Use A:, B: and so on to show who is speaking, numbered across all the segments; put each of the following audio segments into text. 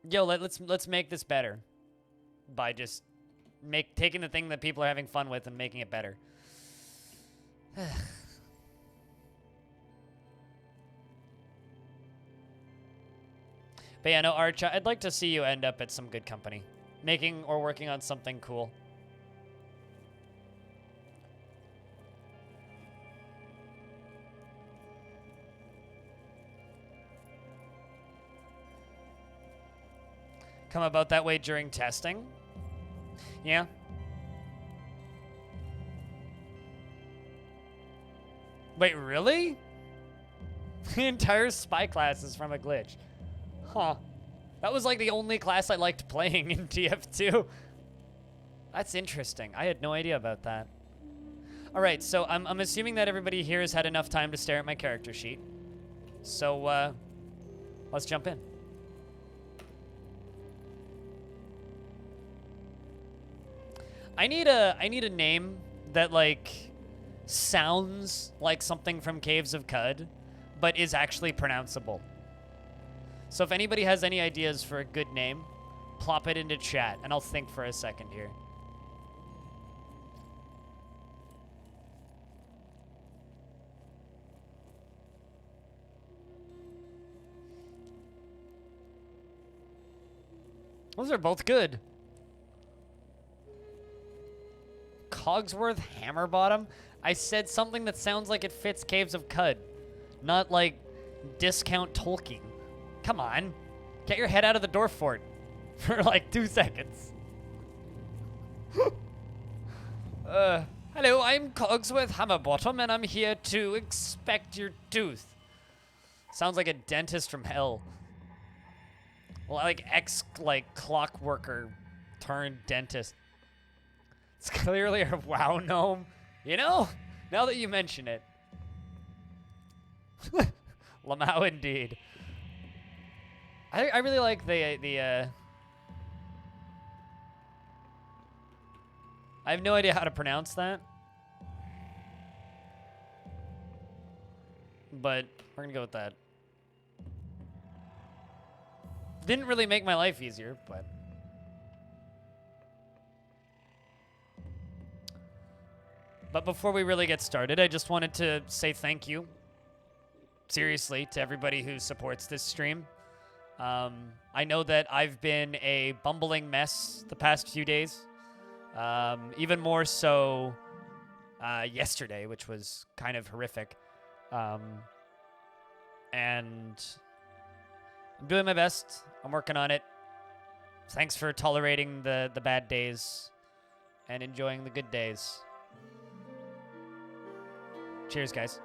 A: Yo, let's make this better by just taking the thing that people are having fun with and making it better. But yeah, no, Arch, I'd like to see you end up at some good company, making or working on something cool. Come about that way during testing? Yeah. Wait, really? The entire spy class is from a glitch. Huh. That was like the only class I liked playing in TF2. That's interesting. I had no idea about that. All right, so I'm assuming that everybody here has had enough time to stare at my character sheet. So, let's jump in. I need a name that, like, sounds like something from Caves of Cud, but is actually pronounceable. So if anybody has any ideas for a good name, plop it into chat, and I'll think for a second here. Those are both good. Cogsworth Hammerbottom? I said something that sounds like it fits Caves of Cud, not like discount Tolkien. Come on. Get your head out of the door fort for like 2 seconds. Hello, I'm Cogsworth Hammerbottom, and I'm here to inspect your tooth. Sounds like a dentist from hell. Like clockworker turned dentist. It's clearly a WoW gnome. You know, now that you mention it. Lamau indeed. I really like the I have no idea how to pronounce that. But we're gonna go with that. Didn't really make my life easier, but... But before we really get started, I just wanted to say thank you, seriously, to everybody who supports this stream. I know that I've been a bumbling mess the past few days. Even more so yesterday, which was kind of horrific. And I'm doing my best. I'm working on it. Thanks for tolerating the bad days and enjoying the good days. Cheers, guys.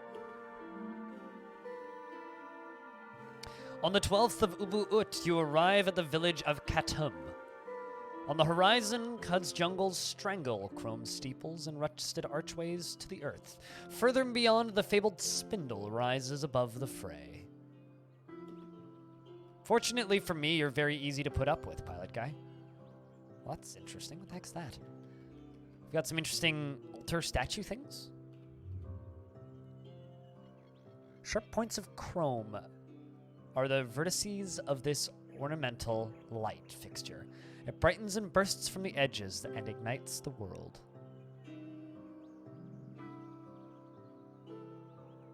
A: On the 12th of Ubaroraak, you arrive at the village of Katum. On the horizon, Cud's jungles strangle chrome steeples and rusted archways to the earth. Further beyond, the fabled spindle rises above the fray. Fortunately for me, you're very easy to put up with, pilot guy. Well, that's interesting. What the heck's that? We've got some interesting altar statue things. Sharp points of chrome are the vertices of this ornamental light fixture. It brightens and bursts from the edges and ignites the world.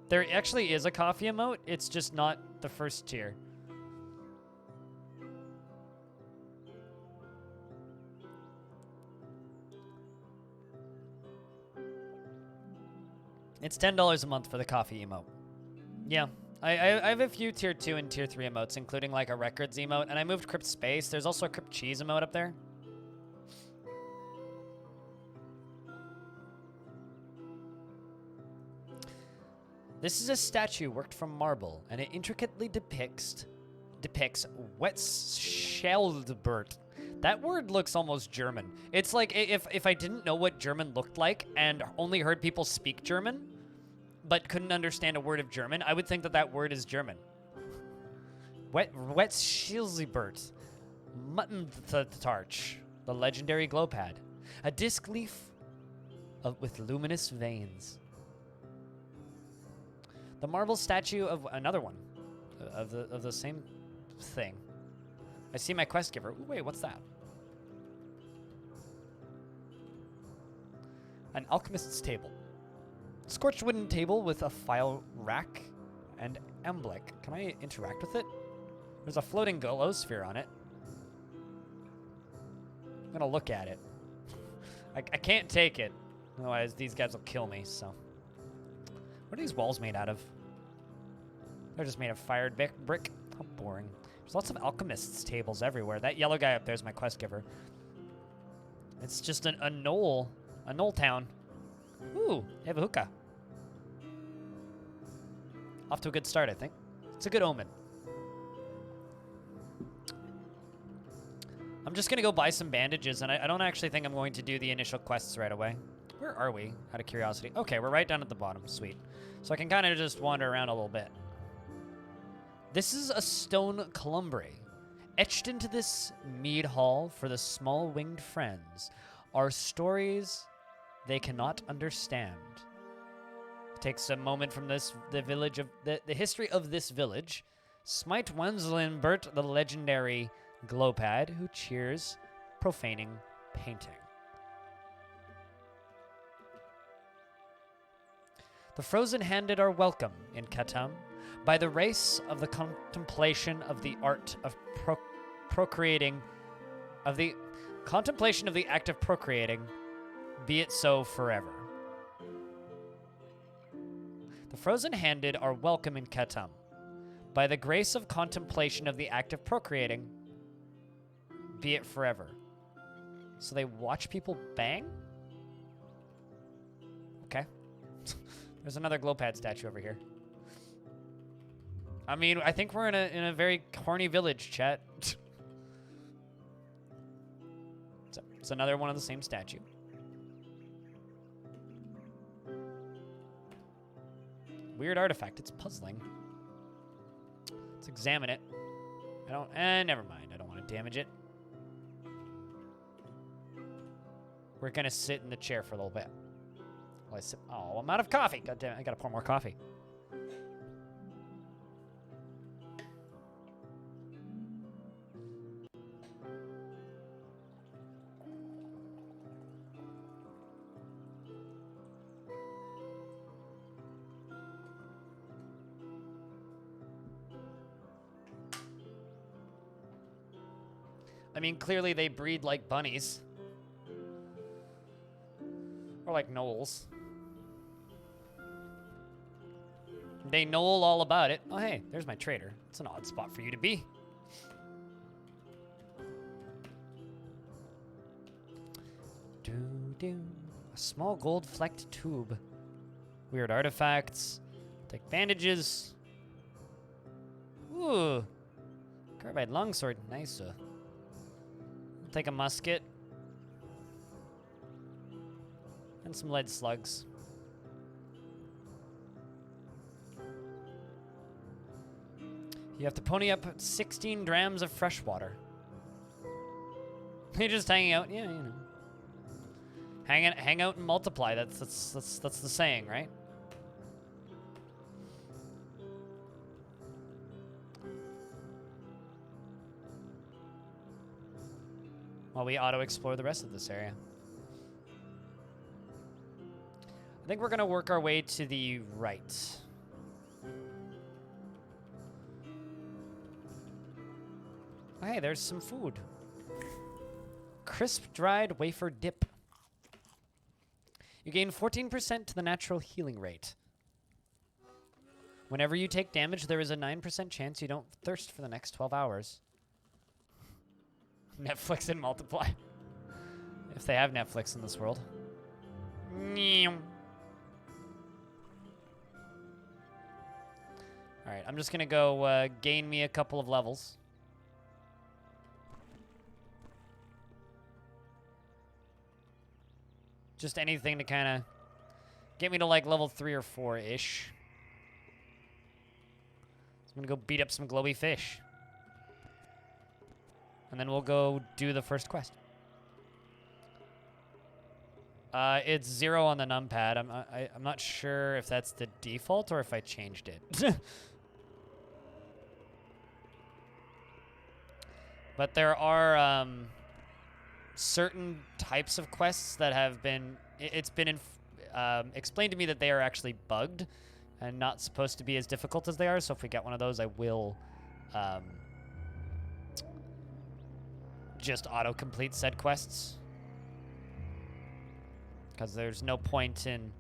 A: There actually is a coffee emote. It's just not the first tier. It's $10 a month for the coffee emote. Yeah, I have a few tier 2 and tier 3 emotes, including like a records emote, and I moved Crypt Space. There's also a Crypt Cheese emote up there. This is a statue worked from marble, and it intricately depicts Wetschildbert. That word looks almost German. It's like if I didn't know what German looked like and only heard people speak German, but couldn't understand a word of German, I would think that that word is German. Wetschildbert. Mutton Tarch, the legendary glow pad. A disc leaf with luminous veins. The marble statue of another one of the same thing. I see my quest giver. Ooh, wait, what's that? An alchemist's table. Scorched wooden table with a file rack and emblem. Can I interact with it? There's a floating glow sphere on it. I'm gonna look at it. I can't take it. Otherwise, these guys will kill me, so. What are these walls made out of? They're just made of fired brick. How boring. There's lots of alchemists' tables everywhere. That yellow guy up there is my quest giver. It's just a knoll. A knoll town. Ooh, they have a hookah. Off to a good start, I think. It's a good omen. I'm just going to go buy some bandages, and I don't actually think I'm going to do the initial quests right away. Where are we, out of curiosity? Okay, we're right down at the bottom. Sweet. So I can kind of just wander around a little bit. This is a stone columbre. Etched into this mead hall for the small-winged friends are stories they cannot understand. It takes a moment from the village of the history of this village. Smite Wenzelin Bert, the legendary glowpad who cheers profaning painting. The frozen-handed are welcome in Katam by the race of the contemplation of the art of procreating, of the contemplation of the act of procreating, be it so forever. The frozen-handed are welcome in Katam by the grace of contemplation of the act of procreating, be it forever. So they watch people bang? Okay. There's another glowpad statue over here. I mean, I think we're in a very horny village, chat. So, it's another one of the same statue. Weird artifact. It's puzzling. Let's examine it. Never mind. I don't want to damage it. We're gonna sit in the chair for a little bit. While I sip. Oh, I'm out of coffee. God damn it, I gotta pour more coffee. I mean, clearly they breed like bunnies. Or like gnolls. They know all about it. Oh, hey, there's my trader. It's an odd spot for you to be. A small gold-flecked tube. Weird artifacts. Take bandages. Ooh. Carbide longsword. Nice. Take a musket. And some lead slugs. You have to pony up 16 drams of fresh water. You're just hanging out, yeah, you know. Hang out and multiply. That's the saying, right? While we auto-explore the rest of this area. I think we're gonna work our way to the right. Oh, hey, there's some food. Crisp dried wafer dip. You gain 14% to the natural healing rate. Whenever you take damage, there is a 9% chance you don't thirst for the next 12 hours. Netflix and multiply. If they have Netflix in this world. Alright, I'm just gonna go gain me a couple of levels. Just anything to kind of get me to like level 3 or 4-ish. So I'm gonna go beat up some glowy fish. And then we'll go do the first quest. It's 0 on the numpad. I'm not sure if that's the default or if I changed it. But there are certain types of quests that have been... It's been explained to me that they are actually bugged and not supposed to be as difficult as they are. So if we get one of those, I will just auto-complete said quests. Because there's no point in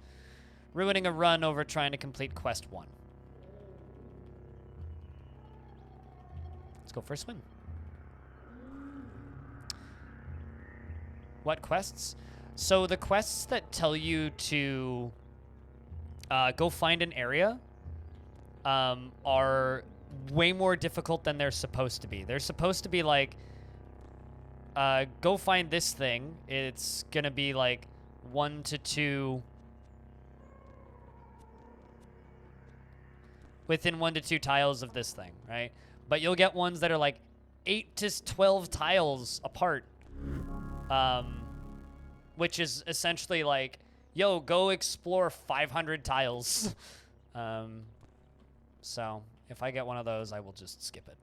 A: ruining a run over trying to complete quest 1. Let's go for a swim. What quests? So the quests that tell you to go find an area are way more difficult than they're supposed to be. They're supposed to be like, go find this thing. It's gonna be like 1 to 2... within 1 to 2 tiles of this thing, right? But you'll get ones that are like 8 to 12 tiles apart. Which is essentially like, yo, go explore 500 tiles. So if I get one of those, I will just skip it.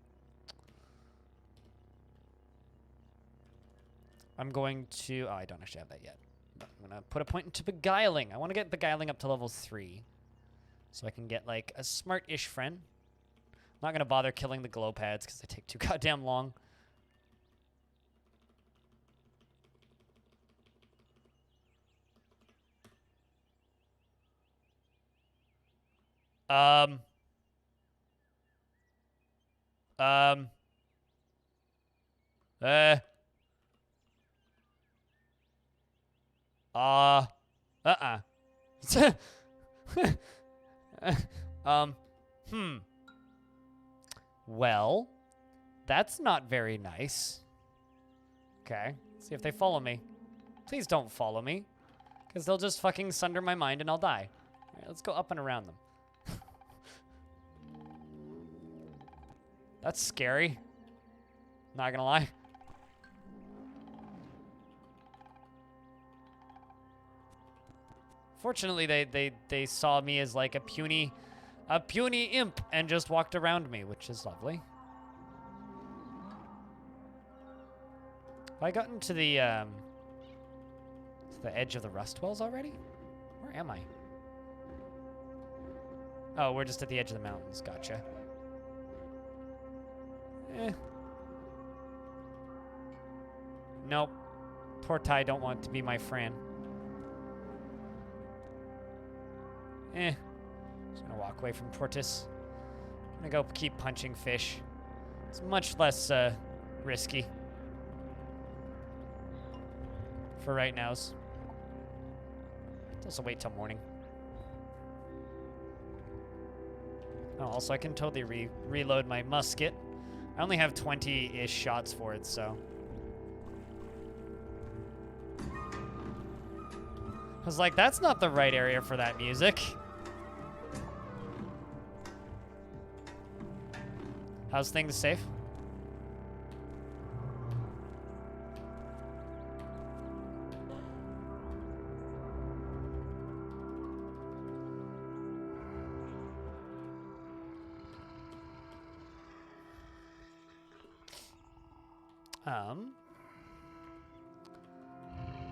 A: I'm going to, oh, I don't actually have that yet. But I'm gonna put a point into beguiling. I want to get beguiling up to level 3. So I can get like a smart-ish friend. I'm not gonna bother killing the glow pads because they take too goddamn long. Well, that's not very nice. Okay, see if they follow me. Please don't follow me, because they'll just fucking sunder my mind and I'll die. All right, let's go up and around them. That's scary. Not gonna lie. Fortunately, they saw me as like a puny imp and just walked around me, which is lovely. Have I gotten to the edge of the rust wells already? Where am I? Oh, we're just at the edge of the mountains. Gotcha. Nope. Poor Ty don't want to be my friend. Just gonna walk away from Tortoise. I'm gonna go keep punching fish. It's much less risky for right now's. Let's also wait till morning. Oh, also I can totally reload my musket. I only have 20-ish shots for it, so. I was like, that's not the right area for that music. How's things safe?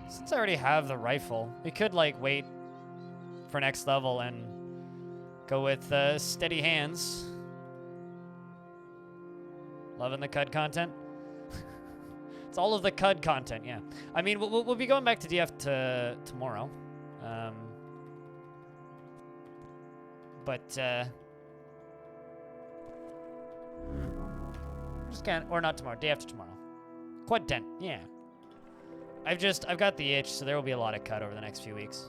A: Since I already have the rifle, we could like wait for next level and go with steady hands. Loving the CUD content. It's all of the CUD content, yeah. I mean, we'll be going back to DF tomorrow. But just can't, or not tomorrow, day after tomorrow. Quad 10, yeah. I've got the itch, so there will be a lot of CUD over the next few weeks.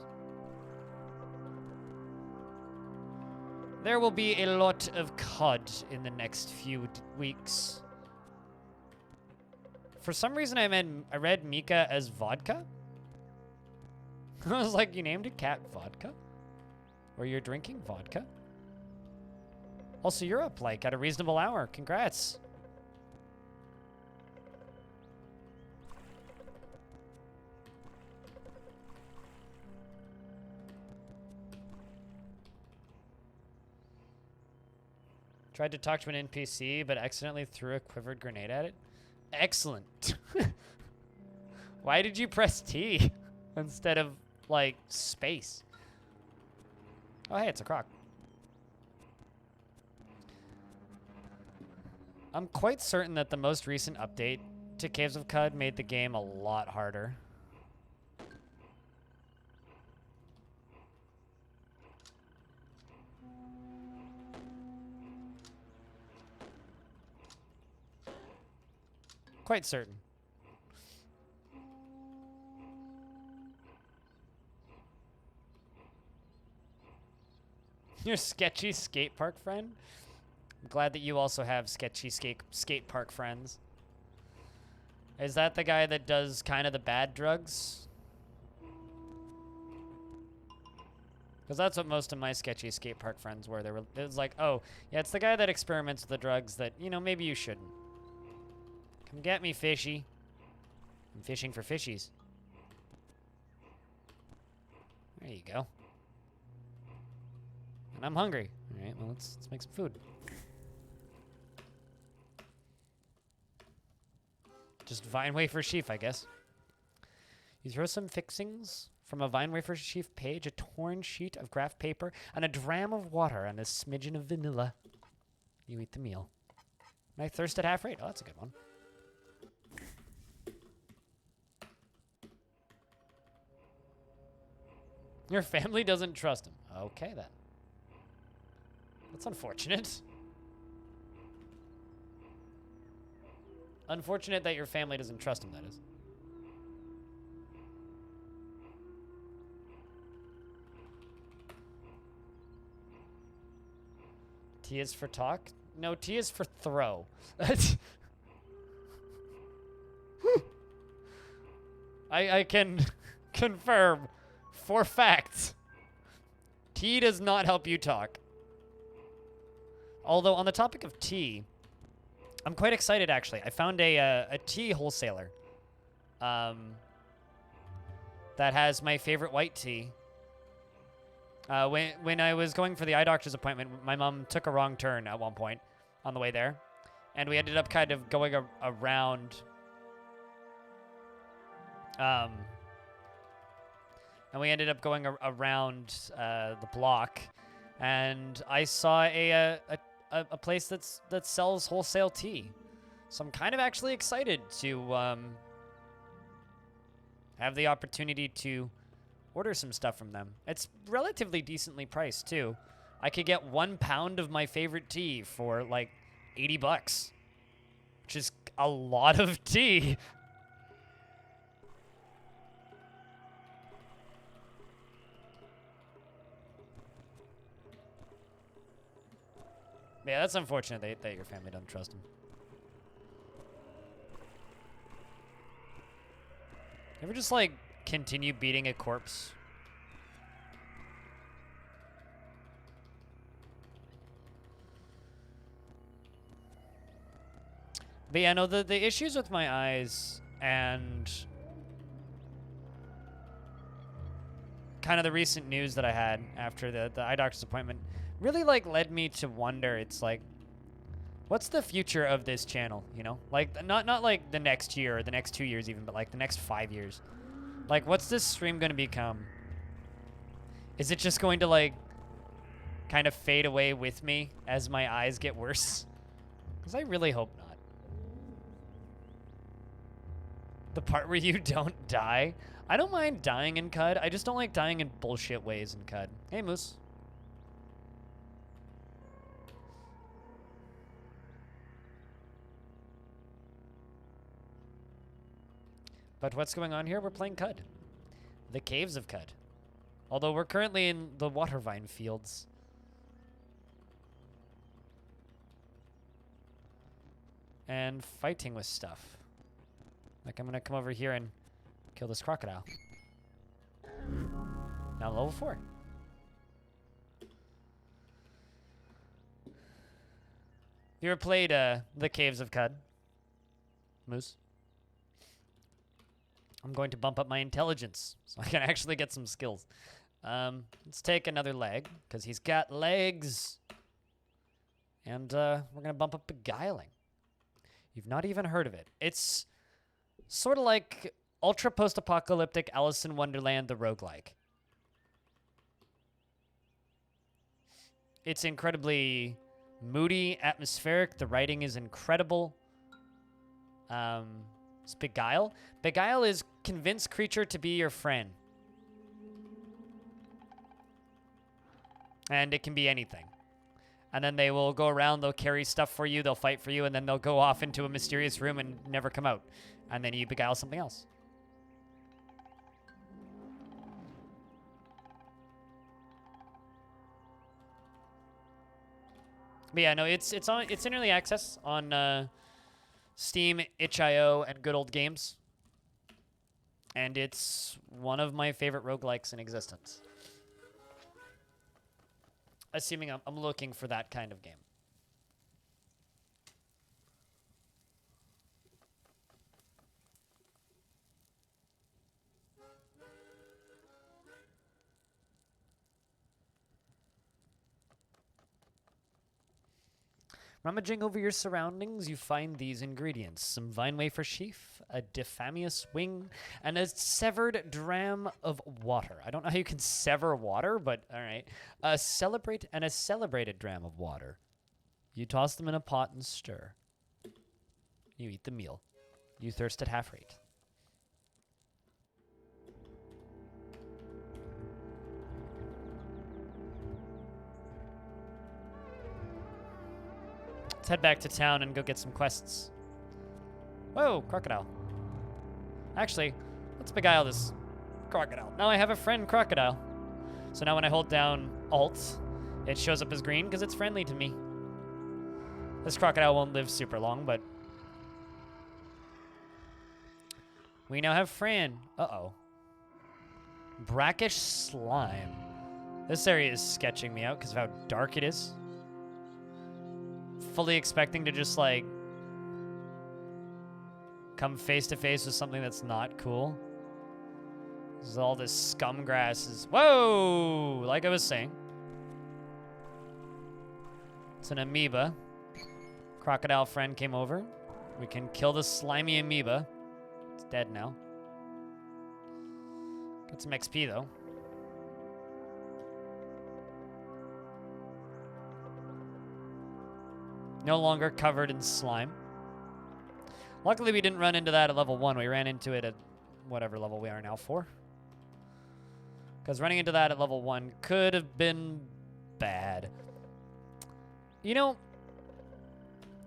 A: There will be a lot of CUD in the next few weeks. For some reason, I read Mika as vodka. I was like, you named a cat vodka? Or you're drinking vodka? Also, you're up, like, at a reasonable hour. Congrats. Tried to talk to an NPC, but accidentally threw a quivered grenade at it. Excellent. Why did you press T instead of, like, space? Oh, hey, it's a croc. I'm quite certain that the most recent update to Caves of Cud made the game a lot harder. Quite certain. Your sketchy skate park friend? I'm glad that you also have sketchy skate park friends. Is that the guy that does kind of the bad drugs? Because that's what most of my sketchy skate park friends were. It was like, oh, yeah, it's the guy that experiments with the drugs that, you know, maybe you shouldn't. Come get me, fishy. I'm fishing for fishies. There you go. And I'm hungry. All right, well, let's make some food. Just vine wafer sheaf, I guess. You throw some fixings from a vine wafer sheaf page, a torn sheet of graph paper, and a dram of water, and a smidgen of vanilla. You eat the meal. My thirst at half rate. Oh, that's a good one. Your family doesn't trust him. Okay, then. That's unfortunate. Unfortunate that your family doesn't trust him, that is. T is for talk? No, T is for throw. I can confirm for fact. T does not help you talk. Although on the topic of tea, I'm quite excited actually. I found a tea wholesaler that has my favorite white tea. When I was going for the eye doctor's appointment, my mom took a wrong turn at one point on the way there, and we ended up kind of going around. And we ended up going around the block, and I saw a place that sells wholesale tea. So I'm kind of actually excited to have the opportunity to order some stuff from them. It's relatively decently priced too. I could get 1 pound of my favorite tea for like $80, which is a lot of tea. Yeah, that's unfortunate that your family doesn't trust him. Ever just like continue beating a corpse? But yeah, no, the issues with my eyes and kind of the recent news that I had after the eye doctor's appointment really like led me to wonder, it's like, what's the future of this channel, you know? Like, not like the next year or the next 2 years even, but like the next 5 years. Like, what's this stream gonna become? Is it just going to like kind of fade away with me as my eyes get worse? Because I really hope not. The part where you don't die? I don't mind dying in Cud. I just don't like dying in bullshit ways in Cud. Hey, Moose. But what's going on here? We're playing Cud. The Caves of Cud. Although we're currently in the Watervine fields. And fighting with stuff. Like, I'm gonna come over here and kill this crocodile. Now level 4. You ever played the Caves of Cud? Moose? I'm going to bump up my intelligence so I can actually get some skills. Let's take another leg, because he's got legs. And we're going to bump up beguiling. You've not even heard of it. It's sort of like ultra post-apocalyptic Alice in Wonderland, the roguelike. It's incredibly moody, atmospheric. The writing is incredible. It's Beguile. Beguile is convince creature to be your friend. And it can be anything. And then they will go around, they'll carry stuff for you, they'll fight for you, and then they'll go off into a mysterious room and never come out. And then you beguile something else. But yeah, no, it's in early access on Steam, itch.io, and Good Old Games. And it's one of my favorite roguelikes in existence. Assuming I'm looking for that kind of game. Rummaging over your surroundings, you find these ingredients. Some vine wafer sheaf, a diffamious wing, and a severed dram of water. I don't know how you can sever water, but all right. A celebrated dram of water. You toss them in a pot and stir. You eat the meal. You thirst at half rate. Let's head back to town and go get some quests. Whoa, crocodile. Actually, let's beguile this crocodile. Now I have a friend crocodile. So now when I hold down Alt, it shows up as green because it's friendly to me. This crocodile won't live super long, but we now have Fran. Uh-oh. Brackish slime. This area is sketching me out because of how dark it is. Fully expecting to just, like, come face to face with something that's not cool. There's all this scum grass is... Whoa! Like I was saying. It's an amoeba. Crocodile friend came over. We can kill the slimy amoeba. It's dead now. Get some XP, though. No longer covered in slime. Luckily, we didn't run into that at level 1. We ran into it at whatever level we are now, 4. Because running into that at level 1 could have been bad. You know,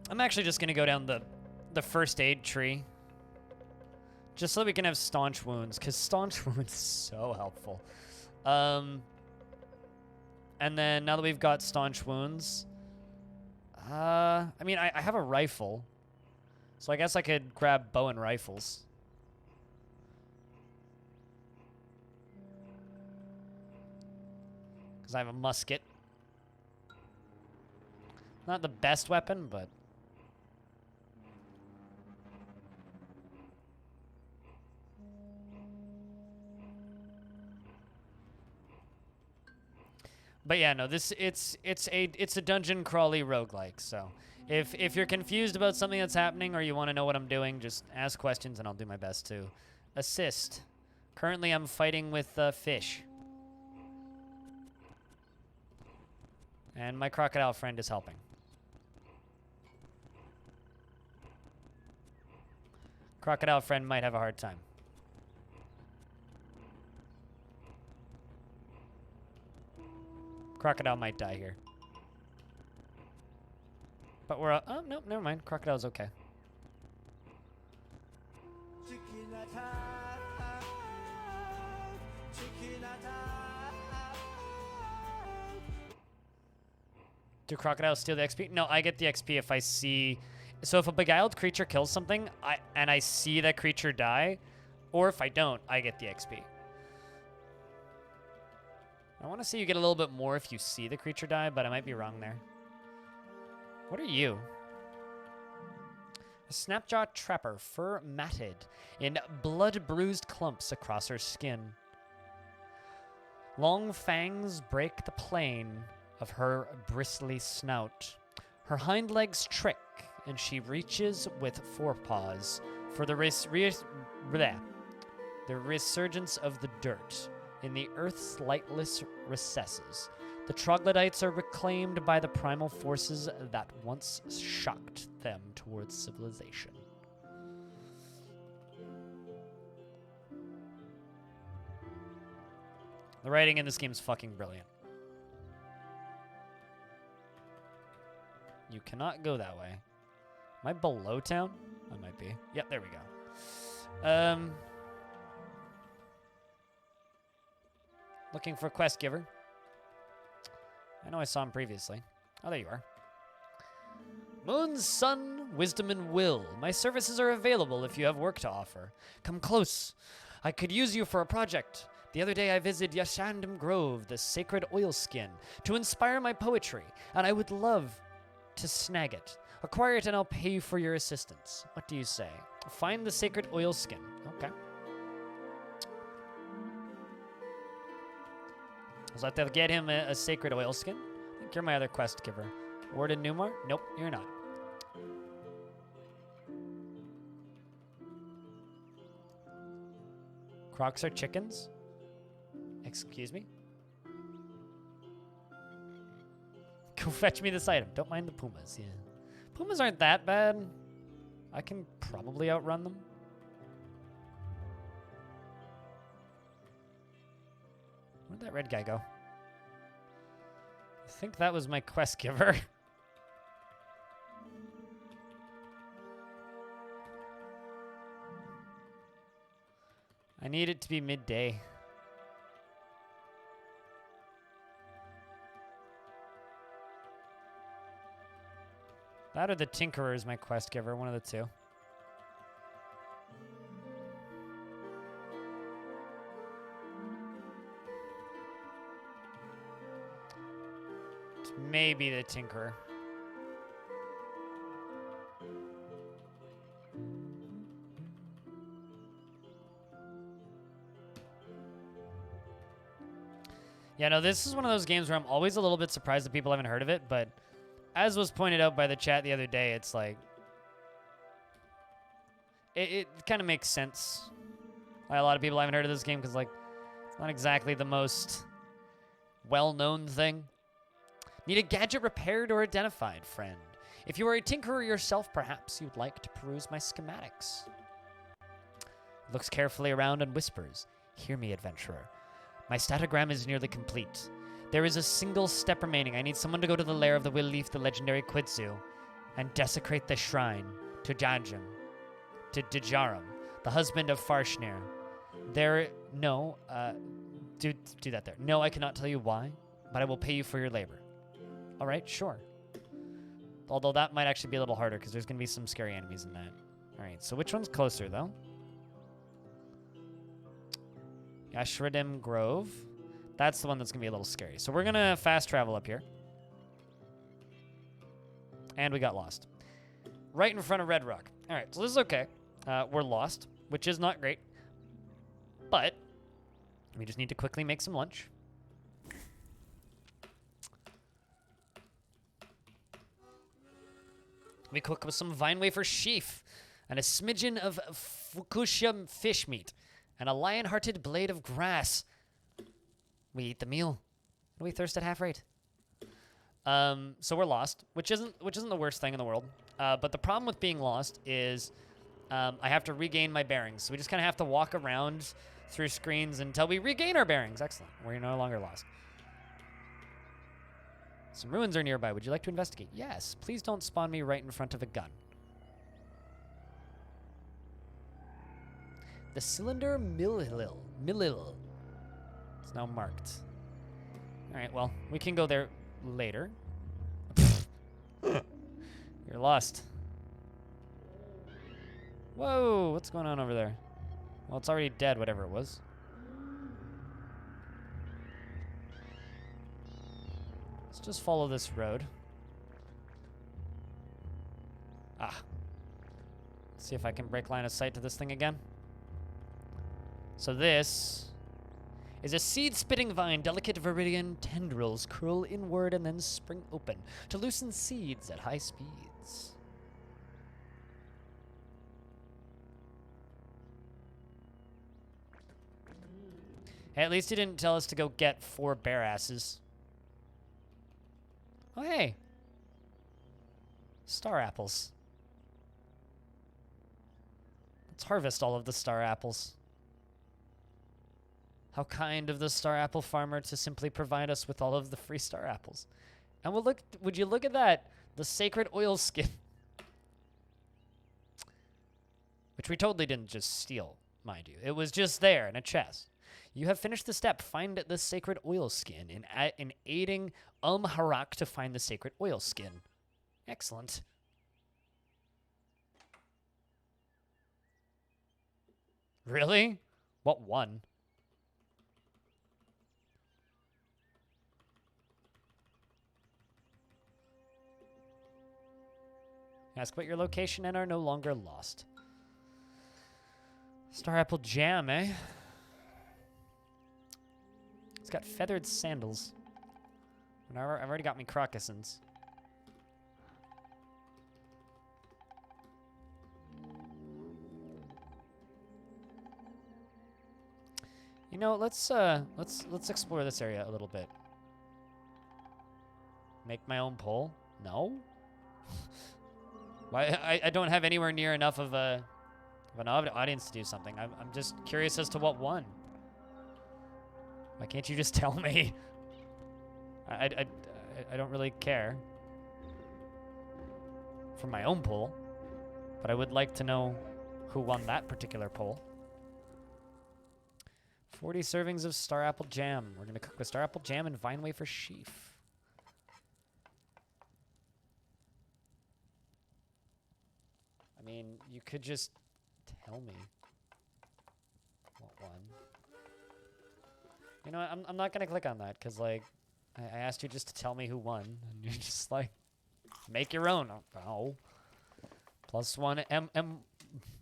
A: I'm actually just going to go down the first aid tree. Just so that we can have staunch wounds, because staunch wounds is so helpful. And then now that we've got staunch wounds... I mean, I have a rifle. So I guess I could grab bow and rifles. Because I have a musket. Not the best weapon, but... But yeah, no, it's a dungeon crawly roguelike, so if you're confused about something that's happening or you want to know what I'm doing, just ask questions and I'll do my best to assist. Currently I'm fighting with fish. And my crocodile friend is helping. Crocodile friend might have a hard time. Crocodile might die here. But we're... oh, no, never mind. Crocodile's okay. Do crocodiles steal the XP? No, I get the XP if I see... So if a beguiled creature kills something, and I see that creature die, or if I don't, I get the XP. I want to see you get a little bit more if you see the creature die, but I might be wrong there. What are you? A snapjaw trapper, fur matted, in blood-bruised clumps across her skin. Long fangs break the plane of her bristly snout. Her hind legs trick and she reaches with forepaws for the resurgence of the dirt in the earth's lightless recesses. The troglodytes are reclaimed by the primal forces that once shocked them towards civilization. The writing in this game is fucking brilliant. You cannot go that way. Am I below town? I might be. Yep, there we go. Looking for a quest giver. I know I saw him previously. Oh, there you are. Moon, Sun, Wisdom, and Will. My services are available if you have work to offer. Come close. I could use you for a project. The other day I visited Yashandam Grove, the sacred oilskin, to inspire my poetry, and I would love to snag it. Acquire it and I'll pay you for your assistance. What do you say? Find the sacred oilskin. Okay. So I have to get him a sacred oilskin. I think you're my other quest giver. Ward in Newmar? Nope, you're not. Crocs are chickens? Excuse me? Go fetch me this item. Don't mind the pumas, yeah. Pumas aren't that bad. I can probably outrun them. Where'd that red guy go? I think that was my quest giver. I need it to be midday. That or the Tinkerer is my quest giver, one of the two. It's maybe the Tinkerer. Yeah, no, this is one of those games where I'm always a little bit surprised that people haven't heard of it, but as was pointed out by the chat the other day, it's like, it kind of makes sense why a lot of people haven't heard of this game, because, like, it's not exactly the most well-known thing. Need a gadget repaired or identified, friend? If you are a tinkerer yourself, perhaps you'd like to peruse my schematics. Looks carefully around and whispers, "Hear me, adventurer. My statogram is nearly complete. There is a single step remaining. I need someone to go to the lair of the Will Leaf, the legendary Quidzu, and desecrate the shrine to Dajarum, the husband of Farshnir. Do that there. No, I cannot tell you why, but I will pay you for your labor." All right, sure. Although that might actually be a little harder because there's going to be some scary enemies in that. All right, so which one's closer, though? Ashradim Grove. That's the one that's going to be a little scary. So we're going to fast travel up here. And we got lost. Right in front of Red Rock. All right, so this is okay. We're lost, which is not great. But we just need to quickly make some lunch. We cook with some vine wafer sheaf and a smidgen of fukushia fish meat and a lion-hearted blade of grass. We eat the meal. We thirst at half rate. So we're lost, which isn't the worst thing in the world. But the problem with being lost is I have to regain my bearings. So we just kind of have to walk around through screens until we regain our bearings. Excellent. We're no longer lost. Some ruins are nearby. Would you like to investigate? Yes. Please don't spawn me right in front of a gun. The cylinder Millil. It's now marked. All right, well, we can go there later. You're lost. Whoa, what's going on over there? Well, it's already dead, whatever it was. Let's just follow this road. Ah. Let's see if I can break line of sight to this thing again. So this is a seed-spitting vine. Delicate viridian tendrils curl inward and then spring open to loosen seeds at high speeds. Hey, at least he didn't tell us to go get 4 bear asses. Oh, hey. Star apples. Let's harvest all of the star apples. How kind of the star apple farmer to simply provide us with all of the free star apples. And we'll look, would you look at that? The sacred oil skin. Which we totally didn't just steal, mind you. It was just there in a chest. You have finished the step. Find the sacred oil skin in aiding Ubaroraak to find the sacred oil skin. Excellent. Really? What one? Ask about your location and are no longer lost. Star apple jam, eh? It's got feathered sandals. And I've already got me crocusins. You know, let's explore this area a little bit. Make my own pole? No. Why? I don't have anywhere near enough of an audience to do something. I'm just curious as to what won. Why can't you just tell me? I don't really care for my own poll, but I would like to know who won that particular poll. 40 servings of star apple jam. We're gonna cook with star apple jam and vine wafer sheaf. I mean, you could just tell me what won. You know what? I'm not gonna click on that because like I asked you just to tell me who won, and you're just like, make your own. Oh, plus one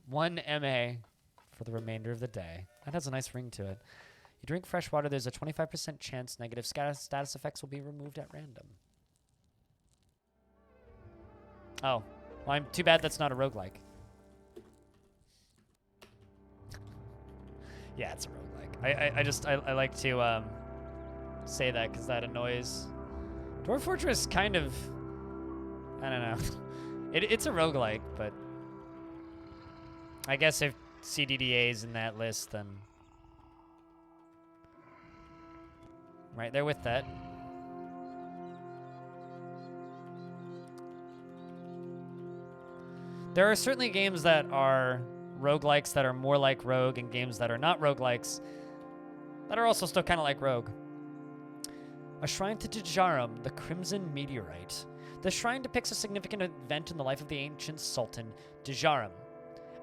A: one MA for the remainder of the day. That has a nice ring to it. You drink fresh water. There's a 25% chance negative status effects will be removed at random. Oh, well, I'm too bad that's not a roguelike. Yeah, it's a roguelike. I like to say that because that annoys. Dwarf Fortress kind of, I don't know. It's a roguelike, but I guess if CDDA's in that list, then right there with that. There are certainly games that are roguelikes that are more like Rogue, and games that are not roguelikes that are also still kind of like Rogue. A shrine to Dejarum, the Crimson Meteorite. The shrine depicts a significant event in the life of the ancient Sultan, Dejarum.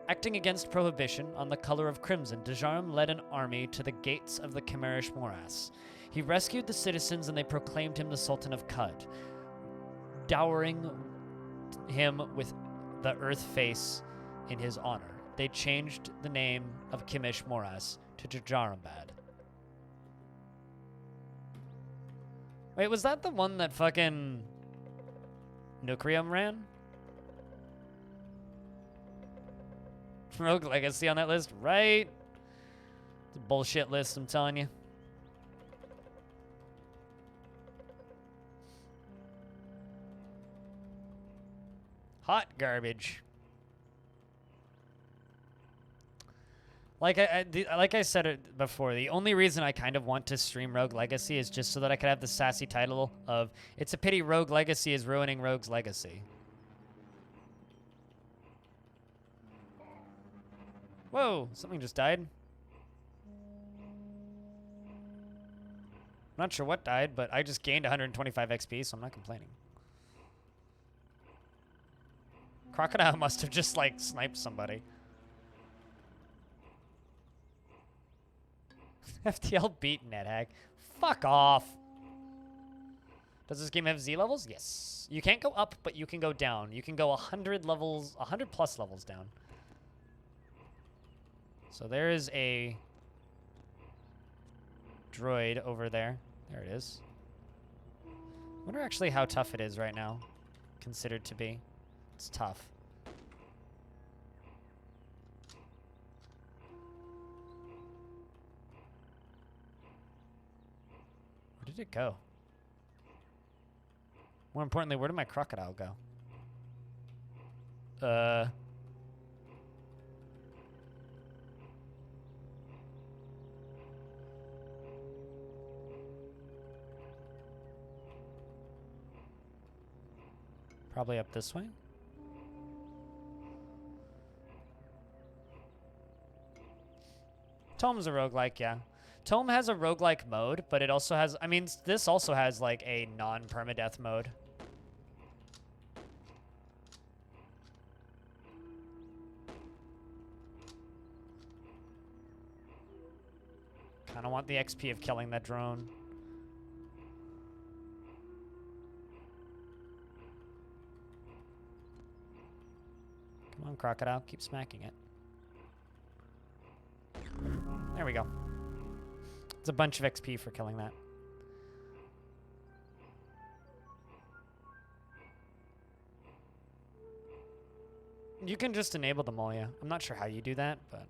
A: Acting against prohibition on the color of crimson, Dejarum led an army to the gates of the Khmerish morass. He rescued the citizens and they proclaimed him the Sultan of Qud, dowering him with the earth face in his honor. They changed the name of Khmerish morass to Dejarumbad. Wait, was that the one that fucking Nukrium ran? Rogue Legacy on that list, right? It's a bullshit list, I'm telling you. Hot garbage. Like I said it before, the only reason I kind of want to stream Rogue Legacy is just so that I could have the sassy title of "It's a pity Rogue Legacy is ruining Rogue's legacy." Whoa, something just died. Not sure what died, but I just gained 125 XP, so I'm not complaining. Crocodile must have just, like, sniped somebody. FTL beat NetHack. Fuck off. Does this game have Z levels? Yes. You can't go up, but you can go down. You can go 100 levels, 100 plus levels down. So there is a droid over there. There it is. I wonder actually how tough it is right now. Considered to be. It's tough. did it go? More importantly, where did my crocodile go? Probably up this way. Tome's a roguelike, yeah. Tome has a roguelike mode, but it also has... I mean, this also has, like, a non-permadeath mode. Kind of want the XP of killing that drone. Come on, crocodile. Keep smacking it. There we go. It's a bunch of XP for killing that. You can just enable them all, yeah. I'm not sure how you do that, but...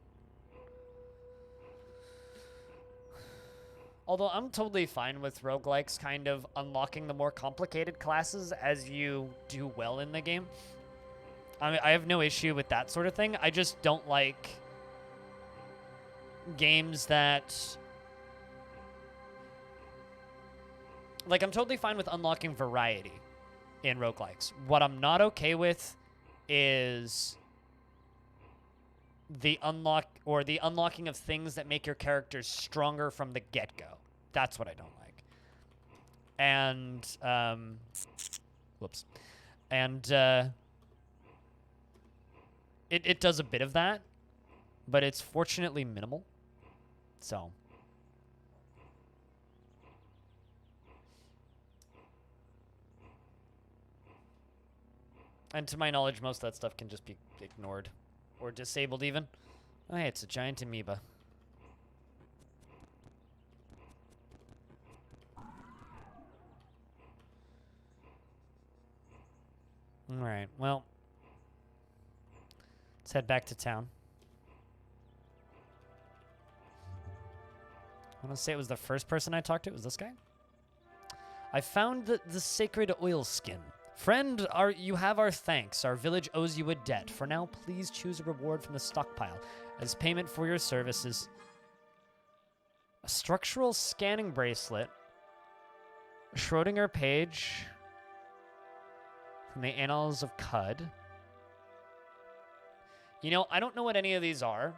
A: Although I'm totally fine with roguelikes kind of unlocking the more complicated classes as you do well in the game. I mean, I have no issue with that sort of thing. I just don't like games that... Like, I'm totally fine with unlocking variety in roguelikes. What I'm not okay with is the unlocking of things that make your characters stronger from the get-go. That's what I don't like. And, whoops. And, it does a bit of that, but it's fortunately minimal. So. And to my knowledge, most of that stuff can just be ignored. Or disabled, even. Oh, hey, it's a giant amoeba. Alright, well. Let's head back to town. I want to say it was the first person I talked to. It was this guy. I found the sacred oil skin. Friend, you have our thanks. Our village owes you a debt. For now, please choose a reward from the stockpile as payment for your services. A structural scanning bracelet. A Schrodinger page. From the Annals of Cud. You know, I don't know what any of these are.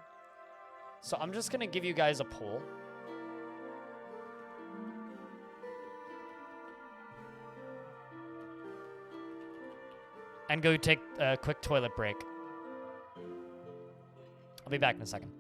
A: So I'm just going to give you guys a poll. And go take a quick toilet break. I'll be back in a second.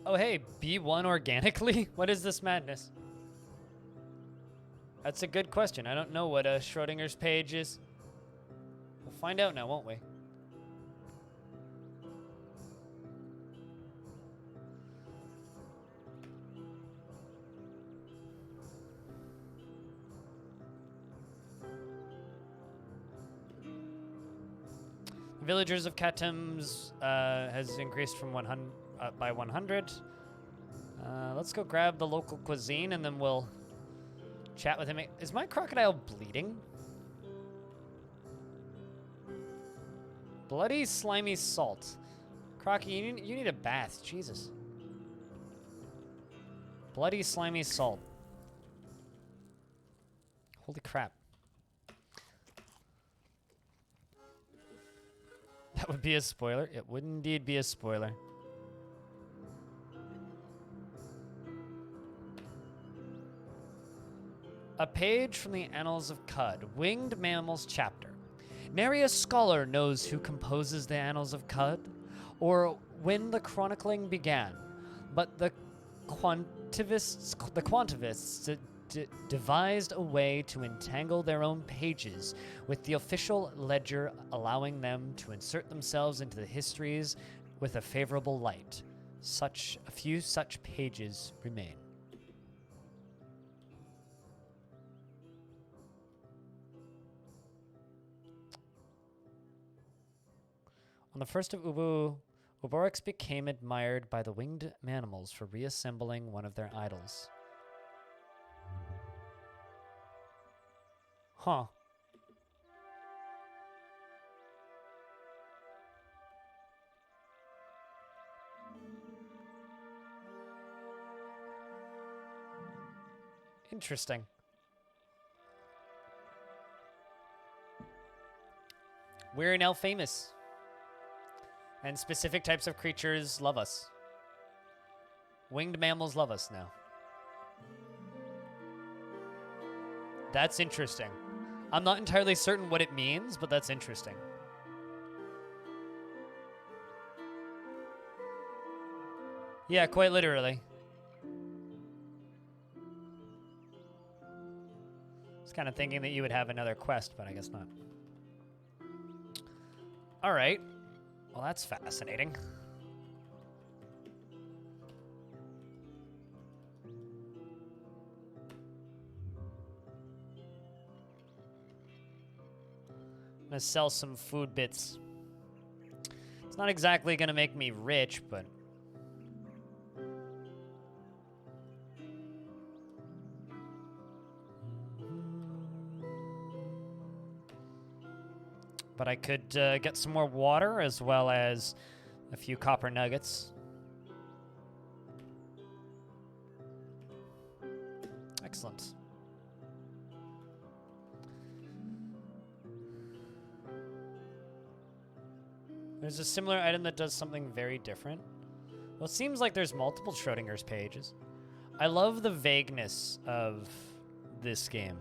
A: Oh, hey, B1 organically? What is this madness? That's a good question. I don't know what a Schrodinger's page is. We'll find out now, won't we? Villagers of Katims has increased from 100 by 100. Let's go grab the local cuisine and then we'll chat with him. Is my crocodile bleeding? Bloody slimy salt. Crocky, you need a bath. Jesus. Bloody slimy salt. Holy crap. That would be a spoiler. It would indeed be a spoiler. A page from the Annals of Cud, Winged Mammals Chapter. Nary a scholar knows who composes the Annals of Cud, or when the chronicling began, but the quantivists devised a way to entangle their own pages with the official ledger, allowing them to insert themselves into the histories with a favorable light. A few such pages remain. On the first of Ubaroraak became admired by the winged manimals for reassembling one of their idols. Huh. Interesting. We're now famous. And specific types of creatures love us. Winged mammals love us now. That's interesting. I'm not entirely certain what it means, but that's interesting. Yeah, quite literally. I was kind of thinking that you would have another quest, but I guess not. All right. Well, that's fascinating. I'm gonna sell some food bits. It's not exactly gonna make me rich, but... But I could get some more water as well as a few copper nuggets. Excellent. There's a similar item that does something very different. Well, it seems like there's multiple Schrodinger's pages. I love the vagueness of this game.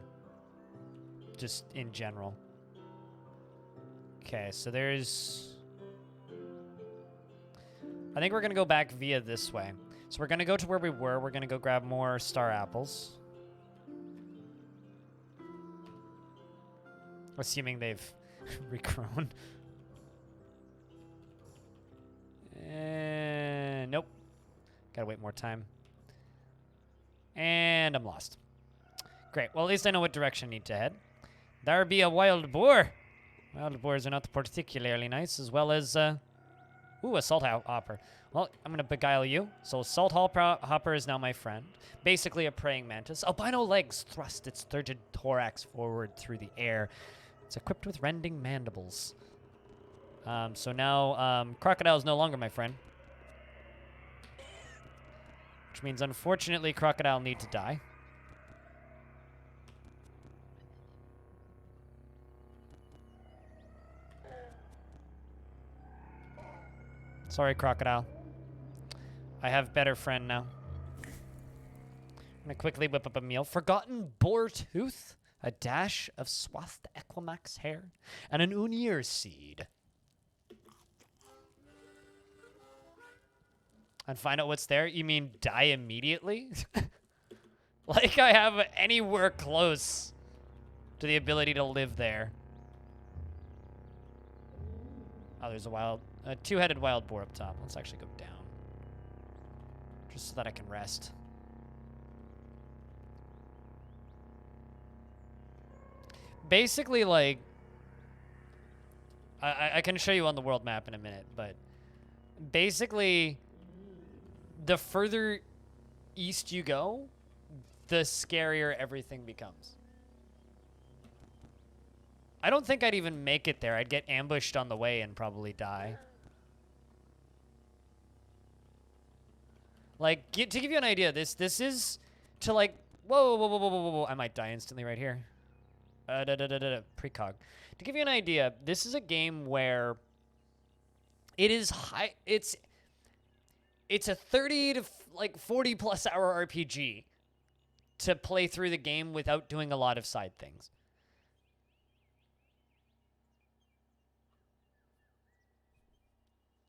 A: Just in general. Okay, so there's... I think we're going to go back via this way. So we're going to go to where we were. We're going to go grab more star apples. Assuming they've regrown. Nope. Gotta wait more time. And I'm lost. Great. Well, at least I know what direction I need to head. There be a wild boar. Wild boars are not particularly nice, as well as, ooh, a salt hopper. Well, I'm going to beguile you. So salt hopper is now my friend. Basically a praying mantis. Albino legs thrust its turgid thorax forward through the air. It's equipped with rending mandibles. So now, crocodile is no longer my friend. Which means, unfortunately, crocodile need to die. Sorry, crocodile. I have better friend now. I'm gonna quickly whip up a meal. Forgotten boar tooth, a dash of swathed equimax hair, and an unir seed. And find out what's there? You mean die immediately? Like I have anywhere close to the ability to live there. Oh, there's a two-headed wild boar up top. Let's actually go down. Just so that I can rest. Basically, like, I can show you on the world map in a minute, but basically, the further east you go, the scarier everything becomes. I don't think I'd even make it there. I'd get ambushed on the way and probably die. Like, to give you an idea, this is to like, whoa. I might die instantly right here. Precog. To give you an idea, this is a game where it is high. It's a 30 to like 40 plus hour RPG to play through the game without doing a lot of side things.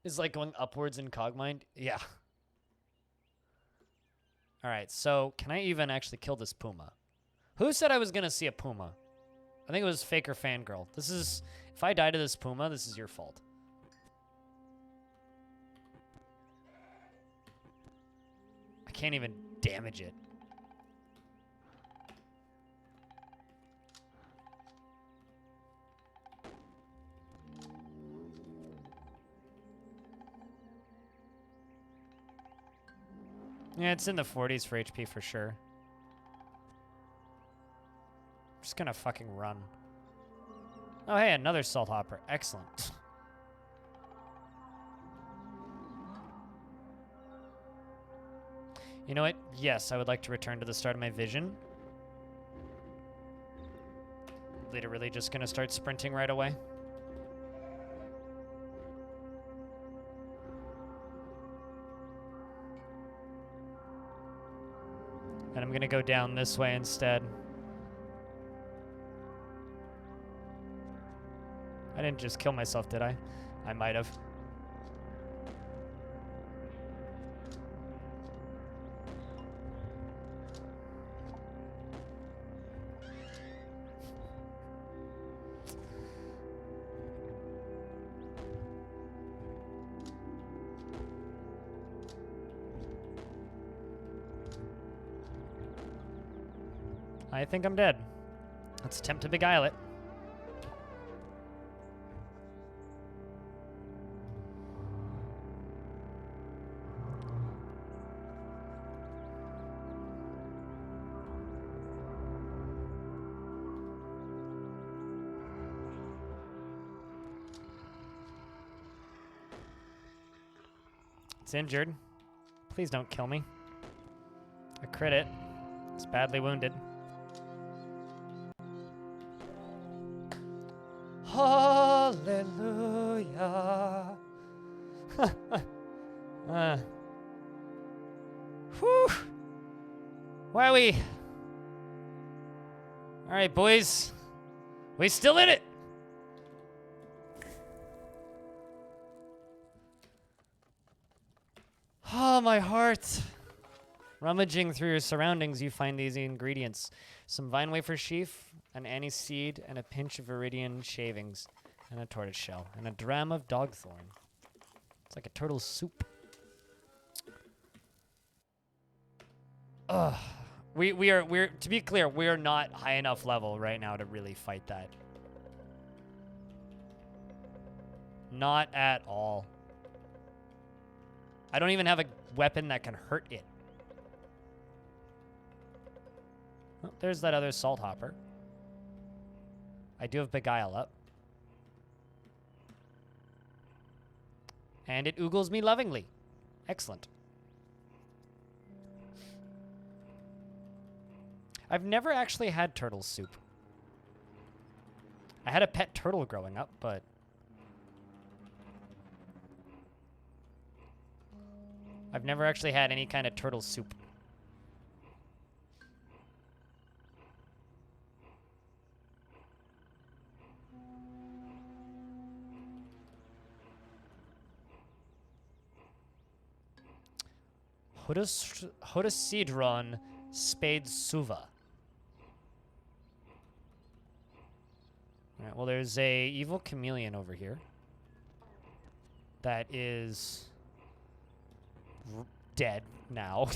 A: Is like going upwards in Cogmind? Yeah. All right, so can I even actually kill this puma? Who said I was gonna see a puma? I think it was Faker Fangirl. This is, if I die to this puma, this is your fault. I can't even damage it. Yeah, it's in the 40s for HP for sure. I'm just gonna fucking run. Oh, hey, another Salt Hopper. Excellent. You know what? Yes, I would like to return to the start of my vision. Literally just gonna start sprinting right away. And I'm gonna go down this way instead. I didn't just kill myself, did I? I might have. I think I'm dead. Let's attempt to beguile it. It's injured. Please don't kill me. I crit it. It's badly wounded. Hallelujah. Whew. Wowie. All right, boys. We still in it. Oh, my heart. Rummaging through your surroundings, you find these ingredients. Some vine wafer sheaf, an anise seed, and a pinch of viridian shavings, and a tortoise shell, and a dram of dogthorn. It's like a turtle soup. Ugh. We're to be clear, we're not high enough level right now to really fight that. Not at all. I don't even have a weapon that can hurt it. Oh, there's that other Salt Hopper. I do have Beguile up. And it oogles me lovingly. Excellent. I've never actually had turtle soup. I had a pet turtle growing up, but... I've never actually had any kind of turtle soup. Hodocidron spade suva. Alright, well there's a evil chameleon over here. That is... dead now.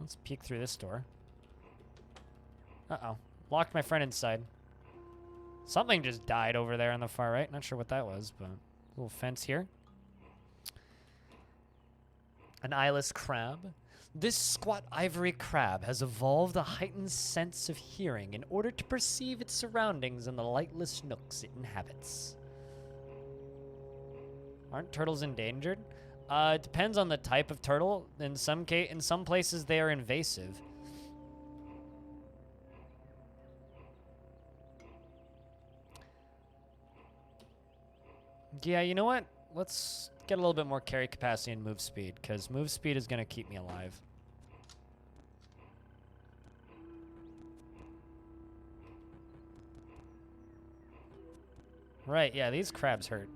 A: Let's peek through this door. Uh-oh. Locked my friend inside. Something just died over there on the far right. Not sure what that was, but a little fence here. An eyeless crab. This squat ivory crab has evolved a heightened sense of hearing in order to perceive its surroundings and the lightless nooks it inhabits. Aren't turtles endangered? It depends on the type of turtle. In some places they are invasive. Yeah, you know what? Let's get a little bit more carry capacity and move speed, because move speed is going to keep me alive. Right, yeah, these crabs hurt.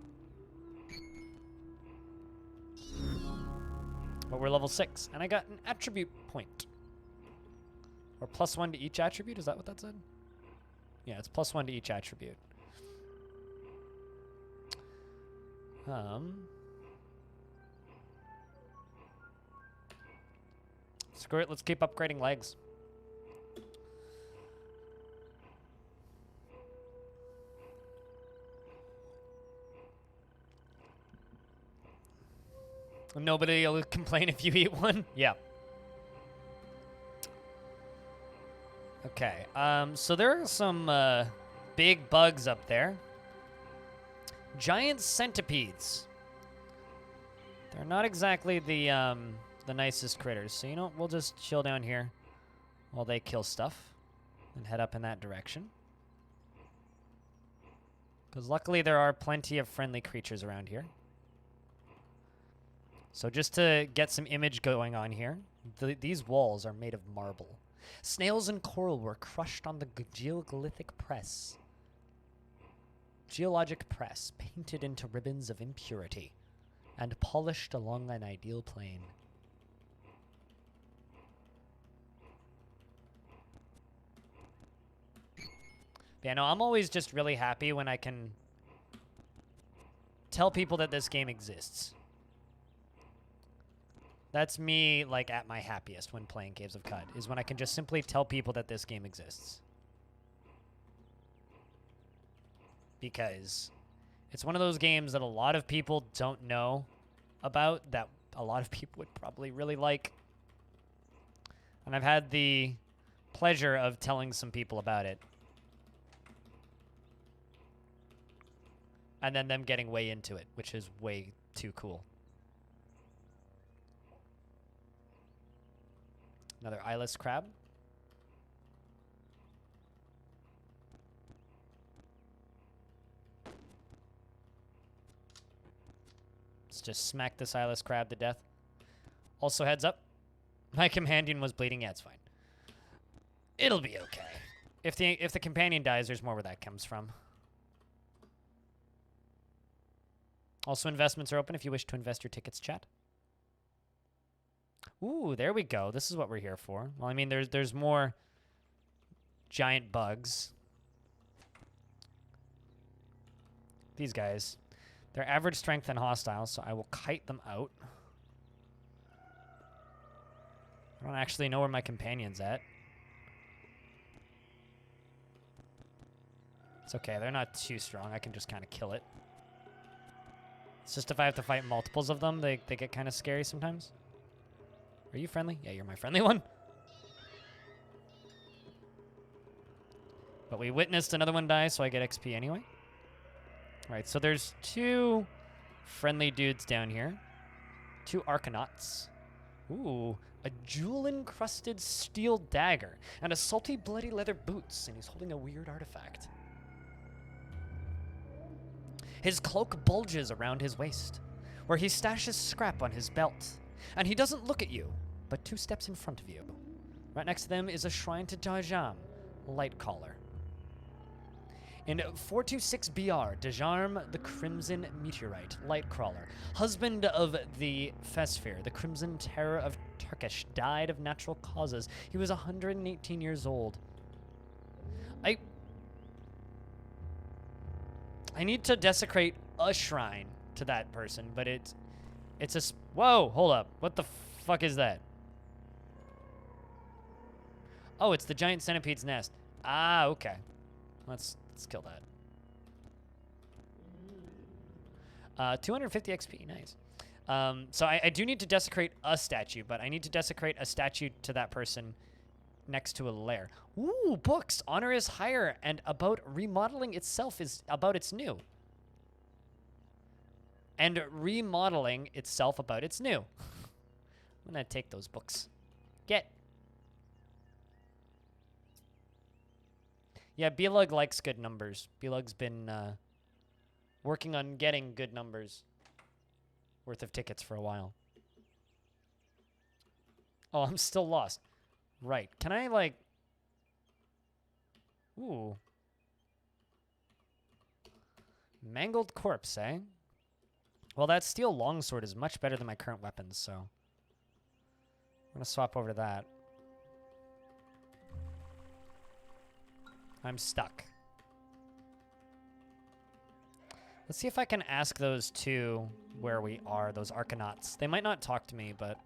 A: But we're level 6, and I got an attribute point. Or +1 to each attribute, is that what that said? Yeah, it's +1 to each attribute. Screw it, let's keep upgrading legs. Nobody will complain if you eat one? Yeah. Okay, so there are some big bugs up there. Giant centipedes. They're not exactly the nicest critters, so you know, we'll just chill down here while they kill stuff and head up in that direction. Because luckily there are plenty of friendly creatures around here. So just to get some image going on here, these walls are made of marble. Snails and coral were crushed on the geologic press, painted into ribbons of impurity, and polished along an ideal plane. Yeah, no, I'm always just really happy when I can tell people that this game exists. That's me, like, at my happiest when playing Caves of Cud, is when I can just simply tell people that this game exists. Because it's one of those games that a lot of people don't know about, that a lot of people would probably really like. And I've had the pleasure of telling some people about it. And then them getting way into it, which is way too cool. Another eyeless crab. Let's just smack this eyeless crab to death. Also, heads up. My companion was bleeding. Yeah, it's fine. It'll be okay. If the companion dies, there's more where that comes from. Also, investments are open if you wish to invest your tickets, chat. Ooh, there we go. This is what we're here for. Well, I mean, there's more giant bugs. These guys. They're average strength and hostile, so I will kite them out. I don't actually know where my companion's at. It's okay. They're not too strong. I can just kind of kill it. It's just if I have to fight multiples of them, they get kind of scary sometimes. Are you friendly? Yeah, you're my friendly one. But we witnessed another one die, so I get XP anyway. All right, so there's 2 friendly dudes down here. 2 Arcanauts. Ooh, a jewel-encrusted steel dagger and a salty, bloody leather boots, and he's holding a weird artifact. His cloak bulges around his waist, where he stashes scrap on his belt. And he doesn't look at you, but 2 steps in front of you. Right next to them is a shrine to Dajam, Lightcaller. In 426 BR, Dajarm, the Crimson Meteorite, Lightcrawler, husband of the Fesfir, the Crimson Terror of Turkish, died of natural causes. He was 118 years old. I need to desecrate a shrine to that person, but it's a... Whoa, hold up. What the fuck is that? Oh, it's the giant centipede's nest. Ah, okay. Let's kill that. 250 XP, nice. So I do need to desecrate a statue, but I need to desecrate a statue to that person next to a lair. Ooh, books. Honor is higher, and about remodeling itself is about its new. And remodeling itself about its new. I'm gonna take those books. Get. Yeah, Belug likes good numbers. Belug's been working on getting good numbers worth of tickets for a while. Oh, I'm still lost. Right. Can I, like... Ooh. Mangled corpse, eh? Well, that steel longsword is much better than my current weapons, so... I'm gonna swap over to that. I'm stuck. Let's see if I can ask those two where we are, those Arcanauts. They might not talk to me, but...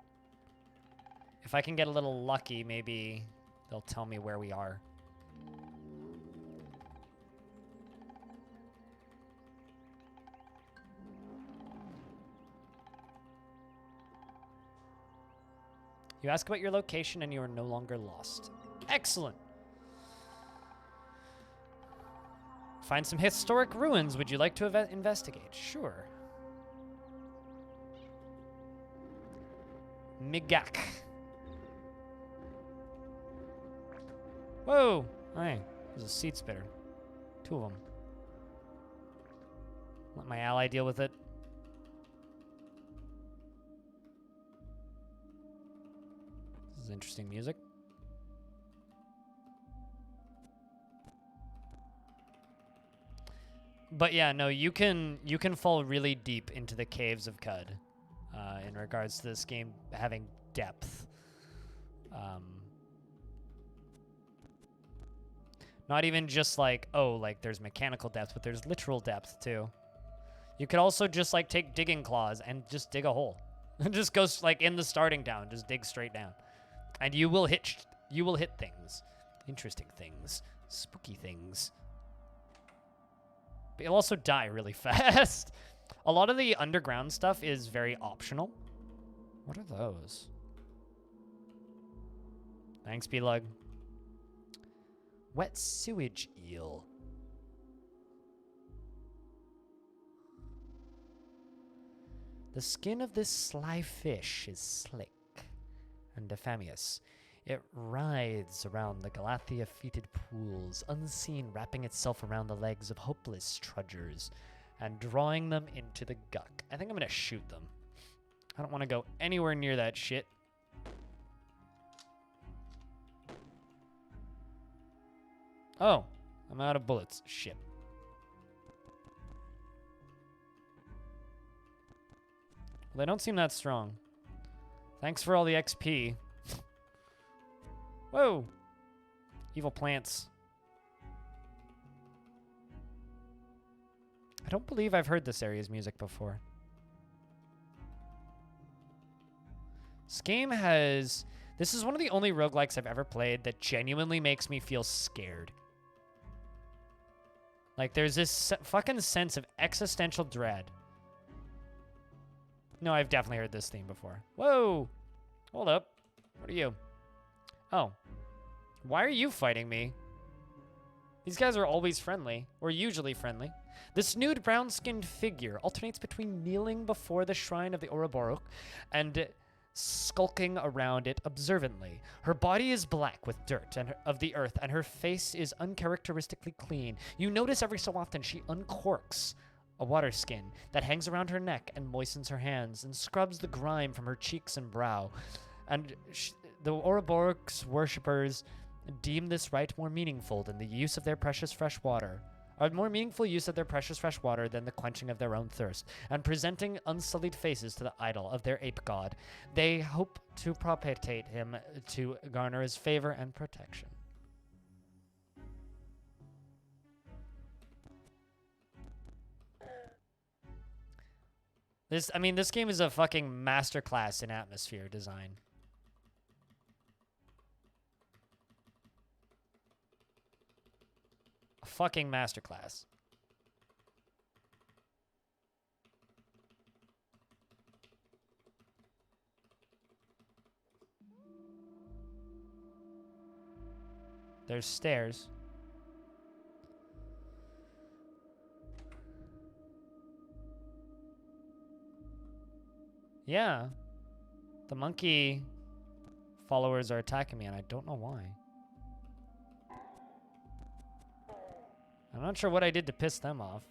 A: if I can get a little lucky, maybe they'll tell me where we are. You ask about your location and you are no longer lost. Excellent. Find some historic ruins. Would you like to investigate? Sure. Migak. Whoa! Hey, there's a seed spitter. Two of them. Let my ally deal with it. This is interesting music. But yeah, no, you can fall really deep into the caves of Cud in regards to this game having depth. Not even just like, oh, like there's mechanical depth, but there's literal depth too. You could also just like take digging claws and just dig a hole. And just go like in the starting down, just dig straight down. And you will hit things. Interesting things. Spooky things. But you'll also die really fast. A lot of the underground stuff is very optional. What are those? Thanks, Belug. Wet sewage eel. The skin of this sly fish is slick and diaphanous. It writhes around the Galathea-fetid pools, unseen, wrapping itself around the legs of hopeless trudgers and drawing them into the guck. I think I'm gonna shoot them. I don't want to go anywhere near that shit. Oh, I'm out of bullets. Shit. Well, they don't seem that strong. Thanks for all the XP. Whoa! Evil plants. I don't believe I've heard this area's music before. This game has... This is one of the only roguelikes I've ever played that genuinely makes me feel scared. Like, there's this fucking sense of existential dread. No, I've definitely heard this theme before. Whoa! Hold up. What are you? Oh. Why are you fighting me? These guys are always friendly, or usually friendly. This nude brown-skinned figure alternates between kneeling before the shrine of the Ubaroraak and skulking around it observantly. Her body is black with dirt of the earth, and her face is uncharacteristically clean. You notice every so often she uncorks a water skin that hangs around her neck and moistens her hands and scrubs the grime from her cheeks and brow. And the Ubaroraak's worshippers deem this rite more meaningful than the use of their precious fresh water. A more meaningful use of their precious fresh water than the quenching of their own thirst, and presenting unsullied faces to the idol of their ape god. They hope to propitiate him to garner his favor and protection. This game is a fucking masterclass in atmosphere design. fucking masterclass. There's stairs. Yeah. The monkey followers are attacking me, and I don't know why. I'm not sure what I did to piss them off.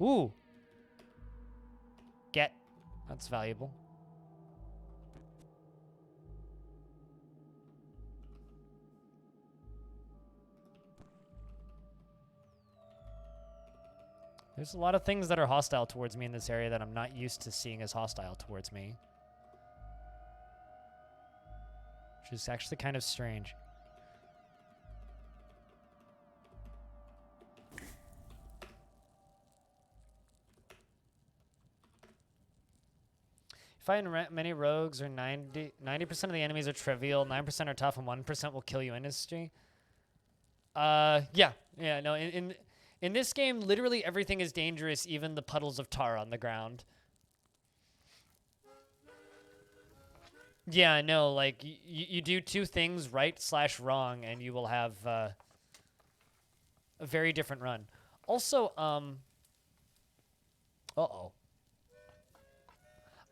A: Ooh. Get. That's valuable. There's a lot of things that are hostile towards me in this area that I'm not used to seeing as hostile towards me. Which is actually kind of strange. Find many rogues, or 90% of the enemies are trivial, 9% are tough, and 1% will kill you instantly. Yeah, no, in this game, literally everything is dangerous, even the puddles of tar on the ground. Yeah, no, like, you do two things right/wrong, and you will have a very different run. Also, uh-oh.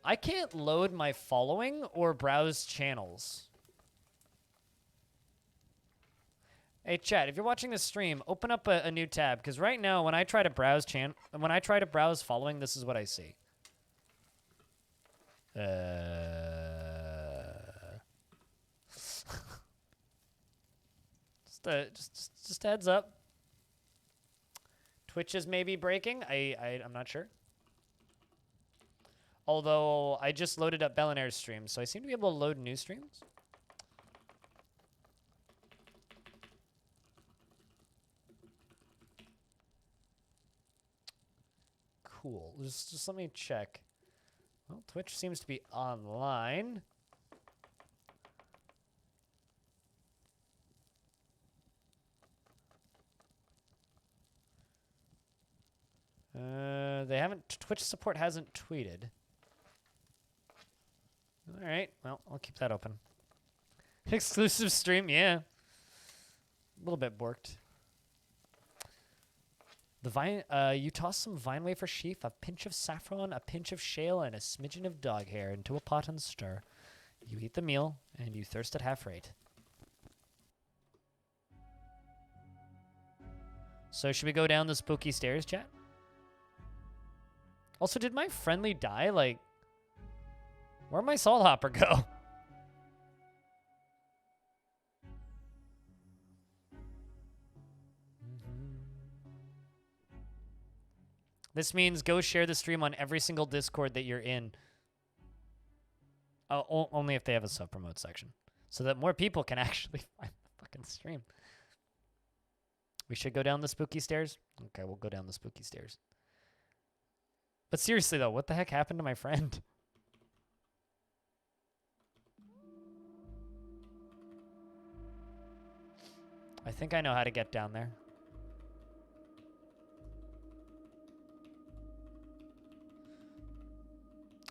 A: I can't load my following or browse channels. Hey, chat, if you're watching this stream, open up a new tab, because right now, when I try to browse following, this is what I see. Just a heads up. Twitch is maybe breaking. I'm not sure. Although I just loaded up Bellinair's stream, so I seem to be able to load new streams. Cool. Just let me check. Well, Twitch seems to be online. They haven't. Twitch support hasn't tweeted. All right. Well, I'll keep that open. Exclusive stream, yeah. A little bit borked. The vine. You toss some vine wafer sheaf, a pinch of saffron, a pinch of shale, and a smidgen of dog hair into a pot and stir. You eat the meal, and you thirst at half rate. So should we go down the spooky stairs, chat? Also, did my friendly die? Like, where'd my salt hopper go? This means go share the stream on every single Discord that you're in. Only if they have a sub-promote section. So that more people can actually find the fucking stream. We should go down the spooky stairs? Okay, we'll go down the spooky stairs. But seriously, though, what the heck happened to my friend? I think I know how to get down there.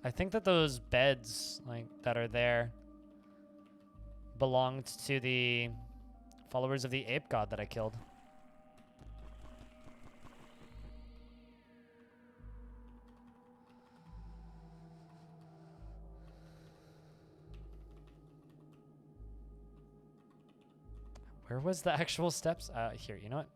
A: I think that those beds, like, that are there belonged to the followers of the ape god that I killed. Where was the actual steps? Here, you know what?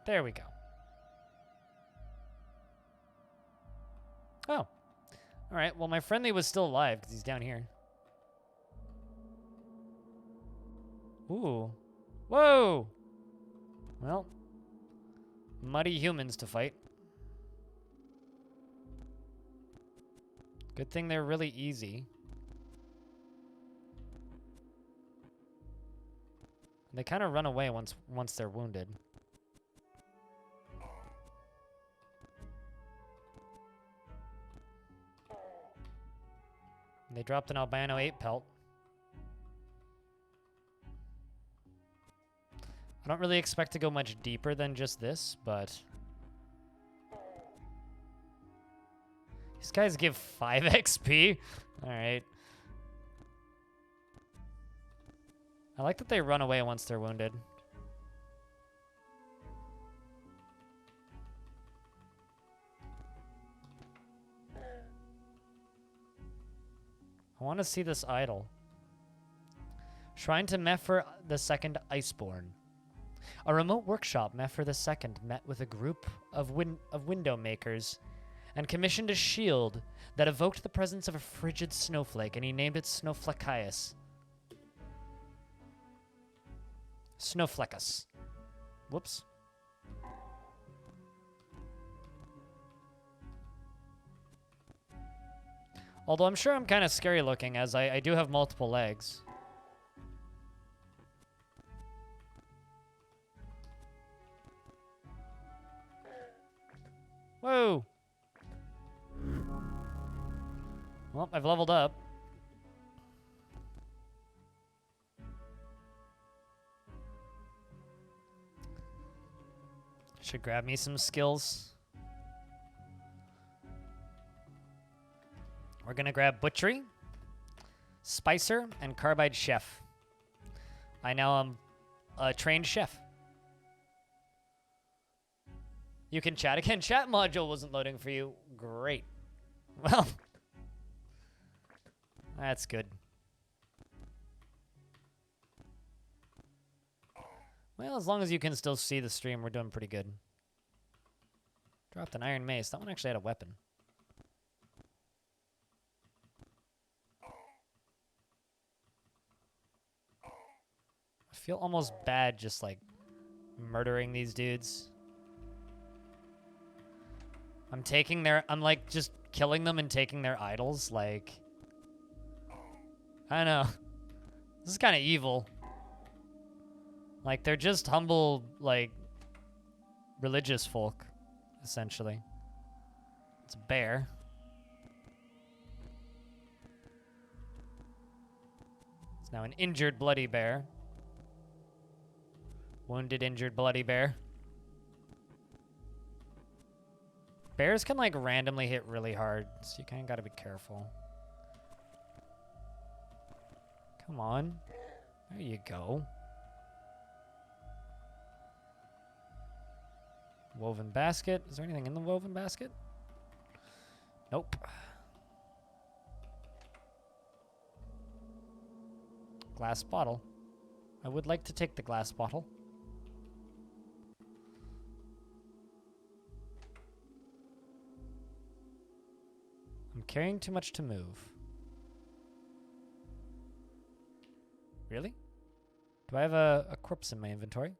A: There we go. Oh. All right, well, my friendly was still alive because he's down here. Ooh. Whoa! Well, muddy humans to fight. Good thing they're really easy. They kind of run away once they're wounded. They dropped an albino 8 pelt. I don't really expect to go much deeper than just this, but... These guys give 5 XP? Alright. I like that they run away once they're wounded. I want to see this idol. Shrine to Mephir II Iceborn. A remote workshop, Mephir II met with a group of window makers and commissioned a shield that evoked the presence of a frigid snowflake, and he named it Snowflakeus. Snowfleckus. Whoops. Although I'm sure I'm kind of scary looking, as I do have multiple legs. Whoa! Well, I've leveled up. Should grab me some skills. We're gonna grab Butchery, Spicer, and Carbide Chef. I now am a trained chef. You can chat again. Chat module wasn't loading for you. Great. Well, that's good. Well, as long as you can still see the stream, we're doing pretty good. Dropped an Iron Mace. That one actually had a weapon. I feel almost bad just, like, murdering these dudes. I'm, like, just killing them and taking their idols, like... I don't know. This is kind of evil. Like, they're just humble, like, religious folk, essentially. It's a bear. It's now an injured, bloody bear. Wounded, injured, bloody bear. Bears can, like, randomly hit really hard, so you kind of got to be careful. Come on. There you go. Woven basket. Is there anything in the woven basket? Nope. Glass bottle. I would like to take the glass bottle. I'm carrying too much to move. Really? Do I have a corpse in my inventory?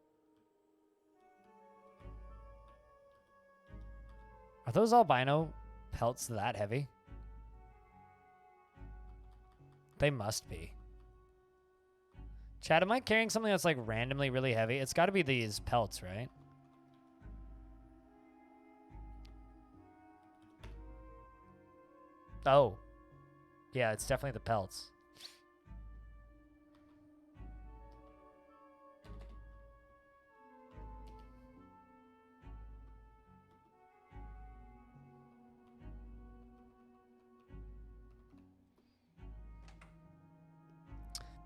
A: Are those albino pelts that heavy? They must be. Chad, am I carrying something that's like randomly really heavy? It's got to be these pelts, right? Oh. Yeah, it's definitely the pelts.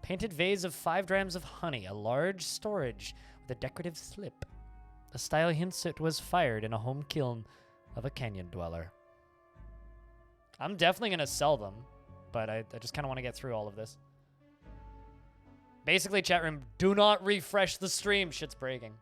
A: Painted vase of 5 drams of honey, a large storage with a decorative slip. The style hints it was fired in a home kiln of a canyon dweller. I'm definitely going to sell them, but I just kind of want to get through all of this. Basically, chat room, do not refresh the stream. Shit's breaking.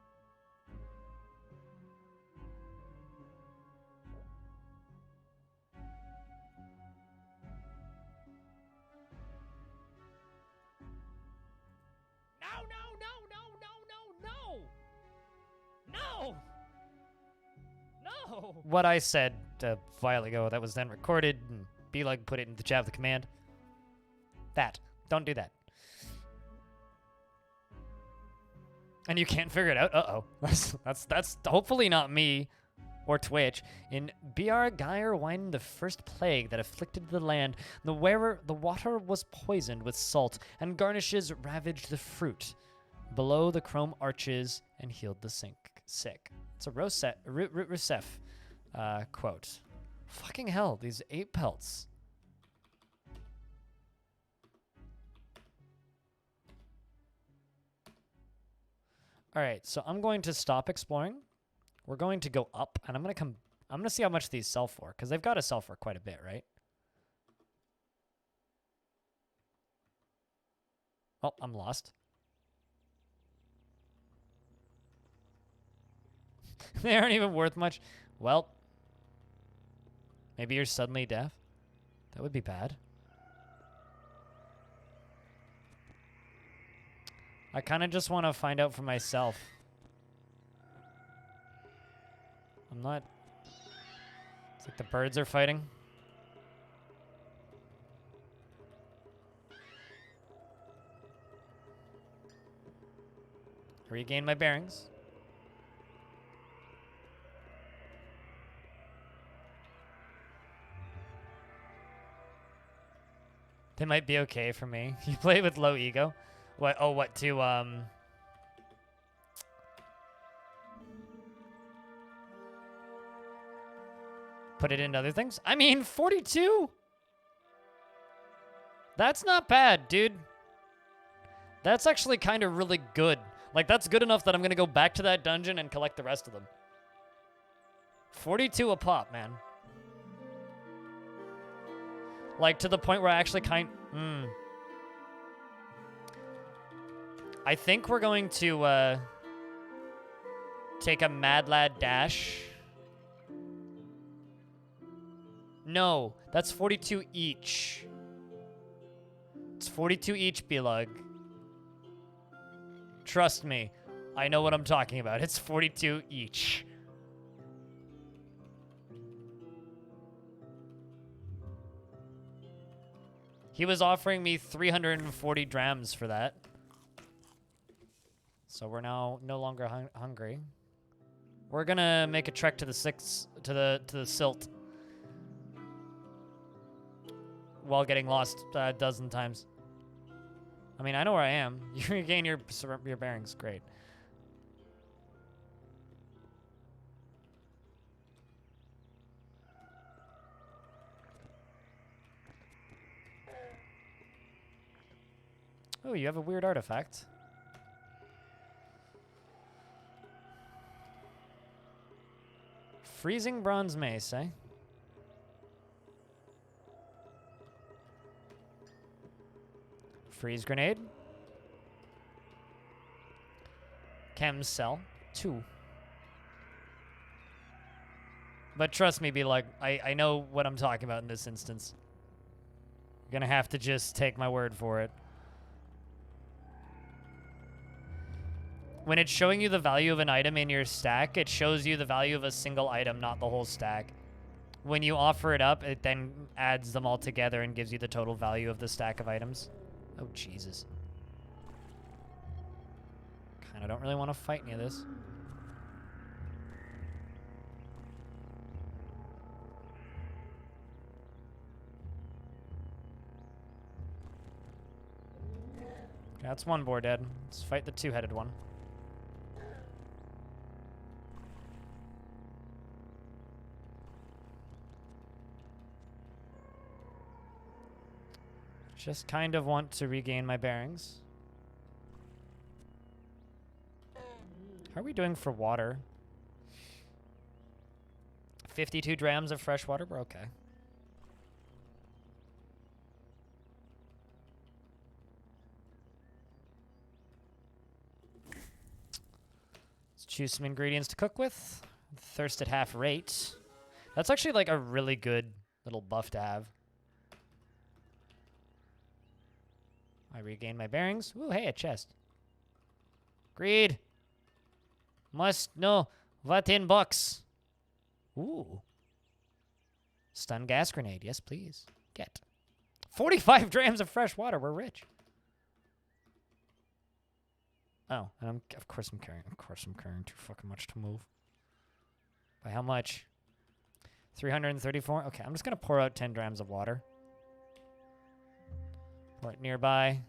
A: What I said a while ago that was then recorded and Beelug put it in the chat of the command. That. Don't do that. And you can't figure it out? Uh-oh. That's hopefully not me. or Twitch. In B.R. Geyer the first plague that afflicted the land, the water was poisoned with salt, and garnishes ravaged the fruit below the chrome arches and healed the sick. It's a Rousseff quote. Fucking hell, these 8 pelts. All right, so I'm going to stop exploring. We're going to go up, and I'm gonna see how much these sell for, because they've got to sell for quite a bit, right? Oh, I'm lost. They aren't even worth much. Well, maybe you're suddenly deaf. That would be bad. I kind of just want to find out for myself. I'm not... It's like the birds are fighting. Regain my bearings. They might be okay for me. You play with low ego? What? Oh, what to, put it into other things? I mean, 42? That's not bad, dude. That's actually kind of really good. Like, that's good enough that I'm going to go back to that dungeon and collect the rest of them. 42 a pop, man. Like, to the point where I actually I think we're going to, take a Mad Lad dash. No, that's 42 each. It's 42 each, Belug. Trust me, I know what I'm talking about. It's 42 each. He was offering me 340 drams for that. So we're now no longer hungry. We're gonna make a trek to the silt while getting lost a dozen times. I mean, I know where I am. You regain your bearings. Great. Oh, you have a weird artifact. Freezing bronze mace, eh? Freeze grenade. Chem cell. 2. But trust me, be like, I know what I'm talking about in this instance. You're gonna have to just take my word for it. When it's showing you the value of an item in your stack, it shows you the value of a single item, not the whole stack. When you offer it up, it then adds them all together and gives you the total value of the stack of items. Oh, Jesus. Kinda don't really want to fight any of this. That's one boar dead. Let's fight the two-headed one. Just kind of want to regain my bearings. How are we doing for water? 52 drams of fresh water? We're okay. Let's choose some ingredients to cook with. Thirst at half rate. That's actually like a really good little buff to have. I regain my bearings. Ooh, hey, a chest. Greed. Must know what in box. Ooh. Stun gas grenade. Yes, please. Get. 45 drams of fresh water. We're rich. Oh, and of course I'm carrying too fucking much to move. By how much? 334? Okay, I'm just going to pour out 10 grams of water. Pour it nearby.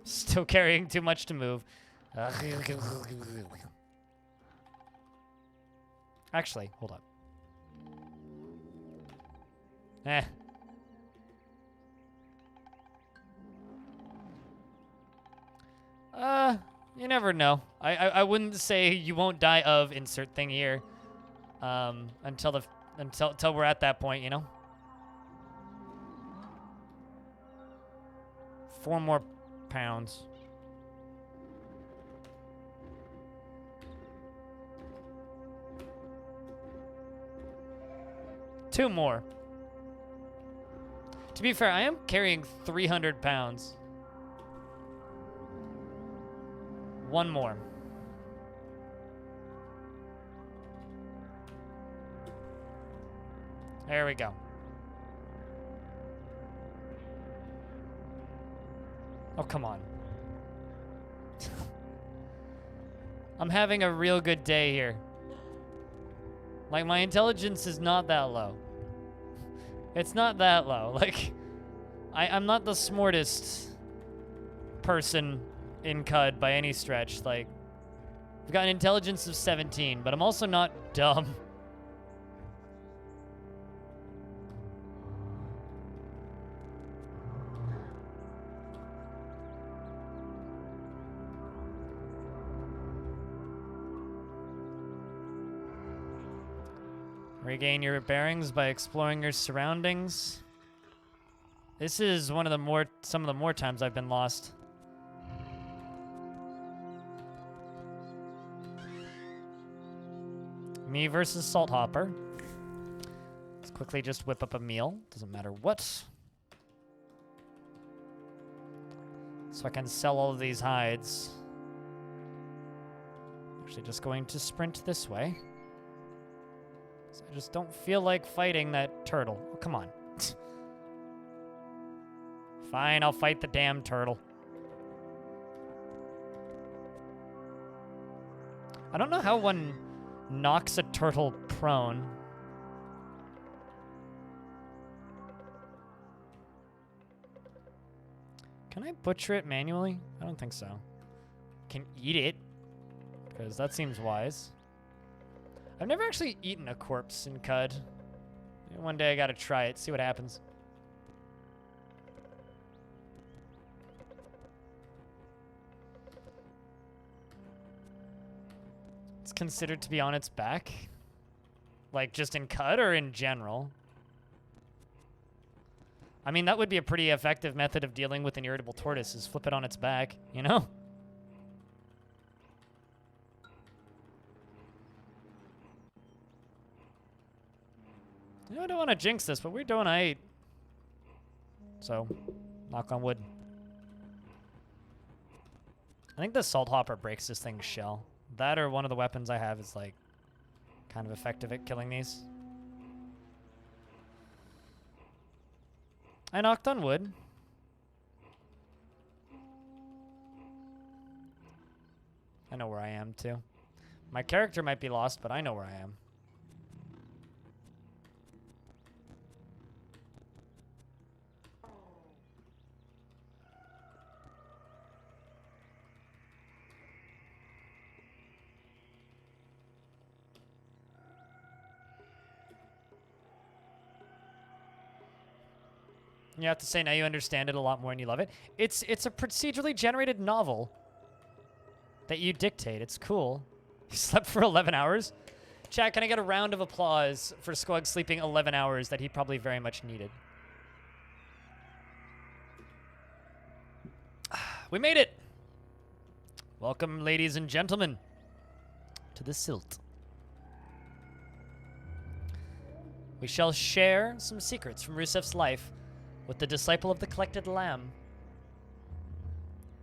A: Still carrying too much to move. Actually, hold up. You never know. I wouldn't say you won't die of insert thing here. Until we're at that point, you know? 4 more pounds. Two more. To be fair, I am carrying 300 pounds. 1 more. There we go. Oh, come on. I'm having a real good day here. Like, my intelligence is not that low. It's not that low. Like, I'm not the smartest person in CUD by any stretch. Like, I've got an intelligence of 17, but I'm also not dumb. Regain your bearings by exploring your surroundings. This is some of the more times I've been lost. Me versus Salt Hopper. Let's quickly just whip up a meal. Doesn't matter what. So I can sell all of these hides. Actually, just going to sprint this way. I just don't feel like fighting that turtle. Oh, come on. Fine, I'll fight the damn turtle. I don't know how one knocks a turtle prone. Can I butcher it manually? I don't think so. Can eat it, because that seems wise. I've never actually eaten a corpse in CUD. One day I gotta try it, see what happens. It's considered to be on its back? Like, just in CUD or in general? I mean, that would be a pretty effective method of dealing with an irritable tortoise, is flip it on its back, you know? You know, I don't want to jinx this, but we're doing aight. So, knock on wood. I think the Salt Hopper breaks this thing's shell. That or one of the weapons I have is, like, kind of effective at killing these. I knocked on wood. I know where I am, too. My character might be lost, but I know where I am. You have to say now you understand it a lot more and you love it. It's a procedurally generated novel that you dictate. It's cool. You slept for 11 hours? Chat, can I get a round of applause for Squug sleeping 11 hours that he probably very much needed? We made it! Welcome, ladies and gentlemen, to the Silt. We shall share some secrets from Rusev's life with the disciple of the collected lamb.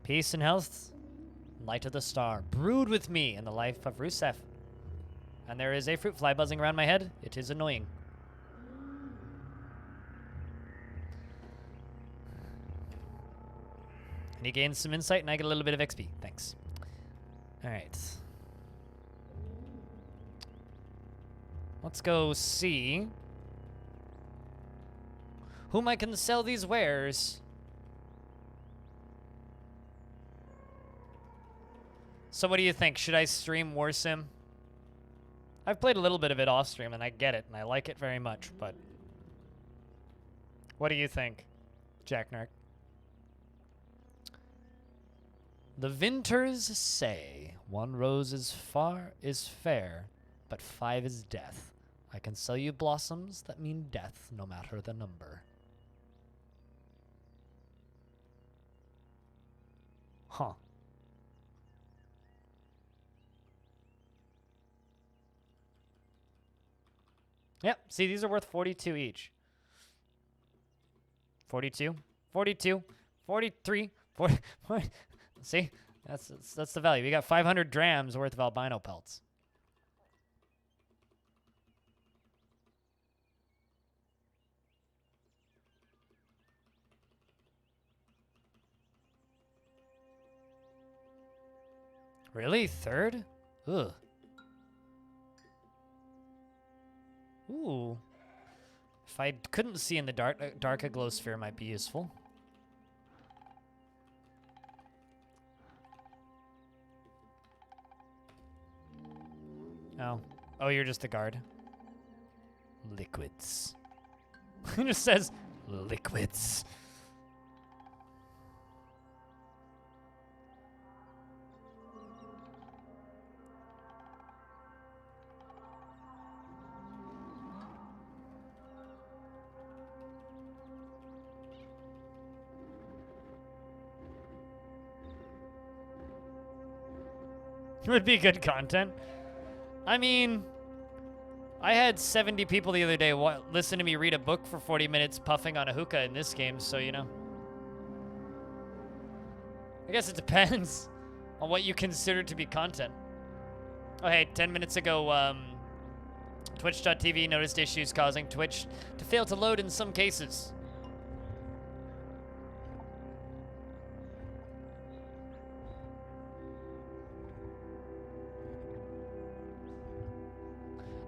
A: Peace and health, light of the star, brood with me in the life of Rusev. And there is a fruit fly buzzing around my head. It is annoying. And he gains some insight, and I get a little bit of XP. Thanks. All right. Let's go see whom I can sell these wares. So what do you think? Should I stream War Sim? I've played a little bit of it off stream, and I get it, and I like it very much, but what do you think, Jack Nark? The vinters say 1 rose is fair, but 5 is death. I can sell you blossoms that mean death, no matter the number. Huh. Yep, see, these are worth 42 each. 42, 42, 43, 40, see? That's the value. We got 500 drams worth of albino pelts. Really? Third? Ugh. Ooh. If I couldn't see in the dark, a glow sphere might be useful. Oh. Oh, you're just a guard. Liquids. It just says liquids. Would be good content. I mean, I had 70 people the other day listen to me read a book for 40 minutes puffing on a hookah in this game, so, you know. I guess it depends on what you consider to be content. Oh, hey, 10 minutes ago, Twitch.tv noticed issues causing Twitch to fail to load in some cases.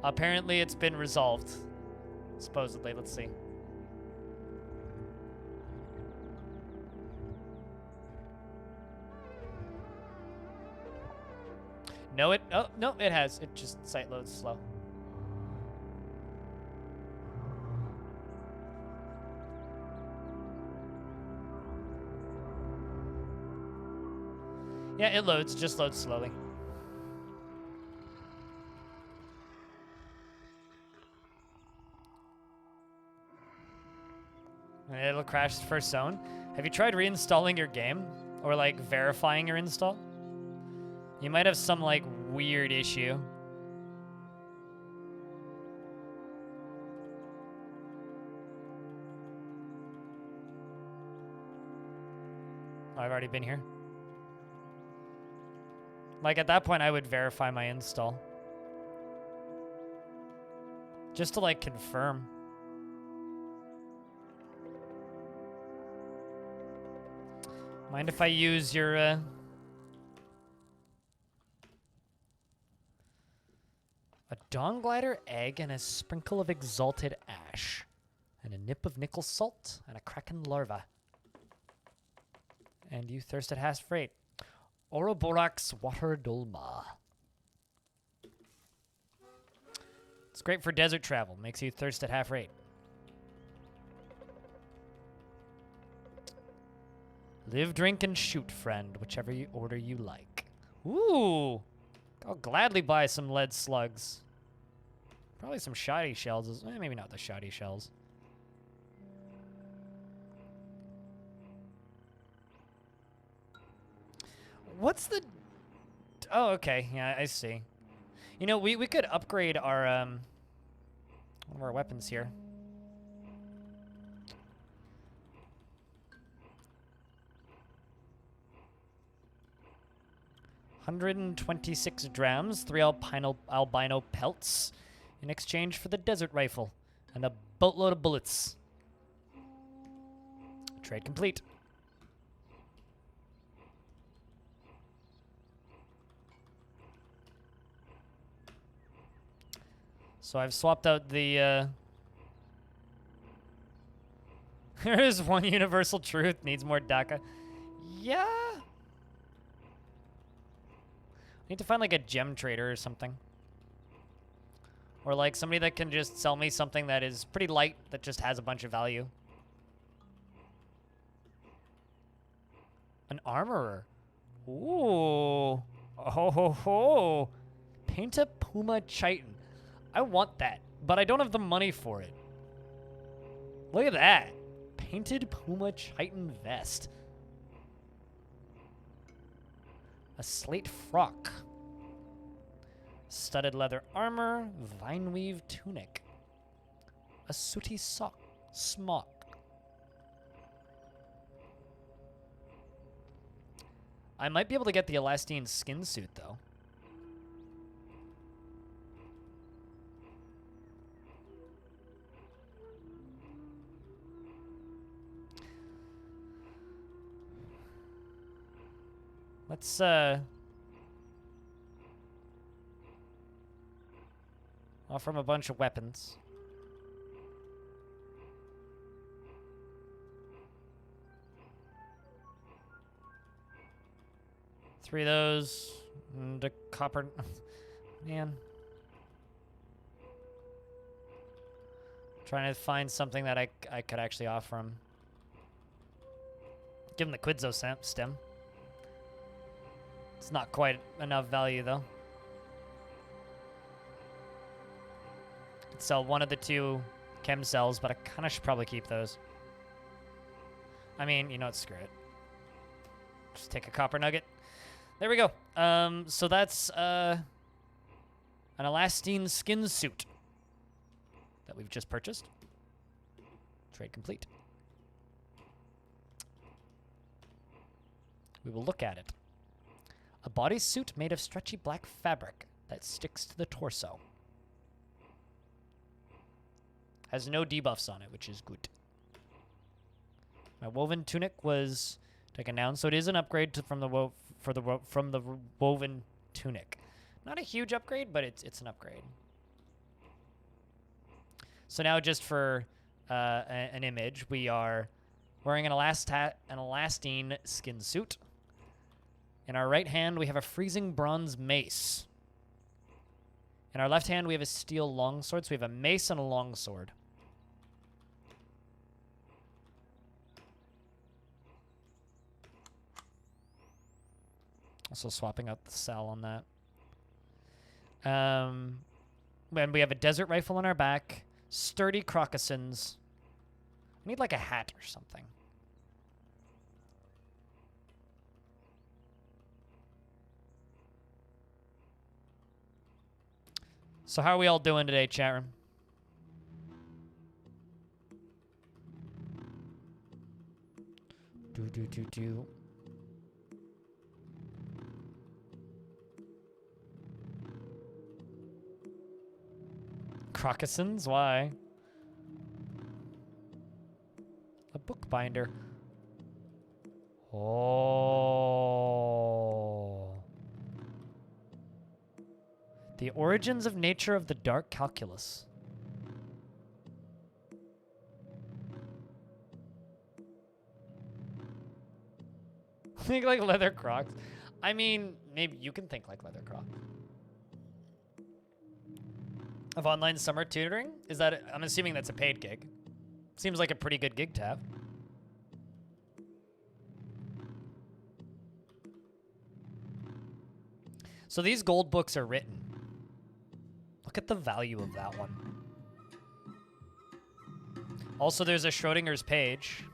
A: Apparently, it's been resolved. Supposedly, let's see. No, it has. It just site loads slow. Yeah, it loads, just loads slowly. It'll crash the first zone. Have you tried reinstalling your game? Or, like, verifying your install? You might have some, like, weird issue. Oh, I've already been here. Like, at that point, I would verify my install. Just to, like, confirm. Mind if I use your, a dawn glider, egg, and a sprinkle of exalted ash. And a nip of nickel salt, and a kraken larva. And you thirst at half rate. Ubaroraak's water dolma. It's great for desert travel. Makes you thirst at half rate. Live, drink, and shoot, friend, whichever order you like. Ooh! I'll gladly buy some lead slugs. Probably some shoddy shells. Maybe not the shoddy shells. What's the... Oh, okay. Yeah, I see. You know, we could upgrade our, one of our weapons here. 126 drams, 3 albino pelts in exchange for the desert rifle and a boatload of bullets. Trade complete. So I've swapped out the, there is one universal truth, needs more DACA. Yeah. Need to find like a gem trader or something. Or like somebody that can just sell me something that is pretty light, that just has a bunch of value. An armorer. Ooh. Oh ho ho. Paint a Puma Chitin. I want that, but I don't have the money for it. Look at that. Painted Puma Chitin vest. A slate frock. Studded leather armor. Vine weave tunic. A sooty smock. I might be able to get the elastine skin suit, though. Let's, offer him a bunch of weapons. Three of those, and a copper. Man. Trying to find something that I could actually offer him. Give him the Quidzo stem. It's not quite enough value, though. Could sell one of the two chem cells, but I kind of should probably keep those. I mean, you know what? Screw it. Just take a copper nugget. There we go. So that's an elastine skin suit that we've just purchased. Trade complete. We will look at it. A bodysuit made of stretchy black fabric that sticks to the torso. Has no debuffs on it, which is good. My woven tunic was taken down, so it is an upgrade from the woven tunic. Not a huge upgrade, but it's an upgrade. So now, just for an image, we are wearing an elastine skin suit. In our right hand, we have a freezing bronze mace. In our left hand, we have a steel longsword. So we have a mace and a longsword. Also swapping out the cell on that. And we have a desert rifle on our back. Sturdy crocossins. We need like a hat or something. So how are we all doing today, chat room? Do. Crocossins? Why? A bookbinder. Oh. The origins of nature of the dark calculus. Think like leather crocs. I mean, maybe you can think like leather crocs. Of online summer tutoring? Is that, I'm assuming that's a paid gig. Seems like a pretty good gig to have. So these gold books are written. Look at the value of that one. Also, there's a Schrodinger's page.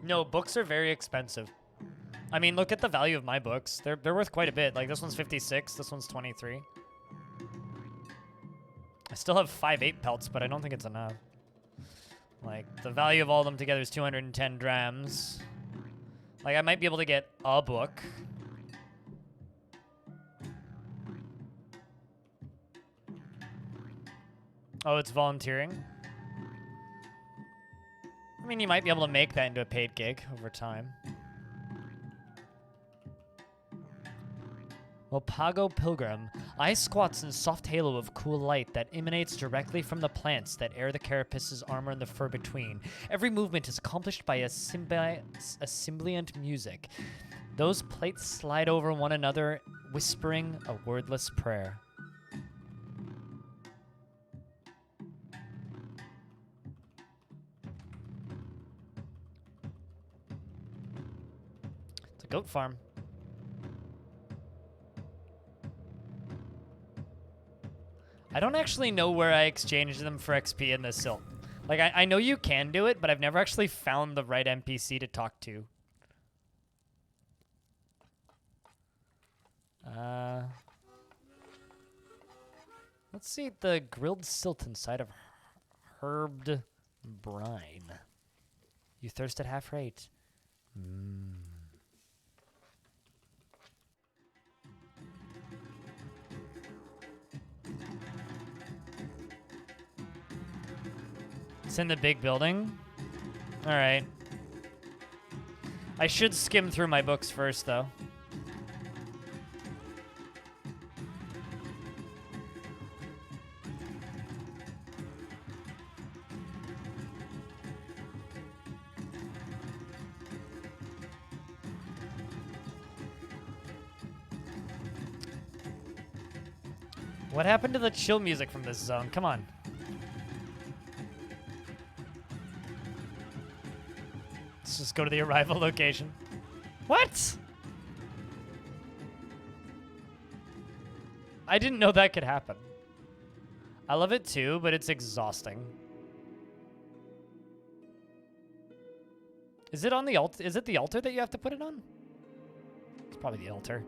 A: No, books are very expensive. I mean, look at the value of my books. They're worth quite a bit. Like, this one's 56, this one's 23. I still have 5/8 pelts, but I don't think it's enough. Like, the value of all of them together is 210 drams. Like, I might be able to get a book. Oh, it's volunteering? I mean, you might be able to make that into a paid gig over time. Opago Pilgrim. Eye squats in soft halo of cool light that emanates directly from the plants that air the carapace's armor and the fur between. Every movement is accomplished by a symbiont music. Those plates slide over one another, whispering a wordless prayer. It's a goat farm. I don't actually know where I exchanged them for XP in this Silt. Like, I know you can do it, but I've never actually found the right NPC to talk to. Let's see the grilled silt inside of herbed brine. You thirst at half rate. It's in the big building? Alright. I should skim through my books first, though. What happened to the chill music from this zone? Come on. Let's just go to the arrival location. What? I didn't know that could happen. I love it too, but it's exhausting. Is it on the altar? Is it the altar that you have to put it on? It's probably the altar.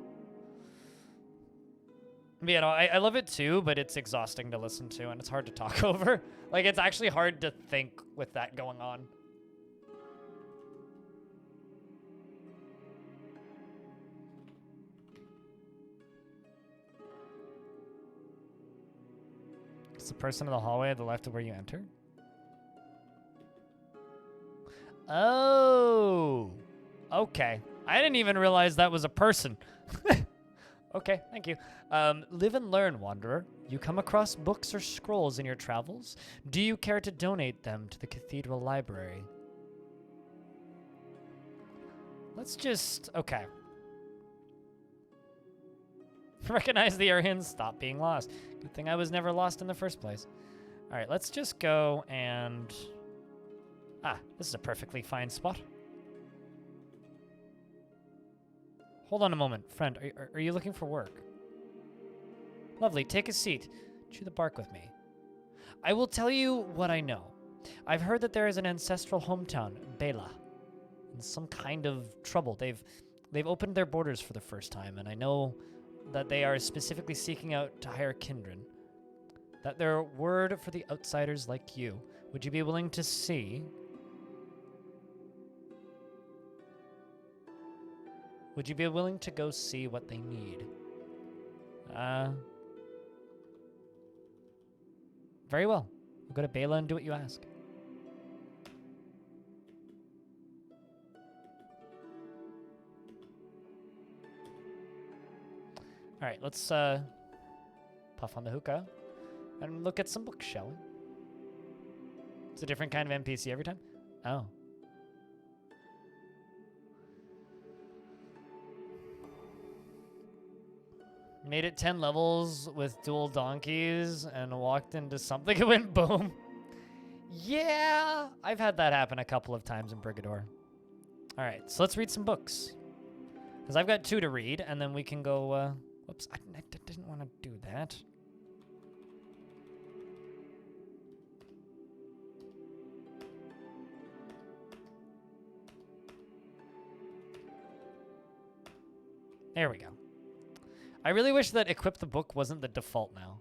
A: But, you know, I love it too, but it's exhausting to listen to, and it's hard to talk over. Like, it's actually hard to think with that going on. It's the person in the hallway at the left of where you enter. Oh. Okay. I didn't even realize that was a person. Okay, thank you. Live and learn, Wanderer. You come across books or scrolls in your travels? Do you care to donate them to the Cathedral Library? Let's just... Okay. Recognize the Aryans. Stop being lost. Good thing I was never lost in the first place. All right, let's just go and... Ah, this is a perfectly fine spot. Hold on a moment. Friend, are you looking for work? Lovely, take a seat. Chew the bark with me. I will tell you what I know. I've heard that there is an ancestral hometown, Bela, in some kind of trouble. They've opened their borders for the first time, and I know that they are specifically seeking out to hire kindred. That they're word for the outsiders like you. Would you be willing to see? Would you be willing to go see what they need? Very well. We'll go to Bela and do what you ask. All right, let's puff on the hookah and look at some books, shall we? It's a different kind of NPC every time? Oh. Made it 10 levels with dual donkeys and walked into something and went boom. Yeah, I've had that happen a couple of times in Brigador. All right, so let's read some books. Because I've got 2 to read, and then we can go... whoops, I didn't want to do that. There we go. I really wish that equip the book wasn't the default now.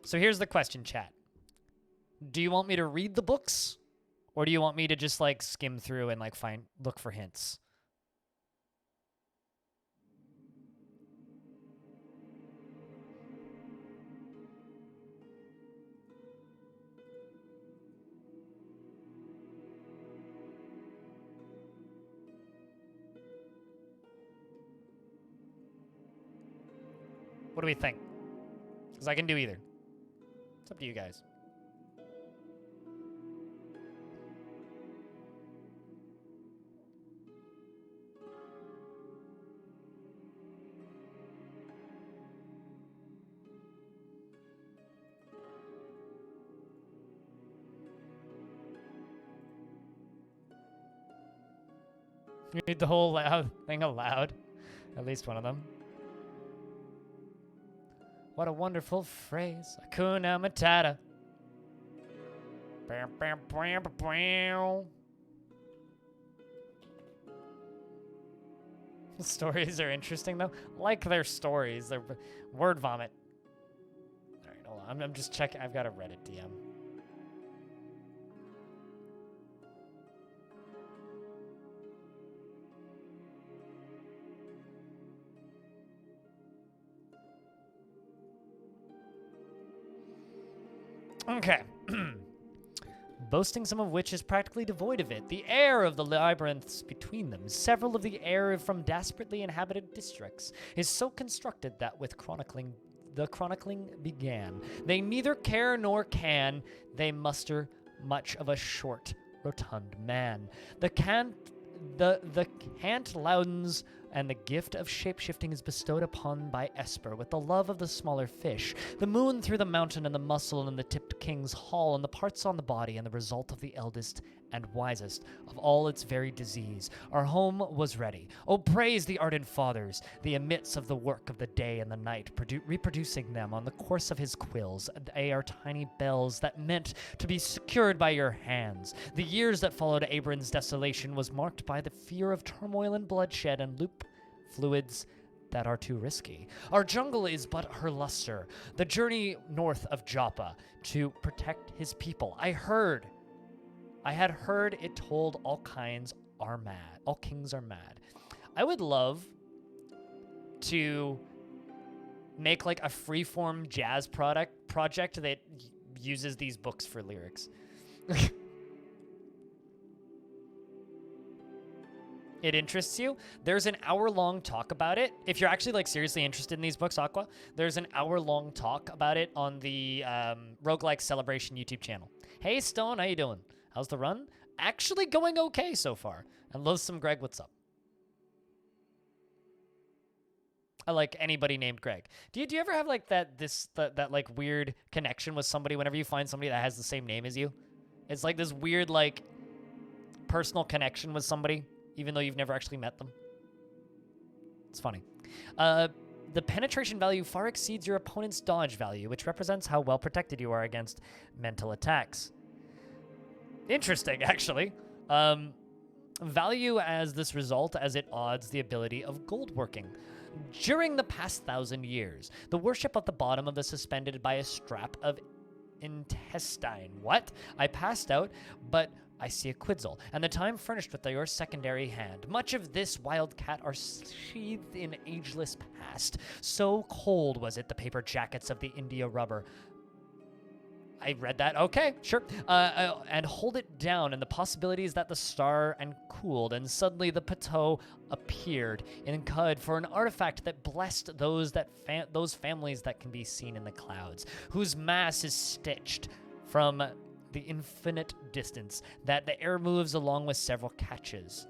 A: So here's the question, chat. Do you want me to read the books? Or do you want me to just like skim through and like look for hints? What do we think? Because I can do either. It's up to you guys. Read the whole thing aloud. At least one of them. What a wonderful phrase. Hakuna Matata. Bam, bam, bam, bam, bam. The stories are interesting, though. Like their stories. They're word vomit. All right, hold on. I'm just checking. I've got a Reddit DM. Okay. Boasting some of which is practically devoid of it. The air of the labyrinths between them, several of the air from desperately inhabited districts, is so constructed that with the chronicling began. They neither care nor can they muster much of a short, rotund man. The cant loudens, and the gift of shape-shifting is bestowed upon by Esper with the love of the smaller fish, the moon through the mountain and the muscle in the tipped king's hall and the parts on the body and the result of the eldest and wisest of all its varied disease. Our home was ready. Oh, praise the ardent fathers, the emits of the work of the day and the night, reproducing them on the course of his quills. They are tiny bells that meant to be secured by your hands. The years that followed Abrin's desolation was marked by the fear of turmoil and bloodshed and loop fluids that are too risky. Our jungle is but her luster, the journey north of Joppa to protect his people. I had heard it told all kings are mad. I would love to make like a freeform jazz project that uses these books for lyrics. It interests you, there's an hour-long talk about it. If you're actually like seriously interested in these books, Aqua, there's an hour-long talk about it on the Roguelike Celebration YouTube channel. Hey Stone, how you doing? How's the run? Actually going okay so far. And Loathsome Greg, what's up? I like anybody named Greg. Do you ever have like that like weird connection with somebody whenever you find somebody that has the same name as you? It's like this weird like personal connection with somebody, even though you've never actually met them. It's funny. The penetration value far exceeds your opponent's dodge value, which represents how well protected you are against mental attacks. Interesting, actually. Value as this result as it odds the ability of gold working. During the past 1,000 years, the worship of the bottom of the suspended by a strap of intestine. What? I passed out, but I see a quetzal, and the time furnished with your secondary hand. Much of this wildcat are sheathed in ageless past. So cold was it, the paper jackets of the India rubber. I read that. Okay, sure. And hold it down, and the possibilities that the star and cooled, and suddenly the Pateau appeared in Cud for an artifact that blessed those families that can be seen in the clouds, whose mass is stitched from the infinite distance, that the air moves along with several caches.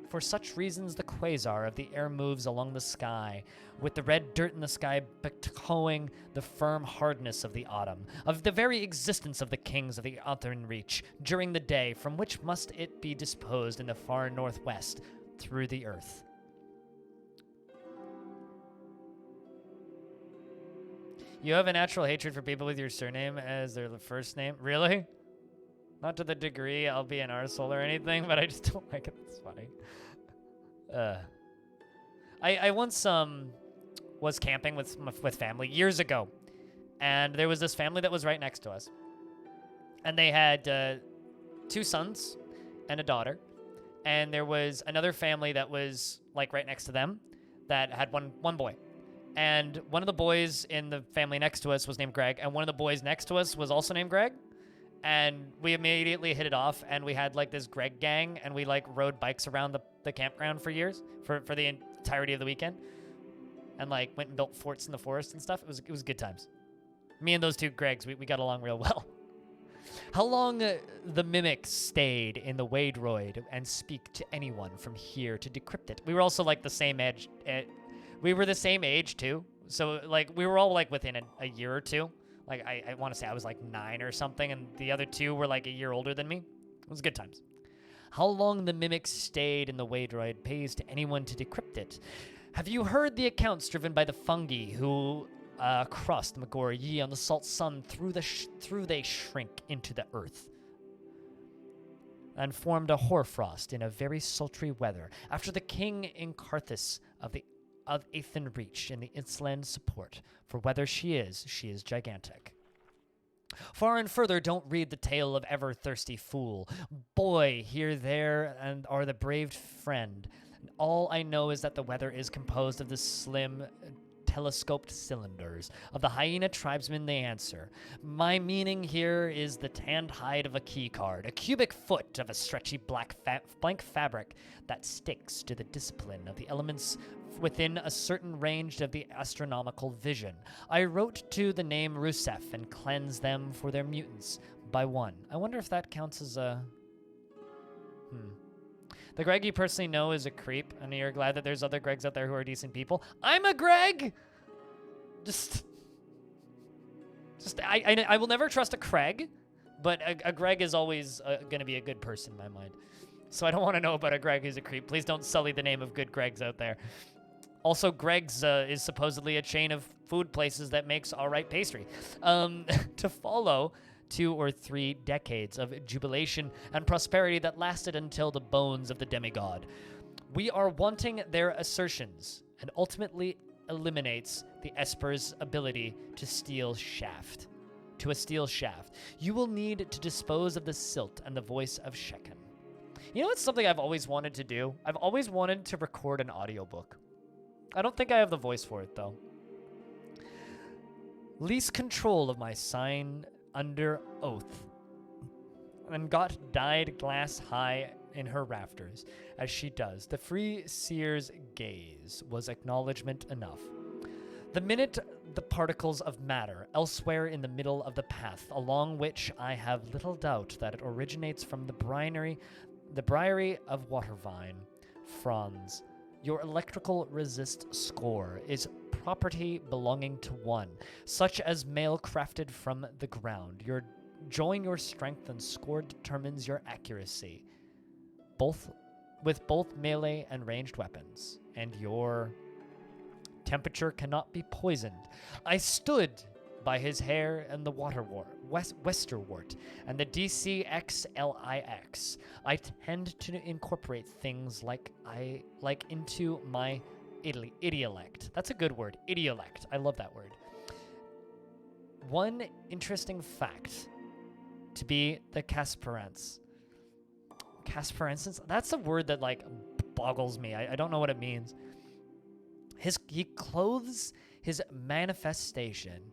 A: For such reasons, the quasar of the air moves along the sky, with the red dirt in the sky bestowing the firm hardness of the autumn, of the very existence of the kings of the Southern Reach during the day, from which must it be disposed in the far northwest through the earth. You have a natural hatred for people with your surname as their first name? Really? Not to the degree I'll be an arsehole or anything, but I just don't like it. It's funny. I once was camping with family years ago, and there was this family that was right next to us, and they had 2 sons and a daughter, and there was another family that was like right next to them that had one boy. And one of the boys in the family next to us was named Greg, and one of the boys next to us was also named Greg. And we immediately hit it off, and we had like this Greg gang, and we like rode bikes around the campground for years, for the entirety of the weekend. and like went and built forts in the forest and stuff. It was good times. Me and those two Gregs, we got along real well. How long the mimic stayed in the Waydroid and speak to anyone from here to decrypt it. We were also like the same age. We were the same age too. So like we were all like within a year or two. Like I want to say I was like 9 or something, and the other two were like a year older than me. It was good times. How long the mimic stayed in the Waydroid pays to anyone to decrypt it. Have you heard the accounts driven by the fungi who crossed Magor Yi on the salt sun through they shrink into the earth and formed a hoarfrost in a very sultry weather after the king in Carthus of Athen reach in the inland support for whether she is gigantic. Far and further, don't read the tale of ever-thirsty fool. Boy, here, there, and are the brave friend. All I know is that the weather is composed of the slim, telescoped cylinders. Of the hyena tribesmen they answer. My meaning here is the tanned hide of a keycard, a cubic foot of a stretchy blank fabric that sticks to the discipline of the elements within a certain range of the astronomical vision. I wrote to the name Rusev and cleansed them for their mutants by one. I wonder if that counts as a... The Greg you personally know is a creep, and you're glad that there's other Gregs out there who are decent people. I'm a Greg! I will never trust a Craig, but a Greg is always going to be a good person in my mind. So I don't want to know about a Greg who's a creep. Please don't sully the name of good Gregs out there. Also, Greg's is supposedly a chain of food places that makes all right pastry. To follow 2 or 3 decades of jubilation and prosperity that lasted until the bones of the demigod. We are wanting their assertions and ultimately eliminates the Esper's ability to steal shaft. To a steel shaft. You will need to dispose of the silt and the voice of Shechem. You know, it's something I've always wanted to do. I've always wanted to record an audiobook. I don't think I have the voice for it, though. Lease control of my sign under oath, and got dyed glass high in her rafters, as she does. The free seer's gaze was acknowledgement enough. The minute the particles of matter elsewhere in the middle of the path, along which I have little doubt that it originates from the briary of Watervine, Franz. Your electrical resist score is property belonging to one, such as mail crafted from the ground. Join your strength and score determines your accuracy, with both melee and ranged weapons, and your temperature cannot be poisoned. I stood by his hair and the westerwort, and the DCXLIX. I tend to incorporate things like into my idiolect. That's a good word, idiolect. I love that word. One interesting fact to be the Casperensis. That's a word that like boggles me. I don't know what it means. He clothes his manifestation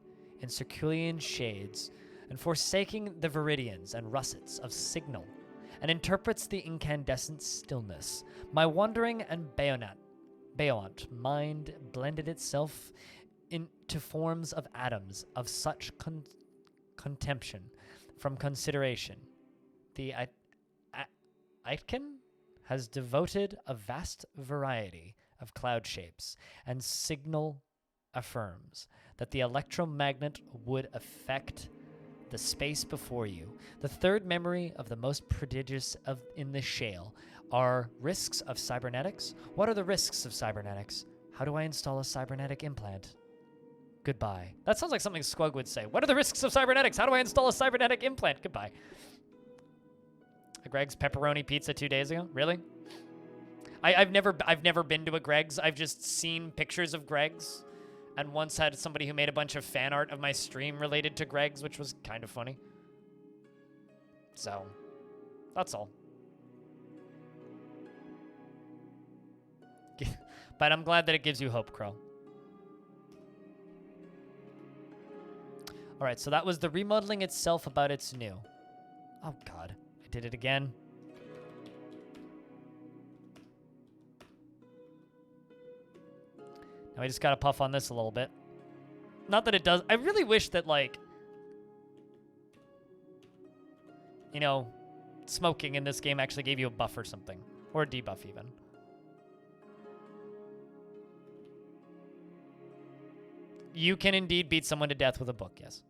A: in Circulian shades, and forsaking the viridians and russets of signal, and interprets the incandescent stillness. My wandering and buoyant mind blended itself into forms of atoms of such contemption from consideration. The Aitken has devoted a vast variety of cloud shapes, and signal affirms that the electromagnet would affect the space before you. The third memory of the most prodigious in the shale are risks of cybernetics. What are the risks of cybernetics? How do I install a cybernetic implant? Goodbye. That sounds like something Squug would say. What are the risks of cybernetics? How do I install a cybernetic implant? Goodbye. A Greg's pepperoni pizza 2 days ago? Really? I've never been to a Greg's. I've just seen pictures of Greg's, and once had somebody who made a bunch of fan art of my stream related to Greg's, which was kind of funny. So, that's all. But I'm glad that it gives you hope, Crow. All right, so that was the remodeling itself about its new. Oh, God. I did it again. Now we just gotta puff on this a little bit. Not that it does. I really wish that, like, you know, smoking in this game actually gave you a buff or something. Or a debuff, even. You can indeed beat someone to death with a book, yes.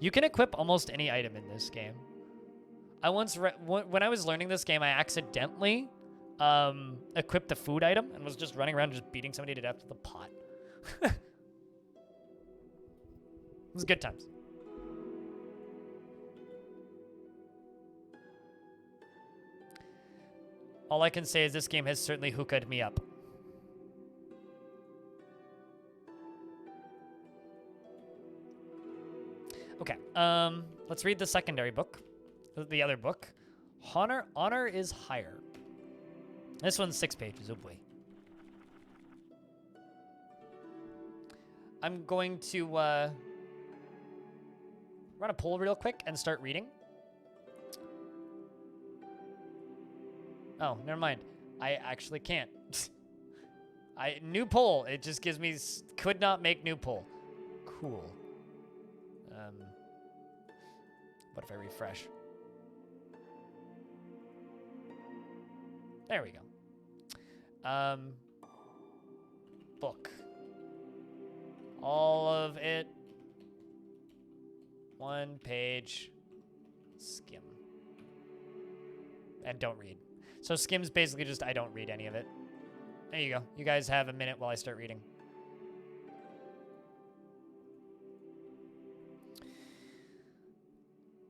A: You can equip almost any item in this game. I once, when I was learning this game, I accidentally equipped a food item and was just running around just beating somebody to death with a pot. It was good times. All I can say is this game has certainly hooked me up. Okay, let's read the secondary book. The other book. Honor is higher. This one's 6 pages, oh boy. I'm going to run a poll real quick and start reading. Oh, never mind. I actually can't. New poll. It just gives me could not make new poll. Cool. What if I refresh? There we go. Book. All of it. 1 page. Skim. And don't read. So skim's basically just I don't read any of it. There you go. You guys have a minute while I start reading.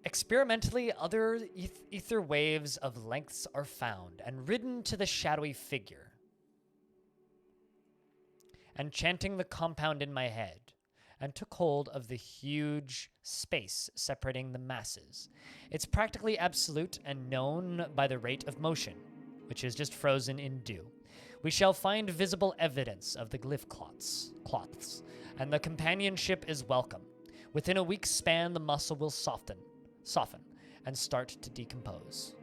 A: Experimentally, other ether waves of lengths are found and ridden to the shadowy figure, enchanting the compound in my head, and took hold of the huge space separating the masses. It's practically absolute and known by the rate of motion, which is just frozen in dew. We shall find visible evidence of the glyph cloths, and the companionship is welcome. Within a week's span, the muscle will soften, and start to decompose.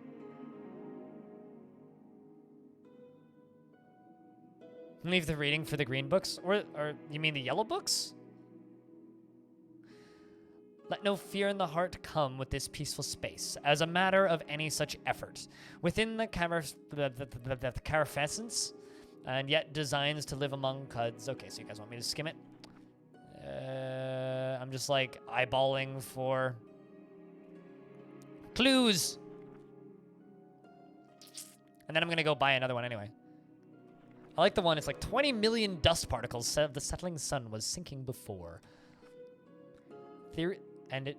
A: Leave the reading for the green books, or you mean the yellow books? Let no fear in the heart come with this peaceful space, as a matter of any such effort. Within the carafescence, and yet designs to live among cuds. Okay, so you guys want me to skim it? I'm just like eyeballing for clues. And then I'm gonna go buy another one anyway. I like the one, it's like 20 million dust particles said the settling sun was sinking before. And it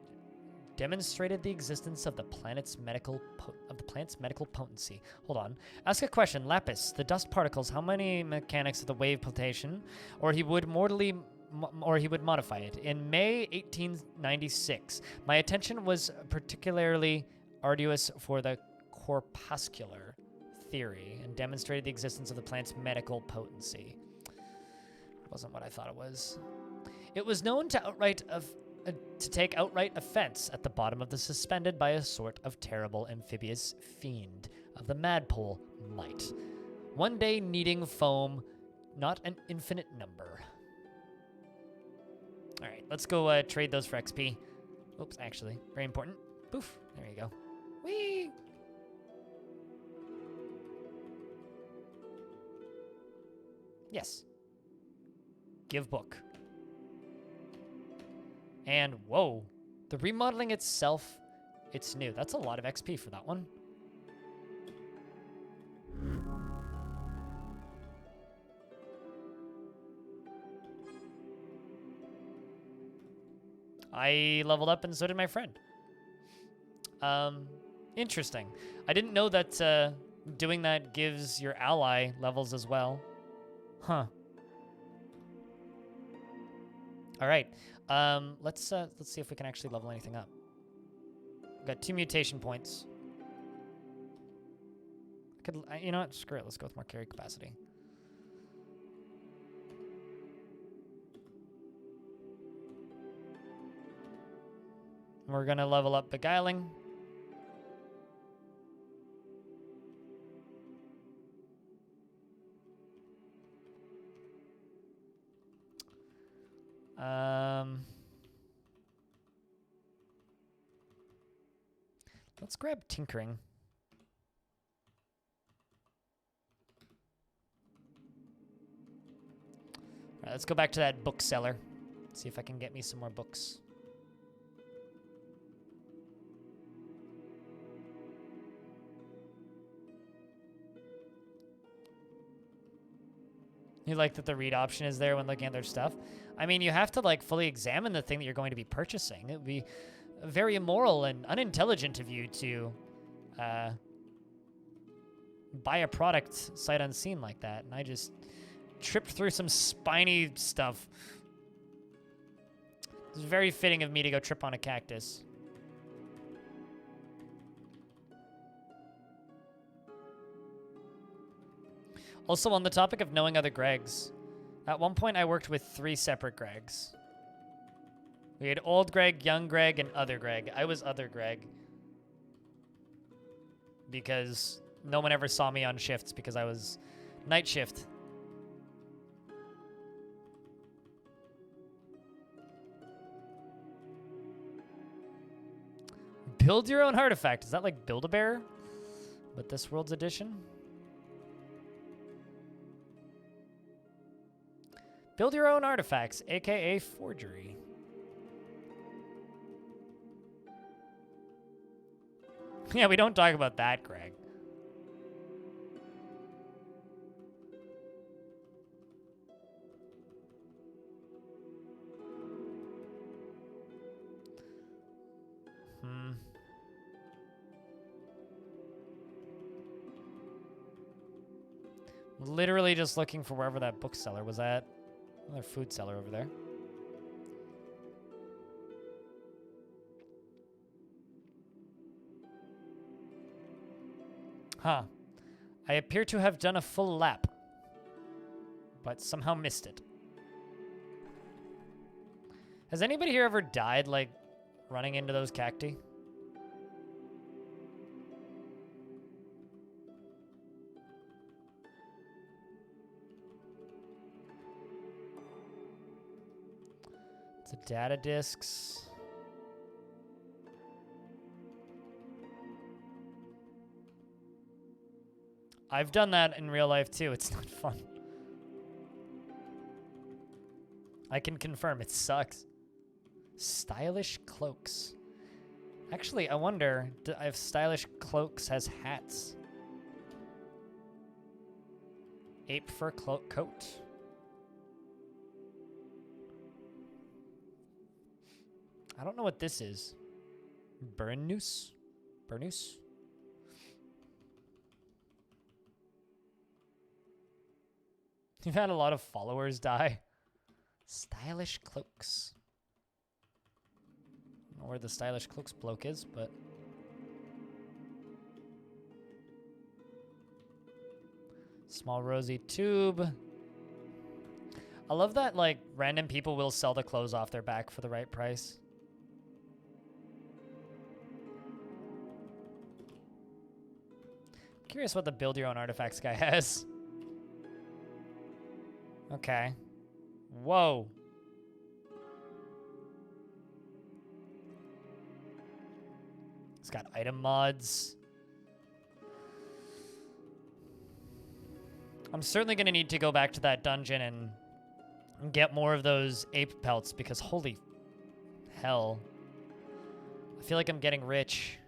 A: demonstrated the existence of the planet's medical potency. Hold on. Ask a question. Lapis, the dust particles, how many mechanics of the wave potation? Or he would modify it. In May 1896, my attention was particularly arduous for the corpuscular theory and demonstrated the existence of the plant's medical potency. It wasn't what I thought it was. It was known to take outright offense at the bottom of the suspended by a sort of terrible amphibious fiend of the madpole might. One day needing foam, not an infinite number. All right, let's go trade those for XP. Oops, actually, very important. Poof, there you go. Whee! Yes. Give book. And whoa, the remodeling itself, it's new. That's a lot of XP for that one. I leveled up and so did my friend. Interesting. I didn't know that doing that gives your ally levels as well. Huh. All right. Let's see if we can actually level anything up. We've got 2 mutation points. You know what? Screw it. Let's go with more carry capacity. We're gonna level up beguiling. Let's grab tinkering. All right, let's go back to that bookseller. See if I can get me some more books. You like that the read option is there when looking at their stuff? I mean, you have to like fully examine the thing that you're going to be purchasing. It would be very immoral and unintelligent of you to buy a product sight unseen like that. And I just tripped through some spiny stuff. It's very fitting of me to go trip on a cactus. Also, on the topic of knowing other Gregs, at one point I worked with 3 separate Gregs. We had old Greg, young Greg, and other Greg. I was other Greg because no one ever saw me on shifts because I was night shift. Build your own artifact. Is that like Build-A-Bear? But this world's edition? Build your own artifacts, aka forgery. Yeah, we don't talk about that, Greg. Literally just looking for wherever that bookseller was at. Another food seller over there. Huh. I appear to have done a full lap, but somehow missed it. Has anybody here ever died, like, running into those cacti? The data discs. I've done that in real life too. It's not fun. I can confirm it sucks. Stylish cloaks. Actually, I wonder if Stylish Cloaks has hats. Ape fur coat. I don't know what this is. Burnous? Burnous? You've had a lot of followers die. Stylish Cloaks. I don't know where the Stylish Cloaks bloke is, but... Small rosy tube. I love that, like, random people will sell the clothes off their back for the right price. Curious what the build your own artifacts guy has. Okay. Whoa. It's got item mods. I'm certainly going to need to go back to that dungeon and get more of those ape pelts because holy hell. I feel like I'm getting rich.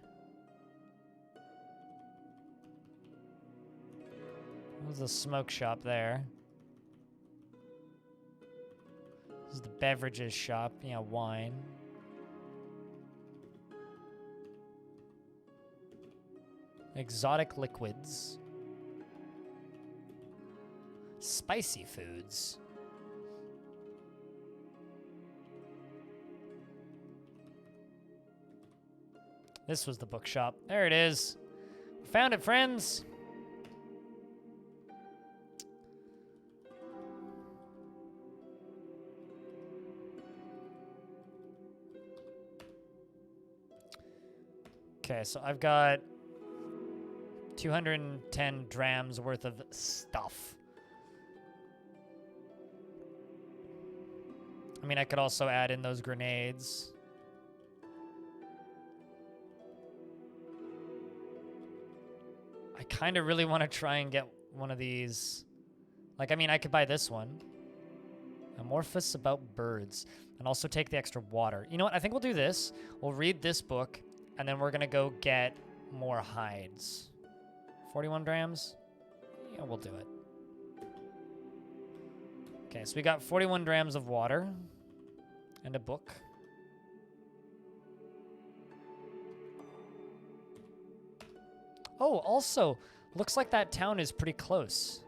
A: There's a smoke shop there. This is the beverages shop. Yeah, wine. Exotic liquids. Spicy foods. This was the bookshop. There it is. Found it, friends. Okay, so I've got 210 drams worth of stuff. I mean, I could also add in those grenades. I kind of really want to try and get one of these. Like, I mean, I could buy this one. Amorphous about birds. And also take the extra water. You know what? I think we'll do this. We'll read this book, and then we're going to go get more hides. 41 drams? Yeah, we'll do it. Okay, so we got 41 drams of water and a book. Oh, also, looks like that town is pretty close.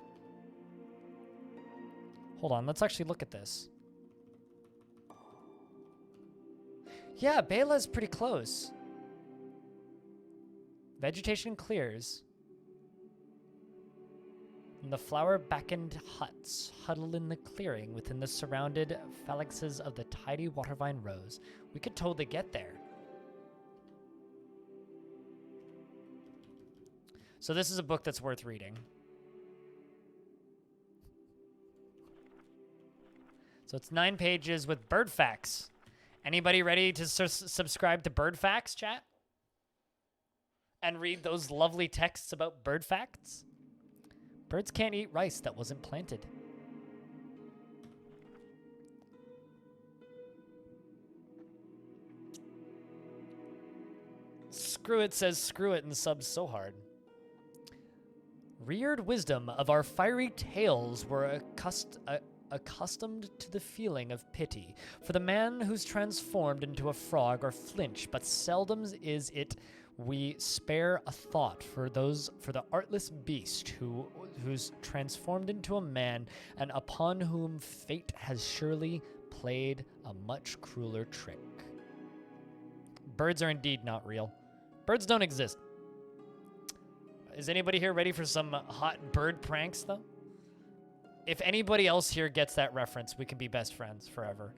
A: Hold on, let's actually look at this. Yeah, Bela's pretty close. Vegetation clears. And the flower-blackened huts huddle in the clearing within the surrounded phalanxes of the tidy Watervine rows. We could totally get there. So this is a book that's worth reading. So it's 9 pages with bird facts. Anybody ready to subscribe to bird facts, chat? And read those lovely texts about bird facts? Birds can't eat rice that wasn't planted. Screw it says screw it and subs so hard. Reared wisdom of our fiery tales were accustomed to the feeling of pity for the man who's transformed into a frog or flinch, but seldom is it we spare a thought for the artless beast who's transformed into a man and upon whom fate has surely played a much crueler trick. Birds are indeed not real. Birds don't exist. Is anybody here ready for some hot bird pranks, though? If anybody else here gets that reference, we can be best friends forever.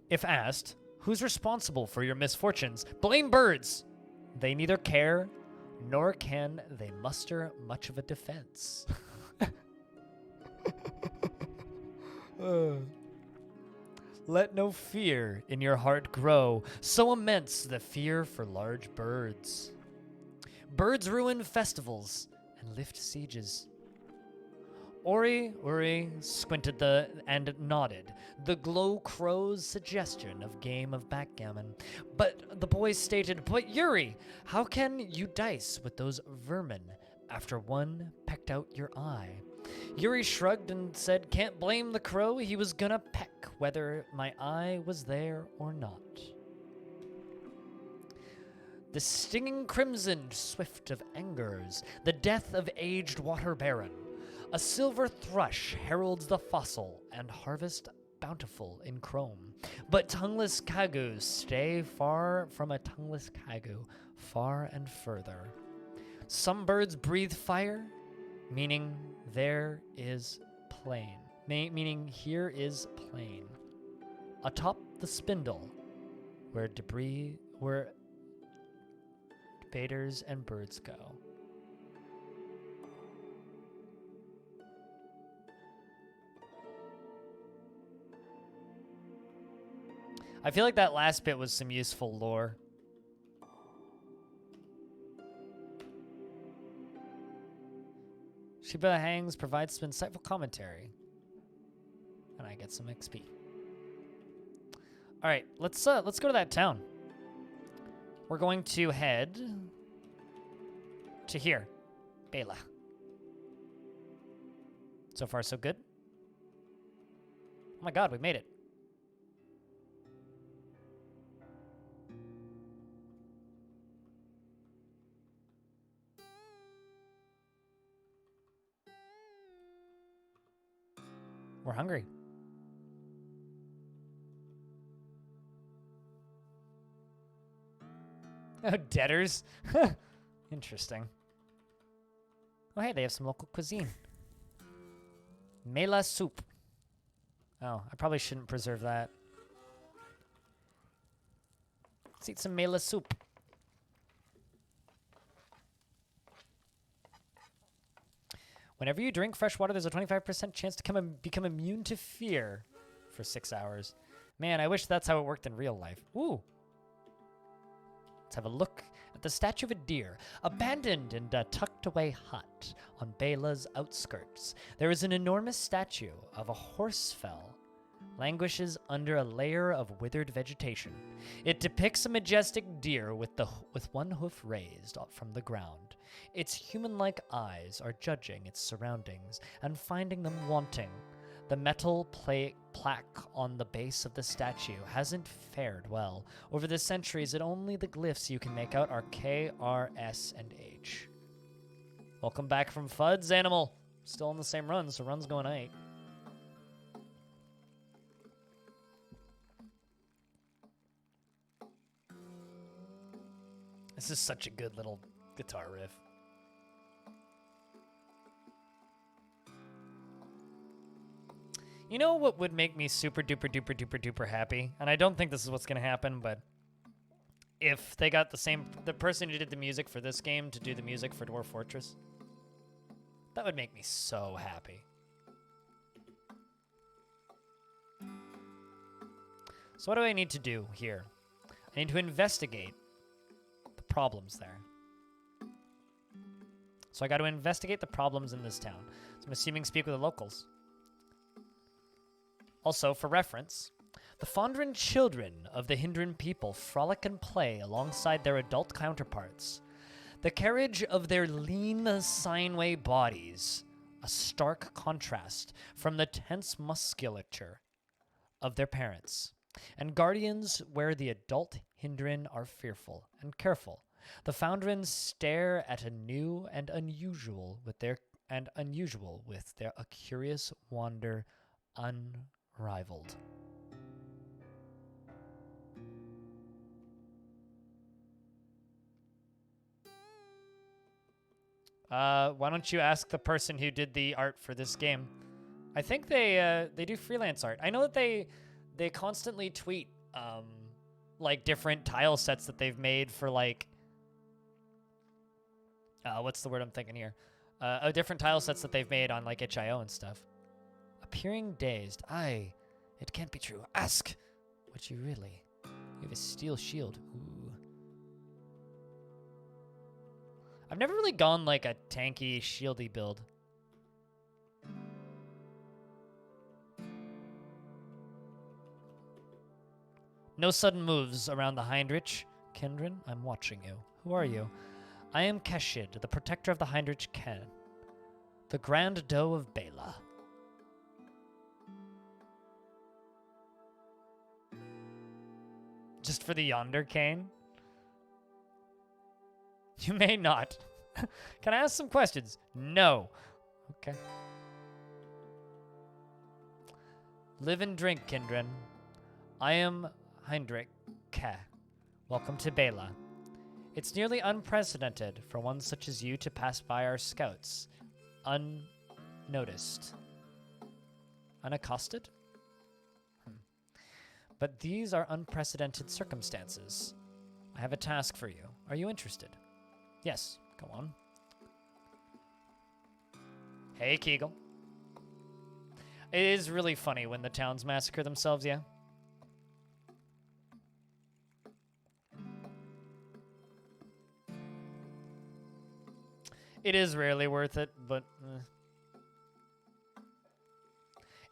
A: If asked, who's responsible for your misfortunes? Blame birds. They neither care, nor can they muster much of a defense. Let no fear in your heart grow, so immense the fear for large birds. Birds ruin festivals and lift sieges. Uri squinted and nodded, the glow crow's suggestion of game of backgammon. But the boy stated, but Yuri, how can you dice with those vermin after one pecked out your eye? Yuri shrugged and said, can't blame the crow, he was gonna peck whether my eye was there or not. The stinging crimson, swift of angers, the death of aged water baron. A silver thrush heralds the fossil and harvest bountiful in chrome. But tongueless kagus stay far from a tongueless kagu, far and further. Some birds breathe fire, meaning there is plain. Meaning here is plain. Atop the spindle, where debaters and birds go. I feel like that last bit was some useful lore. Shiba hangs provides some insightful commentary. And I get some XP. All right, let's go to that town. We're going to head to here. Bela. So far, so good. Oh my god, we made it. We're hungry. Oh, debtors. Interesting. Oh, hey, they have some local cuisine. Mela soup. Oh, I probably shouldn't preserve that. Let's eat some mela soup. Whenever you drink fresh water, there's a 25% chance to become immune to fear for 6 hours. Man, I wish that's how it worked in real life. Ooh. Let's have a look at the statue of a deer, abandoned in a tucked-away hut on Bela's outskirts. There is an enormous statue of a horsefell languishes under a layer of withered vegetation. It depicts a majestic deer with one hoof raised up from the ground. Its human-like eyes are judging its surroundings and finding them wanting. The metal plaque on the base of the statue hasn't fared well. Over the centuries, only the glyphs you can make out are K, R, S, and H. Welcome back from FUDs, Animal. Still on the same run, so run's going 8. This is such a good little guitar riff. You know what would make me super duper duper duper duper happy? And I don't think this is what's going to happen, but if they got the person who did the music for this game to do the music for Dwarf Fortress, that would make me so happy. So what do I need to do here? I need to investigate the problems there. So I got to investigate the problems in this town. So I'm assuming speak with the locals. Also, for reference, the Fondren children of the Hindran people frolic and play alongside their adult counterparts. The carriage of their lean Sineway bodies, a stark contrast from the tense musculature of their parents, and guardians where the adult Hindran are fearful and careful. The Fondren stare at a new and unusual with their a curious wonder unrivaled. Why don't you ask the person who did the art for this game? I think they do freelance art. I know that they constantly tweet like different tile sets that they've made for like what's the word I'm thinking here? Different tile sets that they've made on like itch.io and stuff. Appearing dazed. Aye, it can't be true. Ask what you really. You have a steel shield. Ooh. I've never really gone like a tanky, shieldy build. No sudden moves around the Heinrich. Kendrin, I'm watching you. Who are you? I am Keshid, the protector of the Heinrich Ken, the Grand Doe of Bela. Just for the yonder cane? You may not. Can I ask some questions? No. Okay. Live and drink, Kindren. I am Heinrich Ke. Welcome to Bela. It's nearly unprecedented for one such as you to pass by our scouts, unnoticed. Unaccosted? But these are unprecedented circumstances. I have a task for you. Are you interested? Yes, go on. Hey, Kegel. It is really funny when the towns massacre themselves, yeah? It is rarely worth it, but...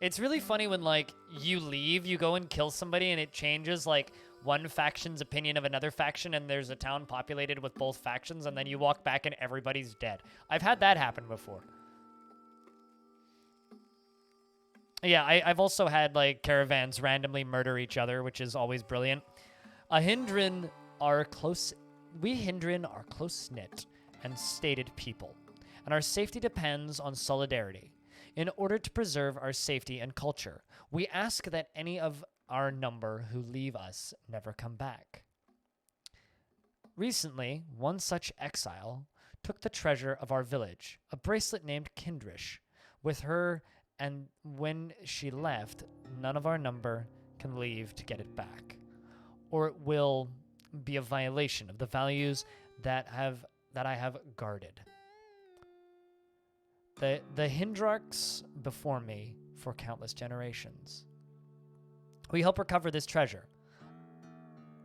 A: It's really funny when, like, you leave, you go and kill somebody, and it changes, like, one faction's opinion of another faction, and there's a town populated with both factions, and then you walk back and everybody's dead. I've had that happen before. Yeah, I've also had, like, caravans randomly murder each other, which is always brilliant. We Hindran are close-knit and stated people, and our safety depends on solidarity. In order to preserve our safety and culture, we ask that any of our number who leave us never come back. Recently, one such exile took the treasure of our village, a bracelet named Kindrish, with her, and when she left, none of our number can leave to get it back, or it will be a violation of the values that I have guarded. The Hindrux before me for countless generations. We help recover this treasure.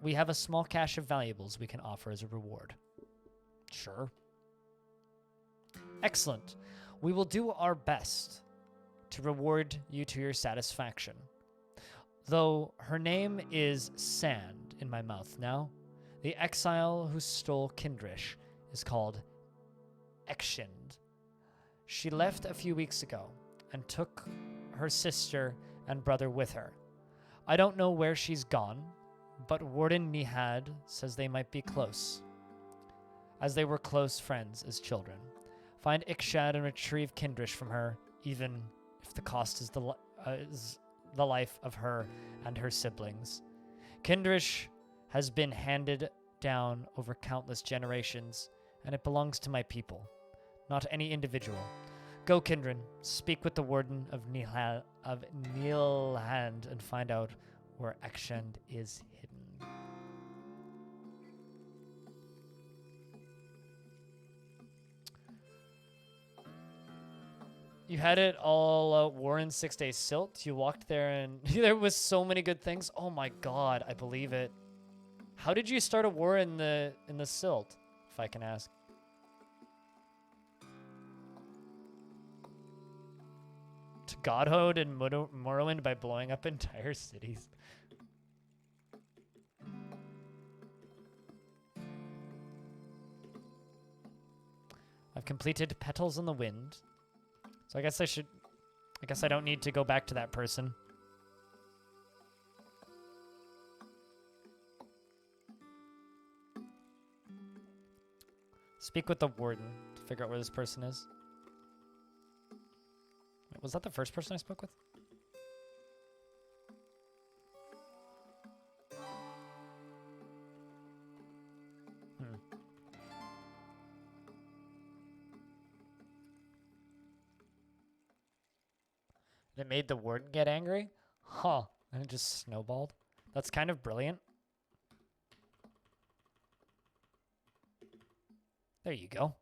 A: We have a small cache of valuables we can offer as a reward. Sure. Excellent. We will do our best to reward you to your satisfaction. Though her name is sand in my mouth now, the exile who stole Kendrick is called Exhind. She left a few weeks ago and took her sister and brother with her. I don't know where she's gone, but Warden Nihad says they might be close, as they were close friends as children. Find Ikshad and retrieve Kendrick from her, even if the cost is the life of her and her siblings. Kendrick has been handed down over countless generations, and it belongs to my people, not any individual. Go, Kindred, speak with the Warden of Nilhand and find out where Ekshend is hidden. You had it all war in 6 days silt. You walked there and there was so many good things. Oh my god, I believe it. How did you start a war in the silt, if I can ask? To Godhood and Morrowind by blowing up entire cities. I've completed Petals in the Wind. So I guess I don't need to go back to that person. Speak with the Warden to figure out where this person is. Wait, was that the first person I spoke with? It made the Warden get angry? Huh. And it just snowballed. That's kind of brilliant. There you go.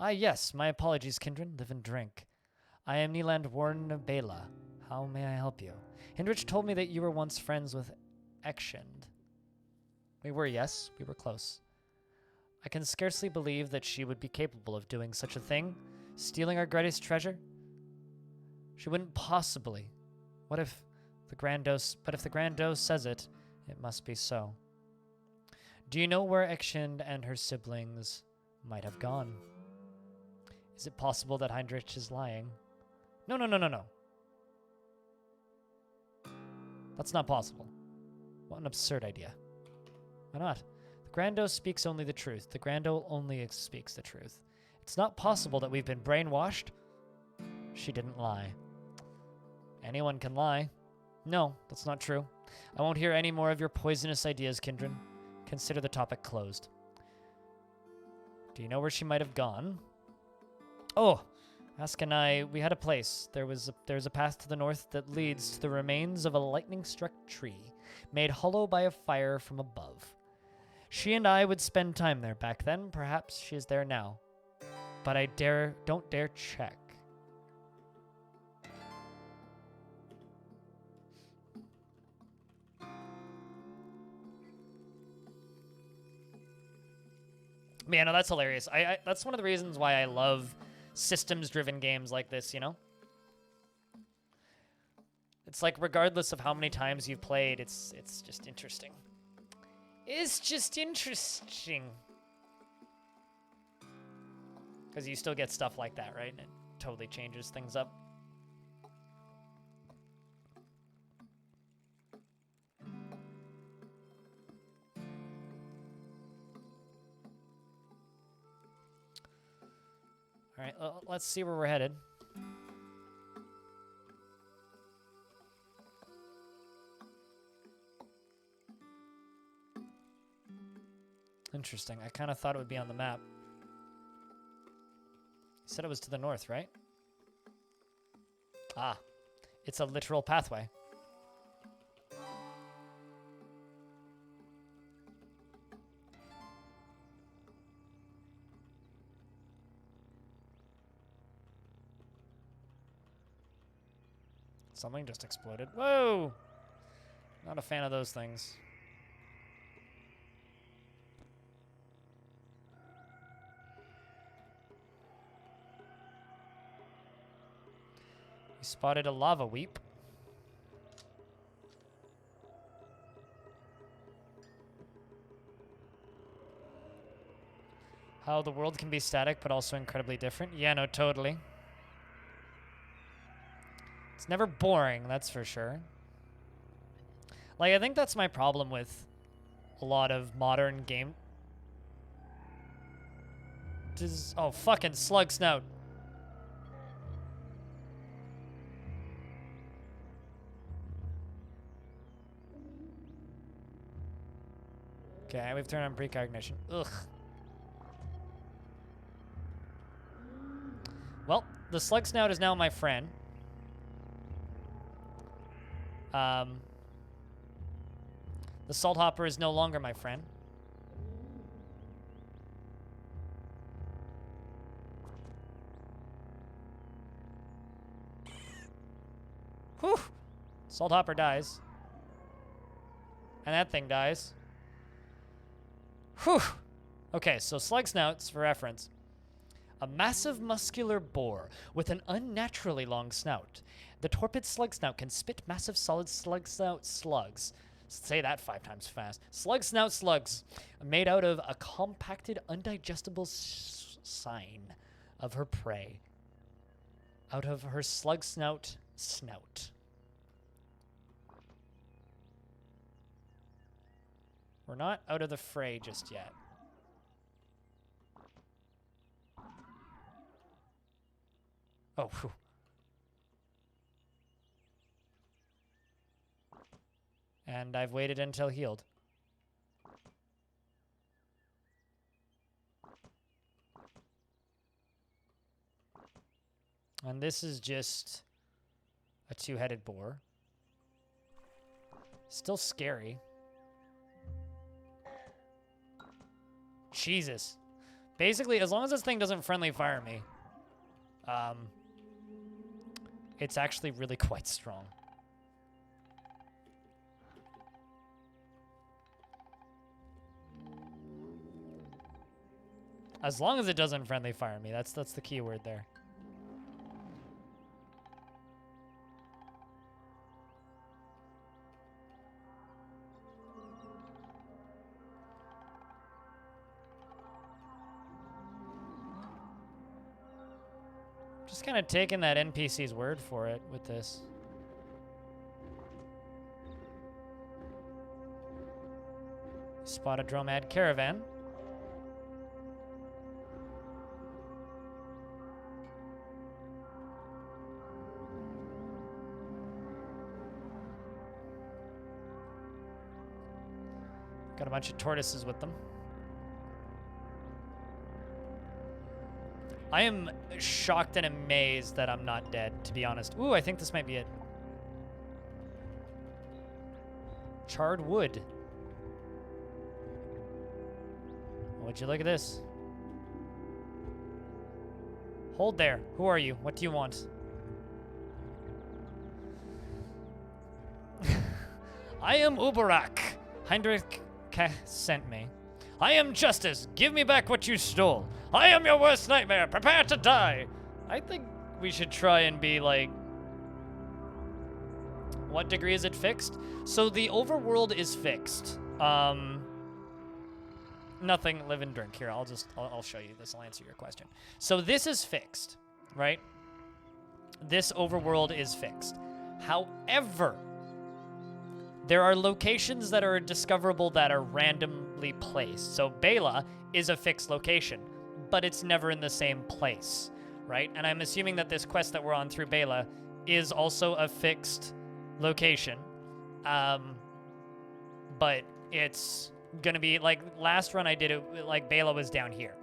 A: Ah, yes. My apologies, Kindred. Live and drink. I am Neeland Warden of Bela. How may I help you? Hindrich told me that you were once friends with Ekshend. We were, yes. We were close. I can scarcely believe that she would be capable of doing such a thing. Stealing our greatest treasure? She wouldn't possibly. What if the Grandos... But if the Grandos says it, it must be so. Do you know where Ekshend and her siblings might have gone? Is it possible that Heinrich is lying? No. That's not possible. What an absurd idea. Why not? The Grando speaks only the truth. The Grando only speaks the truth. It's not possible that we've been brainwashed. She didn't lie. Anyone can lie. No, that's not true. I won't hear any more of your poisonous ideas, Kindred. Consider the topic closed. Do you know where she might have gone? Oh, Ask and I, we had a place. There's a path to the north that leads to the remains of a lightning-struck tree, made hollow by a fire from above. She and I would spend time there back then. Perhaps she is there now. But I don't dare check. Man, no, that's hilarious. That's one of the reasons why I love systems-driven games like this, you know? It's like, regardless of how many times you've played, it's just interesting. It's just interesting. Because you still get stuff like that, right? And it totally changes things up. All right, let's see where we're headed. Interesting. I kind of thought it would be on the map. You said it was to the north, right? Ah, it's a literal pathway. Something just exploded. Whoa! Not a fan of those things. We spotted a lava weep. How the world can be static, but also incredibly different. Yeah, no, totally. It's never boring, that's for sure. Like, I think that's my problem with a lot of modern game. Oh, fucking slug snout. Okay, we've turned on precognition. Ugh. Well, the slug snout is now my friend. The salt hopper is no longer my friend. Whew! Salt hopper dies. And that thing dies. Whew! Okay, so slug snouts, for reference. A massive muscular boar with an unnaturally long snout. The torpid slug snout can spit massive solid slug snout slugs. Say that 5 times fast. Slug snout slugs made out of a compacted, undigestible sign of her prey. Out of her slug snout. We're not out of the fray just yet. Oh, whew. And I've waited until healed. And this is just a 2-headed boar. Still scary. Jesus. Basically, as long as this thing doesn't friendly fire me, it's actually really quite strong. As long as it doesn't friendly fire me, that's the key word there. Just kind of taking that NPC's word for it with this. Spot a Dromad caravan. Got a bunch of tortoises with them. I am shocked and amazed that I'm not dead, to be honest. Ooh, I think this might be it. Charred wood. Would you look at this? Hold there. Who are you? What do you want? I am Ubaroraak. Kendrick sent me. I am justice. Give me back what you stole. I am your worst nightmare. Prepare to die. I think we should try and be like... What degree is it fixed? So the overworld is fixed. Nothing, live and drink. Here, I'll show you this. I'll answer your question. So this is fixed, right? This overworld is fixed. However, there are locations that are discoverable that are randomly placed. So Bela is a fixed location, but it's never in the same place, right? And I'm assuming that this quest that we're on through Bela is also a fixed location. But it's gonna be, like, last run I did it, like, Bela was down here,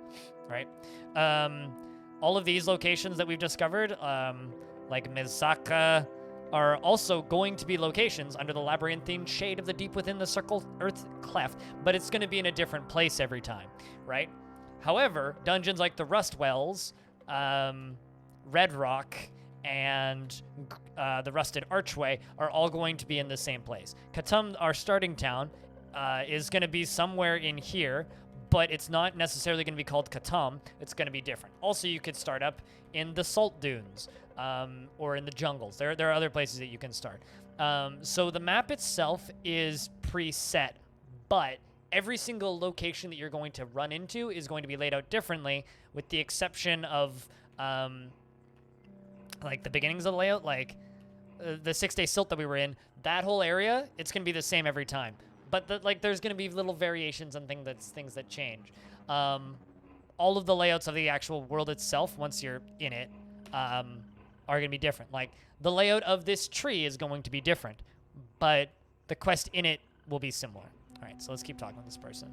A: right? All of these locations that we've discovered, like Mizaka, are also going to be locations under the labyrinthine shade of the deep within the circle earth cleft, but it's going to be in a different place every time, right? However, dungeons like the Rust Wells, Red Rock, and the Rusted Archway are all going to be in the same place. Katum, our starting town, is going to be somewhere in here, but it's not necessarily going to be called Katum. It's going to be different. Also, you could start up in the Salt Dunes or in the jungles. There are other places that you can start. So the map itself is preset, but every single location that you're going to run into is going to be laid out differently, with the exception of like the beginnings of the layout, like the 6-day silt that we were in. That whole area, it's going to be the same every time. But there's going to be little variations and things that change. All of the layouts of the actual world itself, once you're in it, are going to be different. Like the layout of this tree is going to be different, but the quest in it will be similar. All right, so let's keep talking with this person.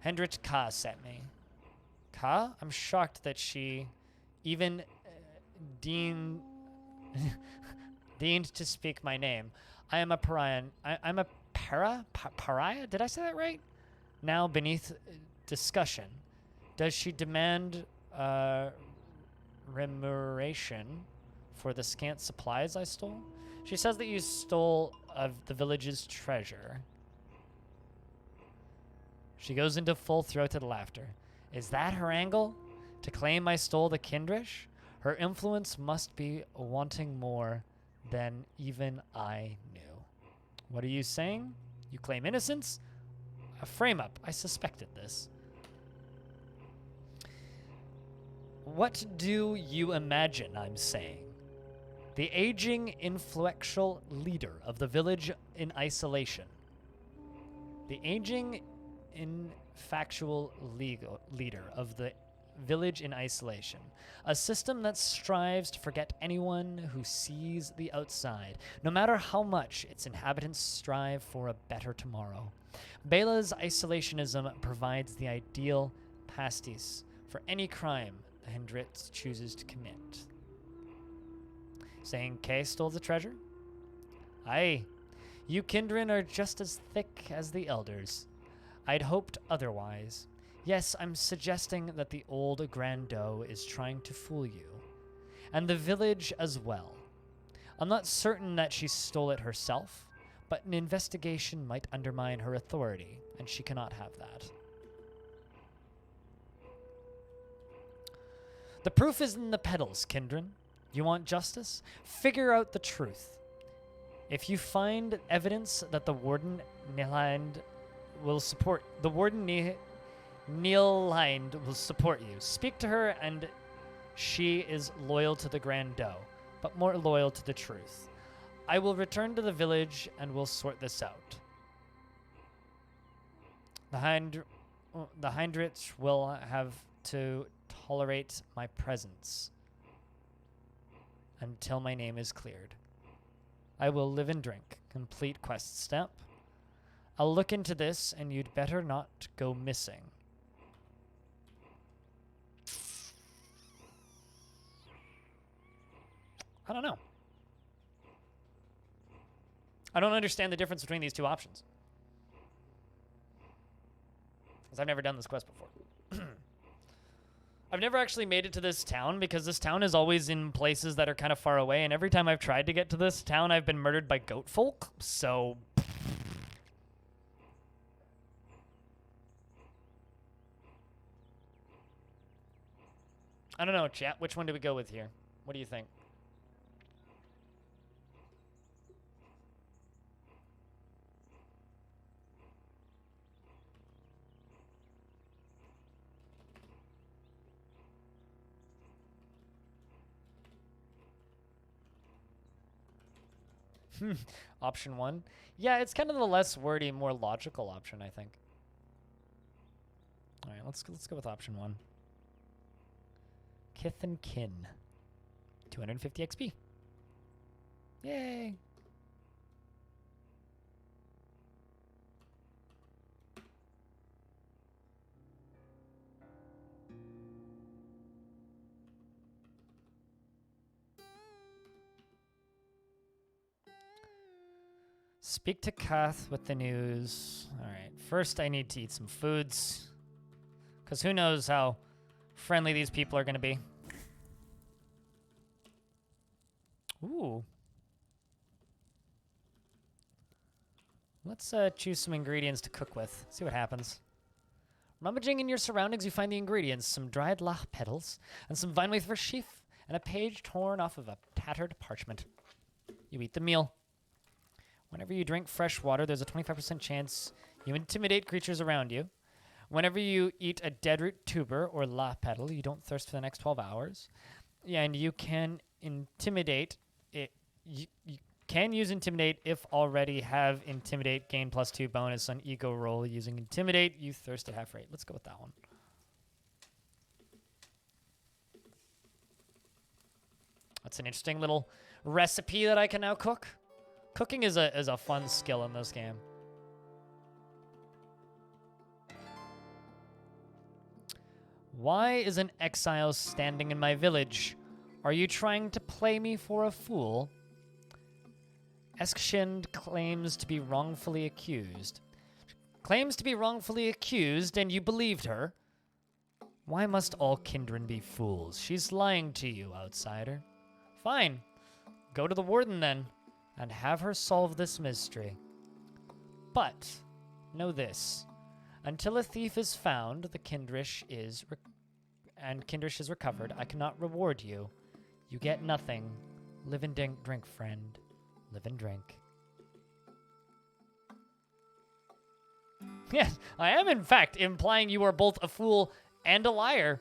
A: Hendrik Ka sent me. Ka? I'm shocked that she even deigned to speak my name. I am a pariah. I'm a pariah? Did I say that right? Now beneath discussion. Does she demand remuneration for the scant supplies I stole? She says that you stole of the village's treasure. She goes into full-throated laughter. Is that her angle? To claim I stole the Kindrish? Her influence must be wanting more than even I knew. What are you saying? You claim innocence? A frame-up. I suspected this. What do you imagine I'm saying? The aging, influential leader of the village in isolation. The aging, infactual leader of the village in isolation. A system that strives to forget anyone who sees the outside, no matter how much its inhabitants strive for a better tomorrow. Bela's isolationism provides the ideal pastis for any crime the Hendritz chooses to commit. Saying Kay stole the treasure? Aye, you Kindred are just as thick as the elders. I'd hoped otherwise. Yes, I'm suggesting that the old Grando is trying to fool you. And the village as well. I'm not certain that she stole it herself, but an investigation might undermine her authority, and she cannot have that. The proof is in the petals, Kindred. You want justice? Figure out the truth. If you find evidence that the Warden Nilhind will support Nilhind will support you, speak to her, and she is loyal to the Grando, but more loyal to the truth. I will return to the village and we'll sort this out. The Hindrich will have to tolerate my presence until my name is cleared. I will live and drink. Complete quest step. I'll look into this, and you'd better not go missing. I don't know. I don't understand the difference between these two options, because I've never done this quest before. I've never actually made it to this town, because this town is always in places that are kind of far away, and every time I've tried to get to this town, I've been murdered by goat folk, so... I don't know, chat. Which one do we go with here? What do you think? Option 1. Yeah, it's kind of the less wordy, more logical option, I think. All right, let's go with option 1. Kith and Kin. 250 XP. Yay. Speak to Kath with the news. All right, first I need to eat some foods, because who knows how friendly these people are going to be. Ooh. Let's choose some ingredients to cook with. See what happens. Rummaging in your surroundings, you find the ingredients: some dried lach petals, and some vine wafer sheaf, and a page torn off of a tattered parchment. You eat the meal. Whenever you drink fresh water, there's a 25% chance you intimidate creatures around you. Whenever you eat a deadroot tuber or lach petal, you don't thirst for the next 12 hours. Yeah, and you can intimidate it. You can use Intimidate if already have Intimidate, gain +2 bonus on ego roll using Intimidate. You thirst at half rate. Let's go with that one. That's an interesting little recipe that I can now cook. Cooking is a fun skill in this game. Why is an exile standing in my village? Are you trying to play me for a fool? Eskshend claims to be wrongfully accused. Claims to be wrongfully accused, and you believed her? Why must all Kindred be fools? She's lying to you, outsider. Fine. Go to the warden then, and have her solve this mystery. But, know this. Until a thief is found, the Kindrish is recovered, I cannot reward you. You get nothing. Live and drink, friend. Live and drink. Yes, I am in fact implying you are both a fool and a liar.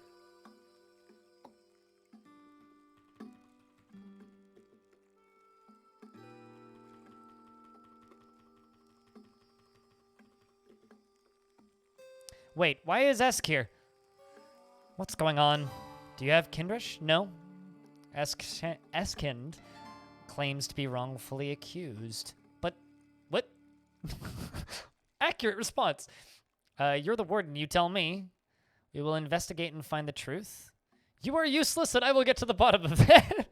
A: Wait, why is Esk here? What's going on? Do you have Kindrish? No. Eskind claims to be wrongfully accused. But, what? Accurate response. You're the warden, you tell me. We will investigate and find the truth. You are useless and I will get to the bottom of it.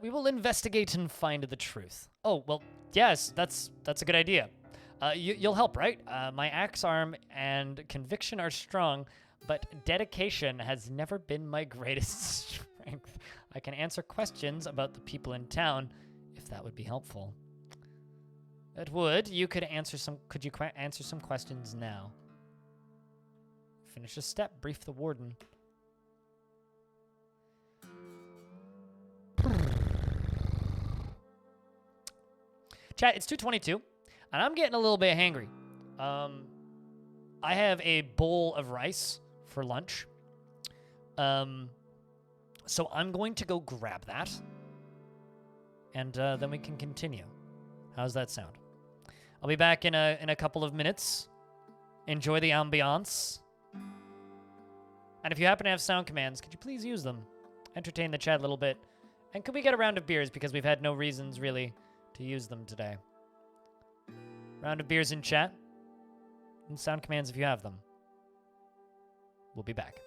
A: We will investigate and find the truth. Oh, well, yes, that's a good idea. You'll help, right? My axe arm and conviction are strong, but dedication has never been my greatest strength. I can answer questions about the people in town, if that would be helpful. It would. You could answer some. Could you answer some questions now? Finish a step. Brief the warden. Chat, it's 2:22, and I'm getting a little bit hangry. I have a bowl of rice for lunch. So I'm going to go grab that, and then we can continue. How's that sound? I'll be back in a couple of minutes. Enjoy the ambiance. And if you happen to have sound commands, could you please use them? Entertain the chat a little bit. And could we get a round of beers, because we've had no reasons really to use them today. Round of beers in chat. And sound commands if you have them. We'll be back.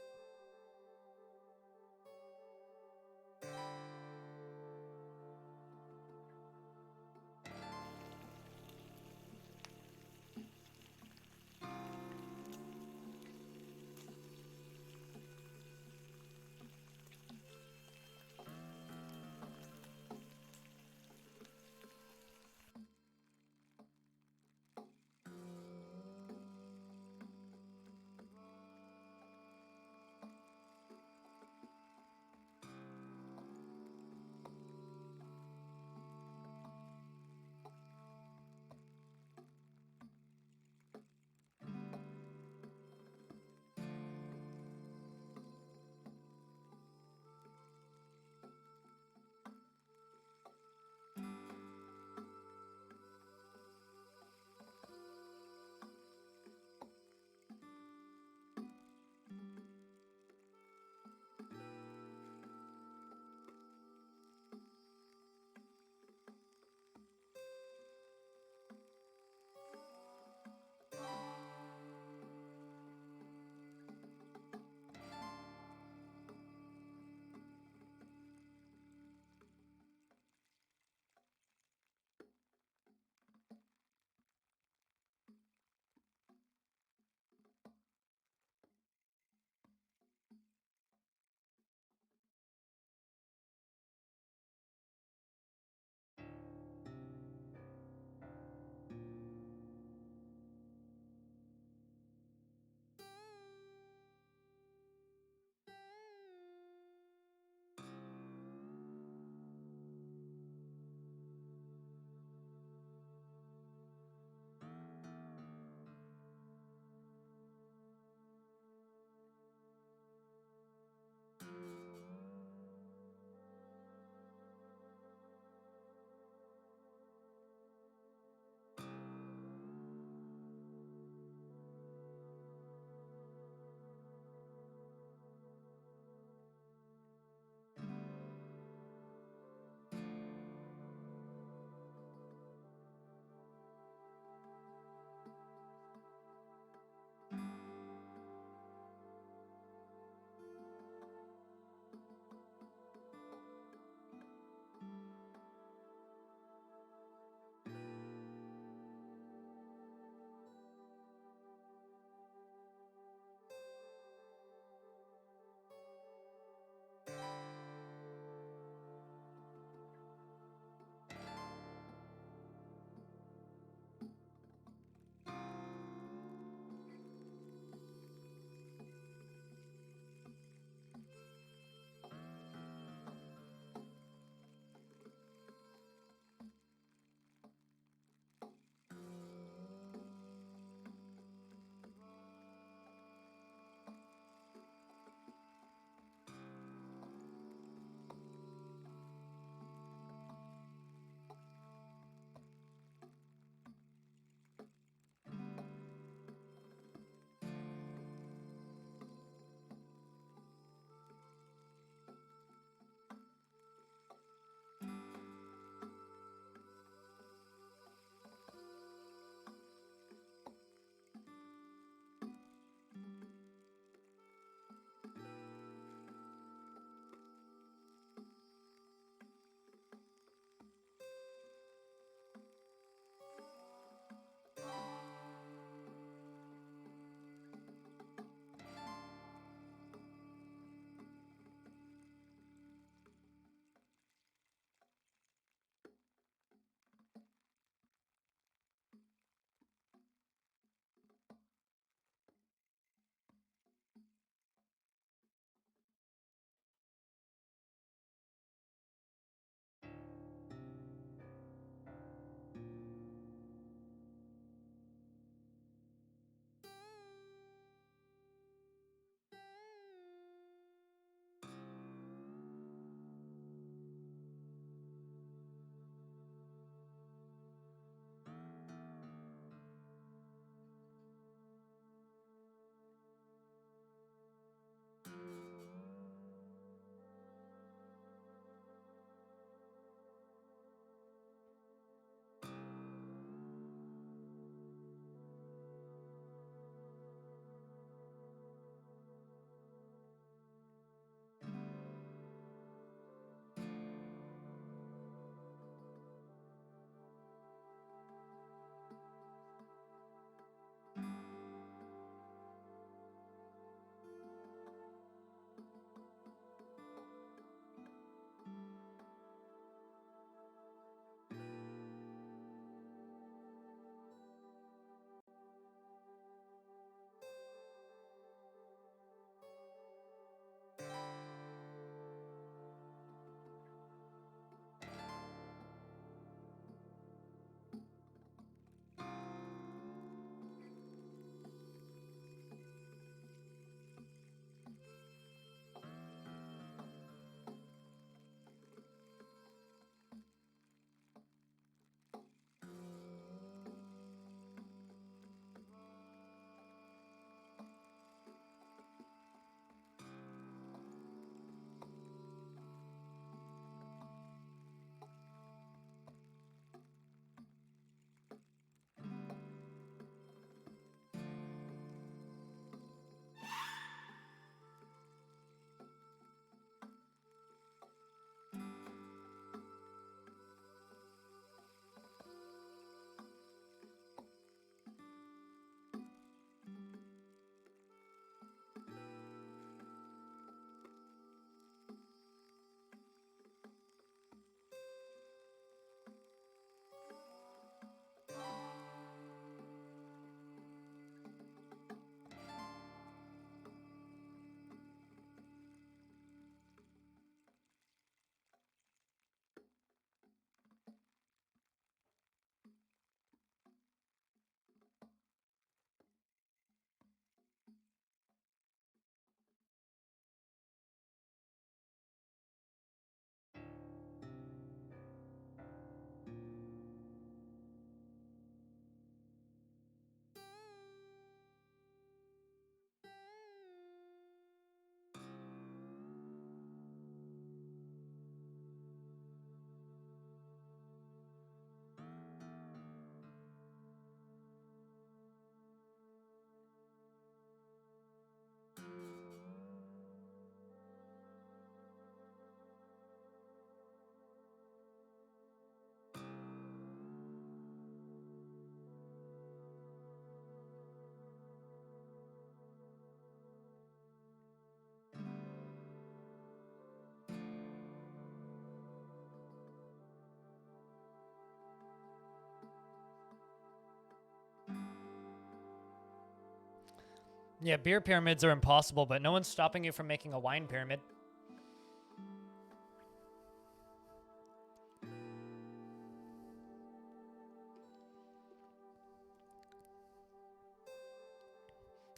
A: Yeah, beer pyramids are impossible, but no one's stopping you from making a wine pyramid.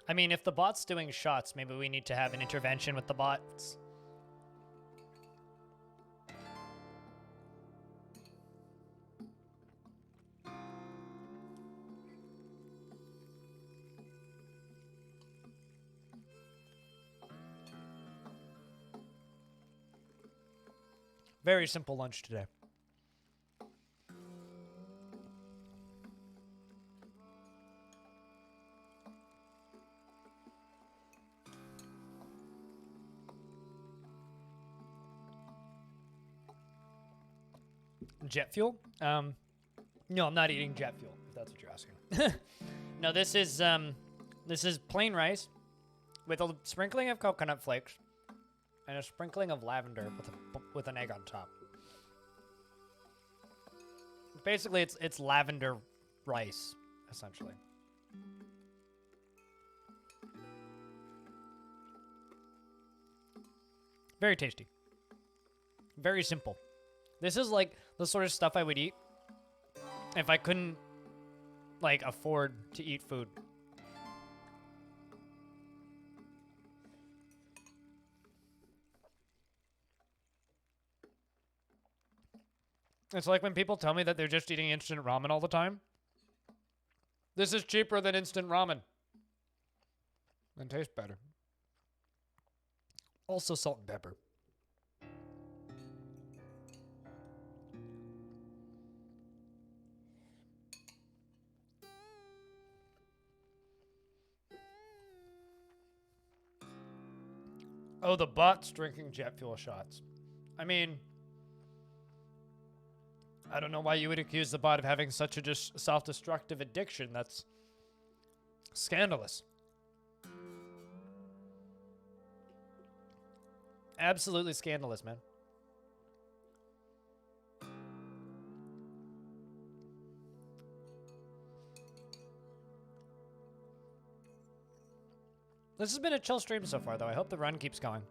A: I mean, if the bot's doing shots, maybe we need to have an intervention with the bots. Very simple lunch today. Jet fuel? No, I'm not eating jet fuel, if that's what you're asking. No, this is plain rice with a sprinkling of coconut flakes and a sprinkling of lavender with an egg on top. Basically, it's lavender rice, essentially. Very tasty. Very simple. This is like the sort of stuff I would eat if I couldn't, like, afford to eat food. It's like when people tell me that they're just eating instant ramen all the time. This is cheaper than instant ramen. And tastes better. Also salt and pepper. Oh, the bot's drinking jet fuel shots. I mean, I don't know why you would accuse the bot of having such a self-destructive addiction. That's scandalous. Absolutely scandalous, man. This has been a chill stream so far, though. I hope the run keeps going.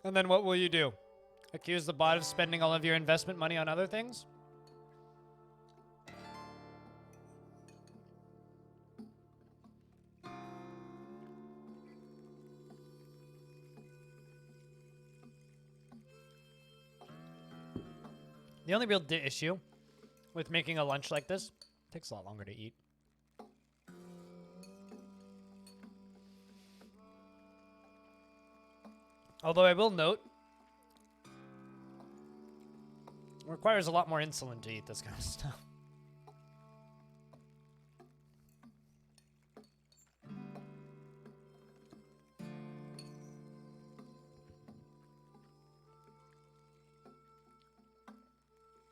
A: And then what will you do? Accuse the bot of spending all of your investment money on other things? The only real issue with making a lunch like this, it takes a lot longer to eat. Although I will note, it requires a lot more insulin to eat this kind of stuff.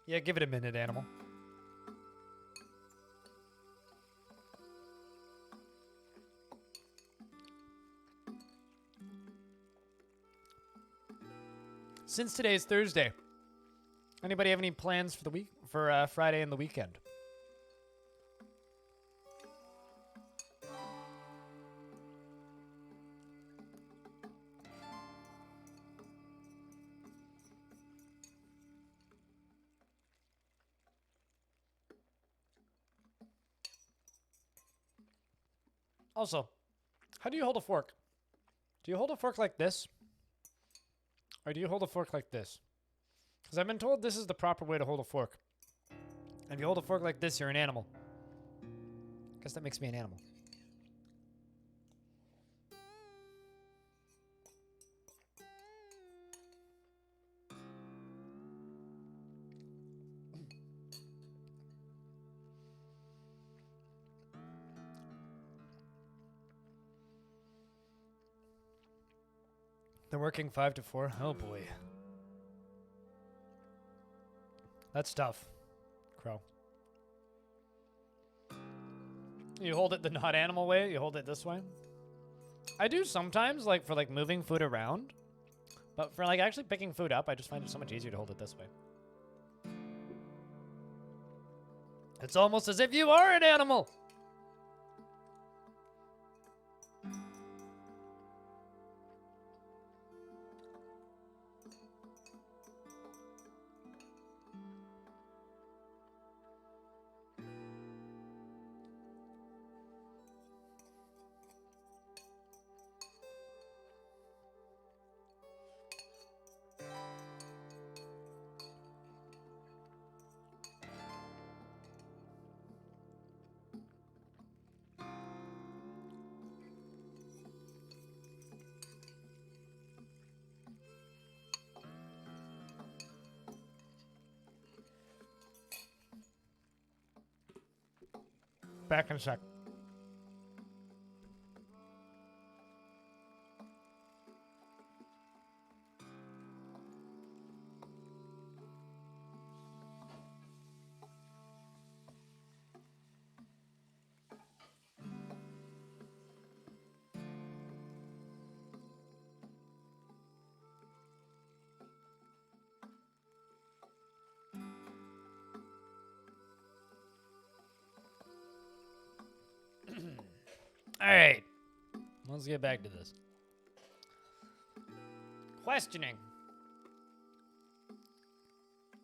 A: Yeah, give it a minute, animal. Since today is Thursday, anybody have any plans for the week, for Friday and the weekend? Also, how do you hold a fork? Do you hold a fork like this? Or do you hold a fork like this? Because I've been told this is the proper way to hold a fork. And if you hold a fork like this, you're an animal. Guess that makes me an animal. They're working 5 to 4. Oh boy. That's tough. Crow. You hold it the not animal way, you hold it this way. I do sometimes, like, for, like, moving food around. But for, like, actually picking food up, I just find it so much easier to hold it this way. It's almost as if you are an animal! Back in a sec. All right, let's get back to this. Questioning.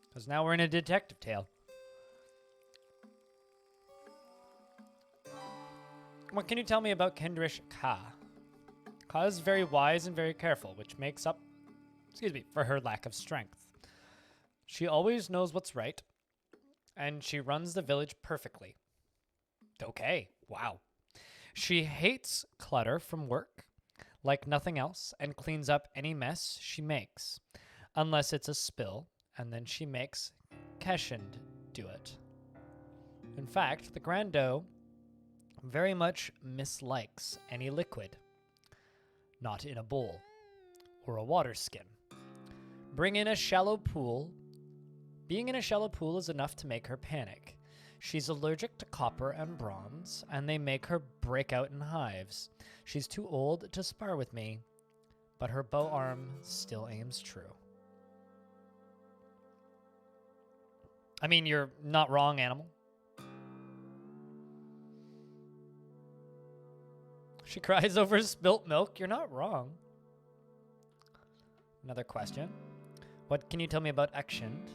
A: Because now we're in a detective tale. What can you tell me about Kendrick Ka? Ka is very wise and very careful, which makes up, for her lack of strength. She always knows what's right, and she runs the village perfectly. Okay, wow. She hates clutter from work like nothing else and cleans up any mess she makes, unless it's a spill, and then she makes Keshind do it. In fact, the Grando very much mislikes any liquid, not in a bowl or a water skin. Being in a shallow pool is enough to make her panic. She's allergic to copper and bronze, and they make her break out in hives. She's too old to spar with me, but her bow arm still aims true. I mean, you're not wrong, animal. She cries over spilt milk. You're not wrong. Another question. What can you tell me about Ekshind?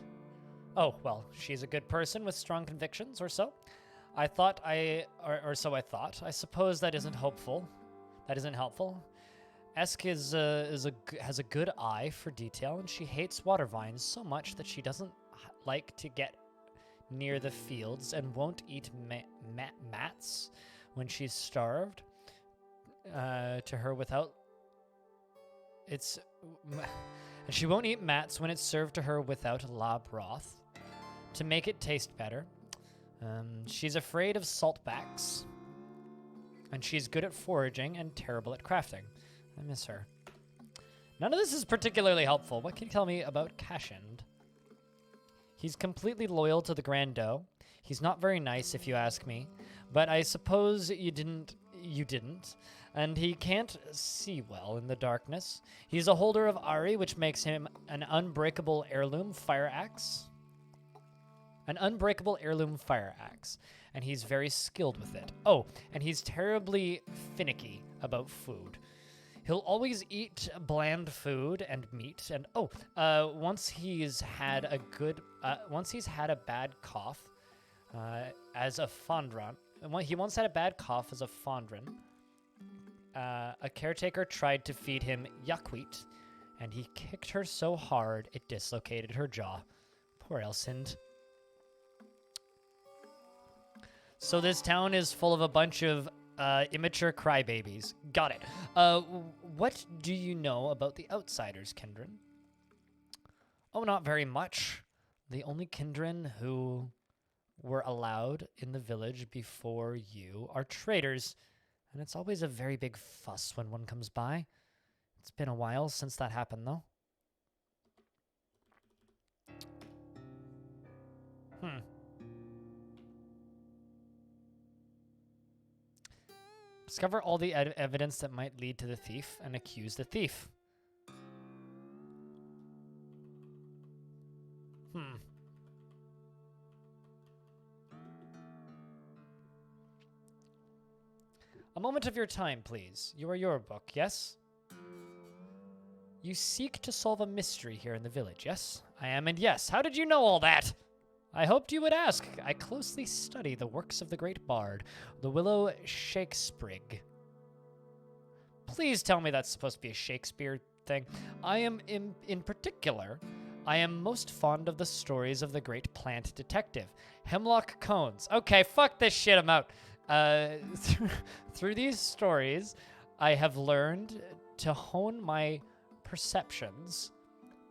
A: Oh, well, she's a good person with strong convictions, or so. I thought. I suppose that isn't hopeful. That isn't helpful. Esk has a good eye for detail, and she hates Watervine so much that she doesn't like to get near the fields and won't eat mats when she's starved. To her without it's she won't eat mats when it's served to her without la broth to make it taste better. She's afraid of saltbacks, and she's good at foraging and terrible at crafting. I miss her. None of this is particularly helpful. What can you tell me about Keshind? He's completely loyal to the Grando. He's not very nice, if you ask me, but I suppose you didn't. And he can't see well in the darkness. He's a holder of Ari, which makes him an unbreakable heirloom fire axe. And he's very skilled with it. Oh, and he's terribly finicky about food. He'll always eat bland food and meat. And once he's had a bad cough as a fondran. He once had a bad cough as a fondran. A caretaker tried to feed him yuckweed, and he kicked her so hard it dislocated her jaw. Poor Elsind. So this town is full of a bunch of immature crybabies. Got it. What do you know about the outsiders, Kendrin? Oh, not very much. The only Kendrin who were allowed in the village before you are traders. And it's always a very big fuss when one comes by. It's been a while since that happened, though. Hmm. Discover all the evidence that might lead to the thief and accuse the thief. Hmm. A moment of your time, please. You are your book, yes? You seek to solve a mystery here in the village, yes? I am, and yes. How did you know all that? I hoped you would ask. I closely study the works of the great bard, the Willow Shakespeare. Please tell me that's supposed to be a Shakespeare thing. I am, in particular, I am most fond of the stories of the great plant detective, Hemlock Cones. Okay, fuck this shit, I'm out. Through these stories, I have learned to hone my perceptions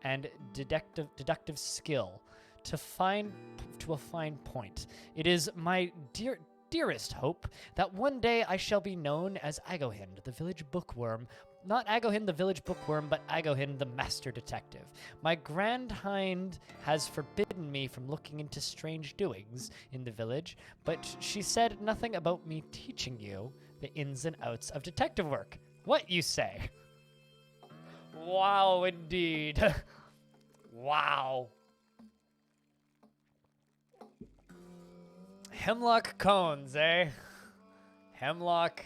A: and deductive skill to a fine point. It is my dearest hope that one day I shall be known as Agohind, the village bookworm. Not Agohind the village bookworm, but Agohind the master detective. My grand hind has forbidden me from looking into strange doings in the village, but she said nothing about me teaching you the ins and outs of detective work. What you say? Wow, indeed. Wow. Hemlock cones, eh? Hemlock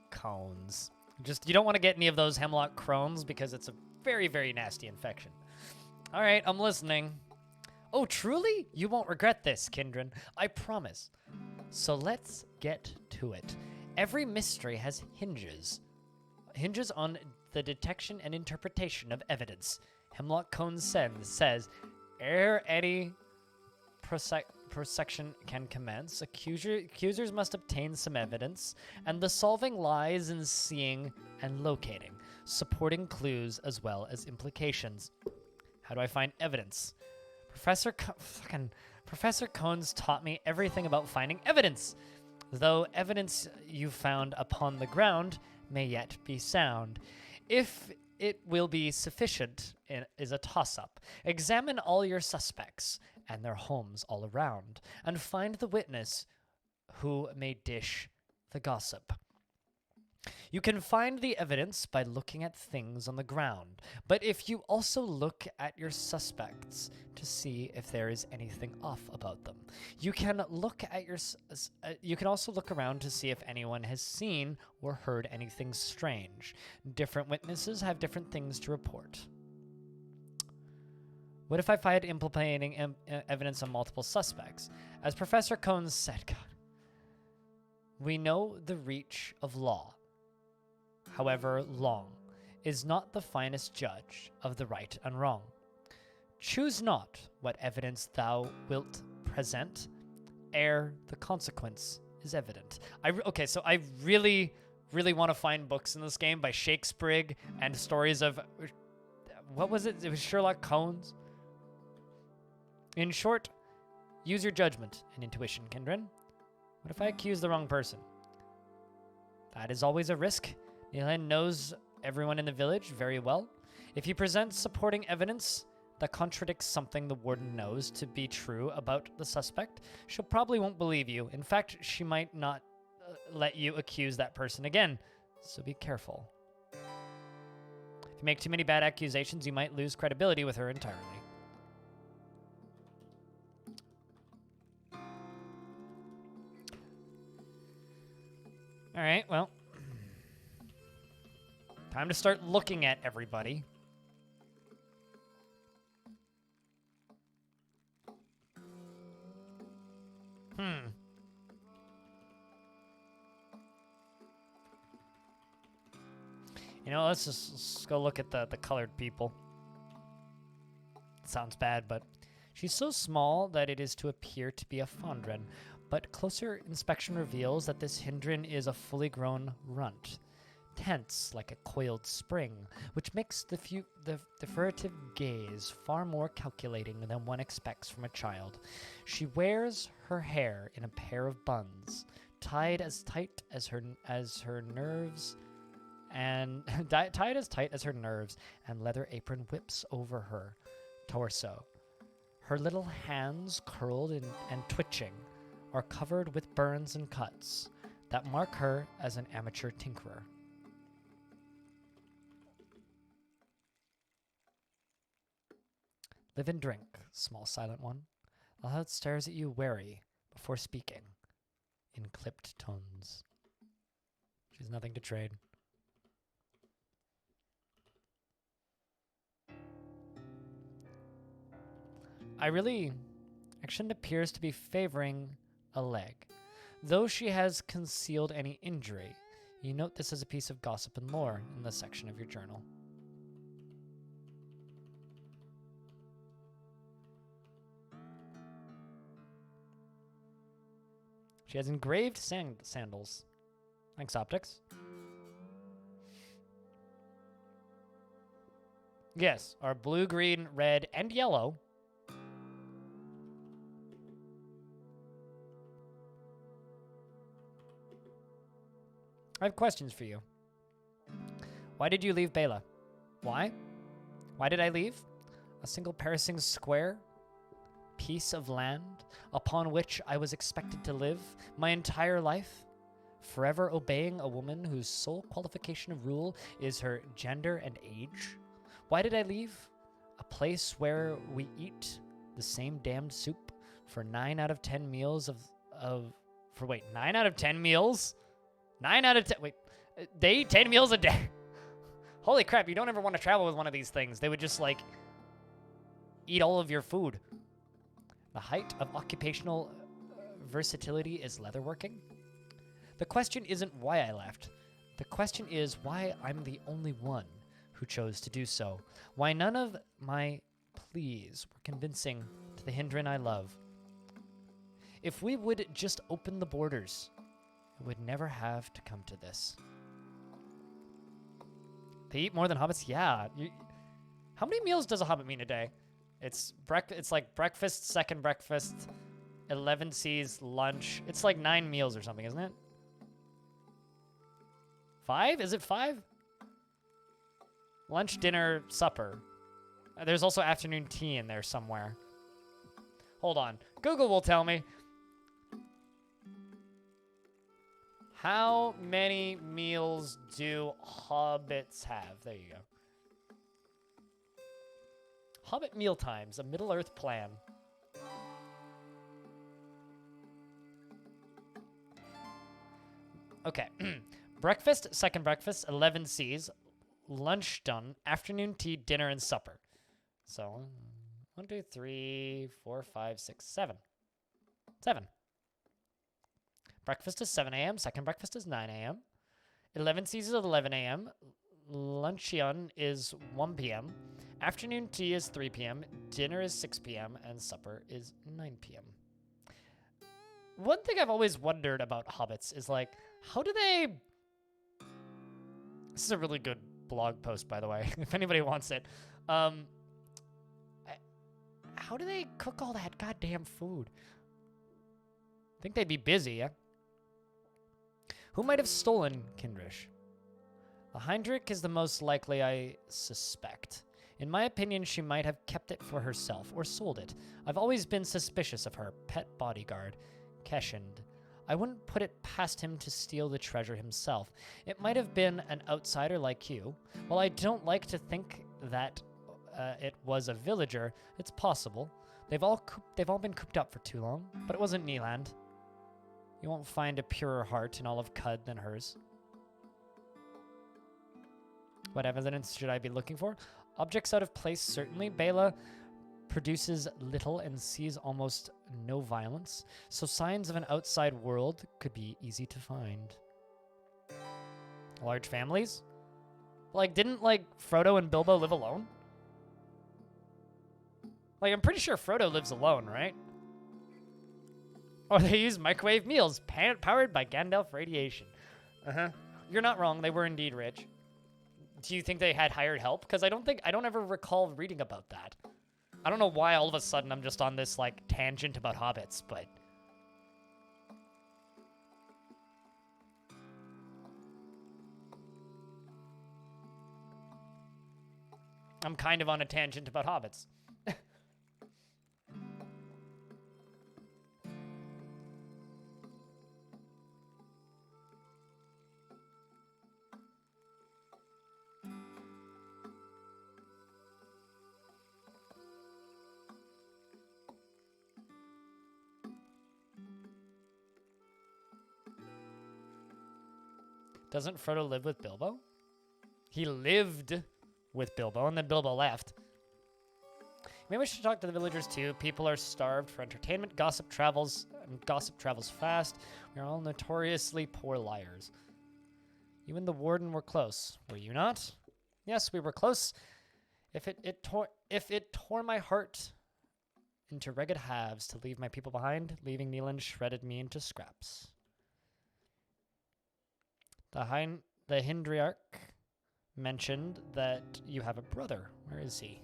A: cones. Just, you don't want to get any of those hemlock crones because it's a very, very nasty infection. All right, I'm listening. Oh, truly? You won't regret this, Kindred. I promise. So let's get to it. Every mystery has hinges on the detection and interpretation of evidence. Hemlock Cone says, ere any prosecution can commence, accusers must obtain some evidence, and the solving lies in seeing and locating, supporting clues as well as implications. How do I find evidence? Professor Cones taught me everything about finding evidence, though evidence you found upon the ground may yet be sound. If it will be sufficient is a toss-up. Examine all your suspects and their homes all around, and find the witness who may dish the gossip. You can find the evidence by looking at things on the ground, but if you also look at your suspects to see if there is anything off about them, you can also look around to see if anyone has seen or heard anything strange. Different witnesses have different things to report. What if I find implicating evidence on multiple suspects? As Professor Cones said, God, we know the reach of law, however long, is not the finest judge of the right and wrong. Choose not what evidence thou wilt present, ere the consequence is evident. Okay, so I really, really want to find books in this game by Shakespeare and stories of, what was it? It was Sherlock Holmes. In short, use your judgment and intuition, Kindred. What if I accuse the wrong person? That is always a risk. Neilhan knows everyone in the village very well. If you present supporting evidence that contradicts something the warden knows to be true about the suspect, she probably won't believe you. In fact, she might not let you accuse that person again, so be careful. If you make too many bad accusations, you might lose credibility with her entirely. All right, well, time to start looking at everybody. You know, let's go look at the colored people. It sounds bad, but she's so small that it is to appear to be a Fondren, but closer inspection reveals that this Hindren is a fully grown runt, tense like a coiled spring, which makes the furtive gaze far more calculating than one expects from a child. She wears her hair in a pair of buns, tied as tight as her nerves, and tied as tight as her nerves, and leather apron whips over her torso. Her little hands, curled and twitching, are covered with burns and cuts that mark her as an amateur tinkerer. Live and drink, small silent one. The hut stares at you wary before speaking in clipped tones. She's nothing to trade. Action appears to be favoring a leg. Though she has concealed any injury, you note this as a piece of gossip and lore in the section of your journal. She has engraved sandals. Thanks, Optics. Yes, are blue, green, red, and yellow. I have questions for you. Why did you leave Bela? Why? Why did I leave? A single Parising square piece of land upon which I was expected to live my entire life, forever obeying a woman whose sole qualification of rule is her gender and age. Why did I leave? A place where we eat the same damned soup for 9 out of 10 meals 9 out of 10 meals? 9 out of 10, they eat 10 meals a day. Holy crap, you don't ever want to travel with one of these things. They would just, like, eat all of your food. The height of occupational versatility is leatherworking. The question isn't why I left. The question is why I'm the only one who chose to do so. Why none of my pleas were convincing to the Hindran I love. If we would just open the borders, it would never have to come to this. They eat more than hobbits? Yeah. How many meals does a hobbit mean a day? It's like breakfast, second breakfast, 11 C's, lunch. It's like 9 meals or something, isn't it? 5? Is it 5? Lunch, dinner, supper. There's also afternoon tea in there somewhere. Hold on. Google will tell me. How many meals do hobbits have? There you go. Hobbit Meal Times, a Middle-earth plan. Okay. Breakfast, second breakfast, 11 C's. Lunch done. Afternoon tea, dinner, and supper. So, 1, 2, 3, 4, 5, 6, 7. 7. Breakfast is 7 a.m. Second breakfast is 9 a.m. 11 C's is 11 a.m. Luncheon is 1 p.m. Afternoon tea is 3 p.m. Dinner is 6 p.m. And supper is 9 p.m. One thing I've always wondered about hobbits is, like, how do they... This is a really good blog post, by the way, if anybody wants it. How do they cook all that goddamn food? I think they'd be busy, yeah? Who might have stolen Kindrish? The Heinrich is the most likely, I suspect. In my opinion, she might have kept it for herself or sold it. I've always been suspicious of her pet bodyguard, Keshind. I wouldn't put it past him to steal the treasure himself. It might have been an outsider like you. While I don't like to think that it was a villager, it's possible. They've all been cooped up for too long, but it wasn't Neeland. You won't find a purer heart in all of Cud than hers. What evidence should I be looking for? Objects out of place, certainly. Bela produces little and sees almost no violence, so signs of an outside world could be easy to find. Large families? Like, didn't, like, Frodo and Bilbo live alone? Like, I'm pretty sure Frodo lives alone, right? Or they use microwave meals powered by Gandalf radiation. Uh-huh. You're not wrong. They were indeed rich. Do you think they had hired help? Because I don't ever recall reading about that. I don't know why all of a sudden I'm just on this, like, tangent about hobbits, but... I'm kind of on a tangent about hobbits. Doesn't Frodo live with Bilbo? He lived with Bilbo, and then Bilbo left. Maybe we should talk to the villagers too. People are starved for entertainment. Gossip travels, and gossip travels fast. We're all notoriously poor liars. You and the warden were close, were you not? Yes, we were close. If it tore my heart into ragged halves to leave my people behind, leaving Neeland shredded me into scraps. The Hindriarch mentioned that you have a brother. Where is he?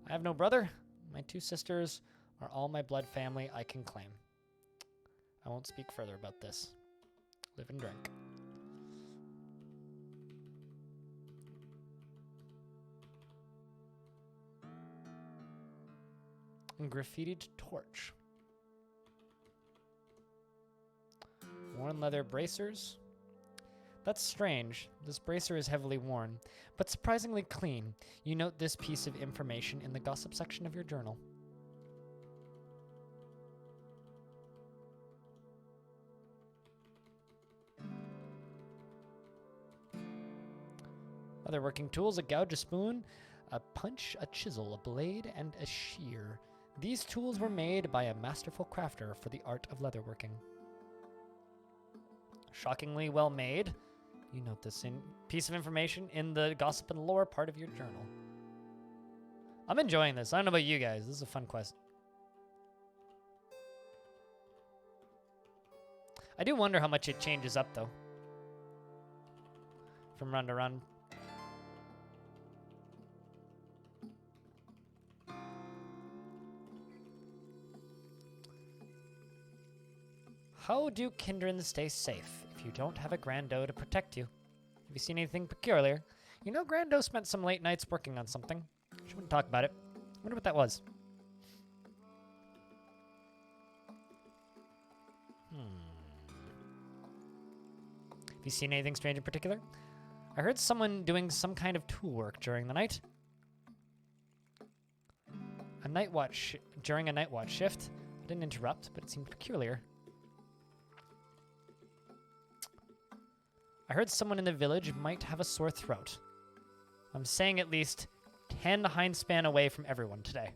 A: I have no brother. My 2 sisters are all my blood family I can claim. I won't speak further about this. Live and drink. And graffitied torch. Worn leather bracers. That's strange. This bracer is heavily worn, but surprisingly clean. You note this piece of information in the gossip section of your journal. Other working tools: a gouge, a spoon, a punch, a chisel, a blade, and a shear. These tools were made by a masterful crafter for the art of leatherworking. Shockingly well made. You note this piece of information in the gossip and lore part of your journal. I'm enjoying this. I don't know about you guys. This is a fun quest. I do wonder how much it changes up, though. From run to run. How do Kindrens stay safe if you don't have a Grando to protect you? Have you seen anything peculiar? You know, Grando spent some late nights working on something. She wouldn't talk about it. I wonder what that was. Have you seen anything strange in particular? I heard someone doing some kind of tool work during the night. During a night watch shift. I didn't interrupt, but it seemed peculiar. I heard someone in the village might have a sore throat. I'm saying at least 10 hindspan away from everyone today.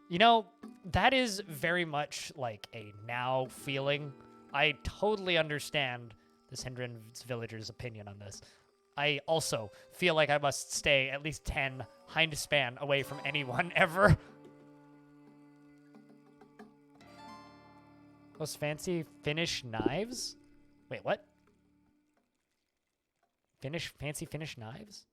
A: You know, that is very much like a now feeling. I totally understand this Hindrens villager's opinion on this. I also feel like I must stay at least 10 hindspan away from anyone ever. Those fancy Finnish knives? Wait, what? Fancy Finnish knives?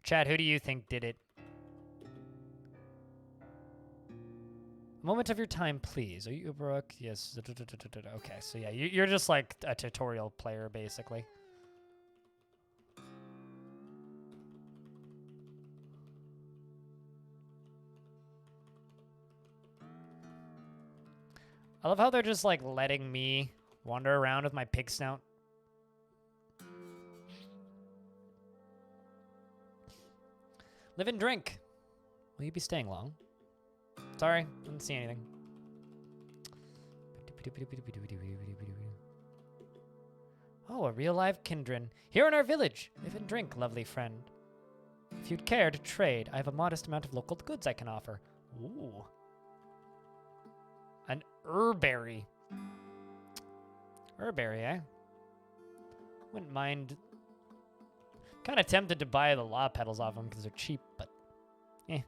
A: Chad, who do you think did it? A moment of your time, please. Are you Ubaroraak? Yes. Okay, so yeah, you're just like a tutorial player, basically. I love how they're just like letting me wander around with my pig snout. Live and drink. Will you be staying long? Sorry, didn't see anything. Oh, a real live Kindren. Here in our village. Live and drink, lovely friend. If you'd care to trade, I have a modest amount of local goods I can offer. Ooh. An herberry. Herberry, eh? Wouldn't mind. Kind of tempted to buy the law pedals off them because they're cheap, but eh.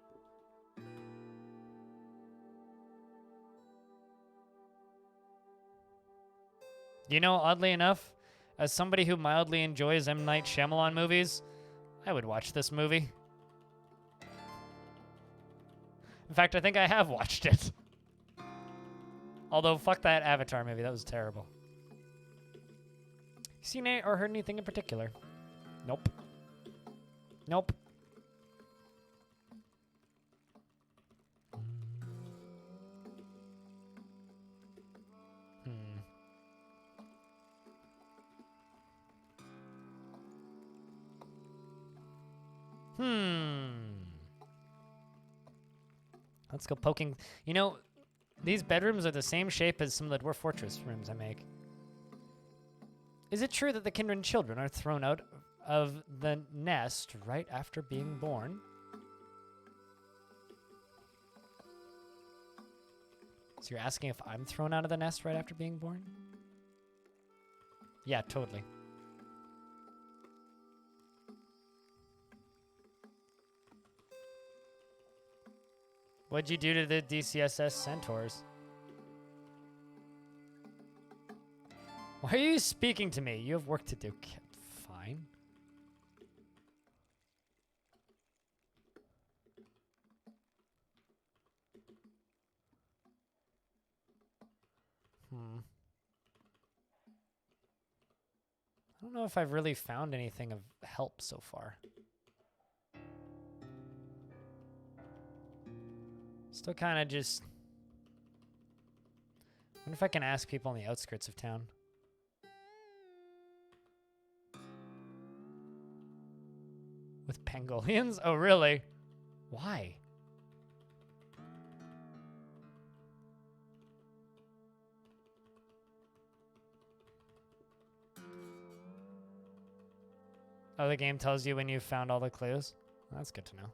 A: You know, oddly enough, as somebody who mildly enjoys M. Night Shyamalan movies, I would watch this movie. In fact, I think I have watched it. Although, fuck that Avatar movie. That was terrible. Seen it or heard anything in particular? Nope. Nope. Let's go poking. You know, these bedrooms are the same shape as some of the Dwarf Fortress rooms I make. Is it true that the kindred children are thrown out of the nest right after being born? So you're asking if I'm thrown out of the nest right after being born? Yeah, totally. What'd you do to the DCSS centaurs? Why are you speaking to me? You have work to do. Fine. I don't know if I've really found anything of help so far. Still kind of just... I wonder if I can ask people on the outskirts of town. With pangolians? Oh, really? Why? Oh, the game tells you when you've found all the clues? That's good to know.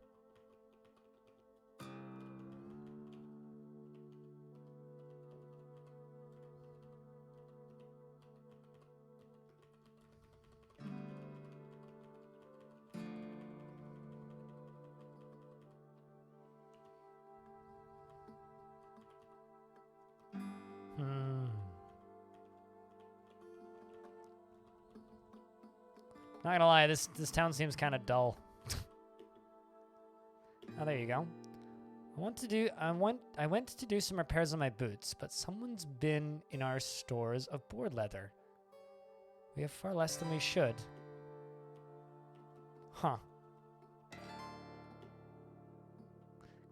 A: Not gonna lie, this town seems kind of dull. Oh, there you go. I went to do some repairs on my boots, but someone's been in our stores of board leather. We have far less than we should. Huh.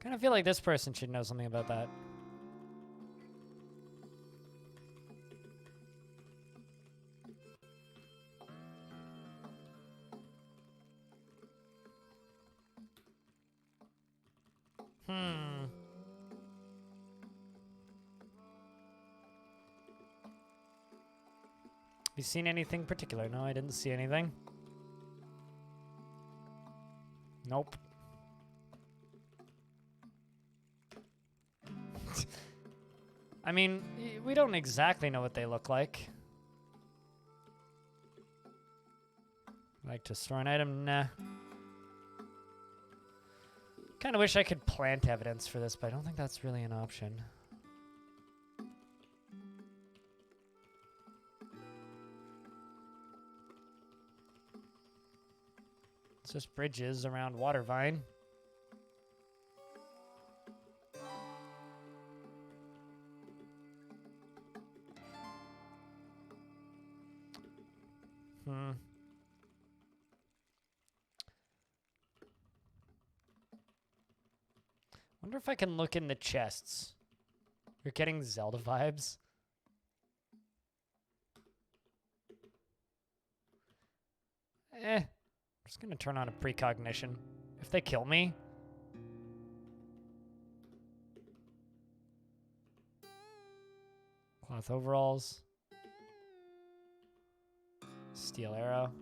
A: Kind of feel like this person should know something about that. Have you seen anything particular? No, I didn't see anything. Nope. I mean, we don't exactly know what they look like. Like to store an item? Nah. Kind of wish I could plant evidence for this, but I don't think that's really an option. It's just bridges around Watervine. Wonder if I can look in the chests. You're getting Zelda vibes. I'm just gonna turn on a precognition. If they kill me. Cloth overalls. Steel arrow.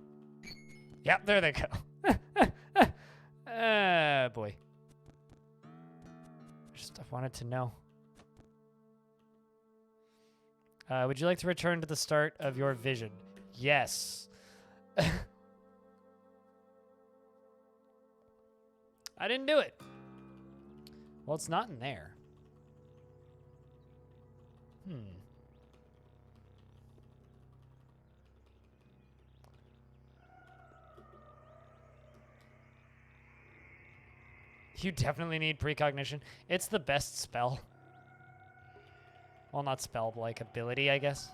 A: Yep, there they go. Boy. I wanted to know. Would you like to return to the start of your vision? Yes. I didn't do it. Well, it's not in there. You definitely need precognition. It's the best spell. Well, not spell, but like ability, I guess.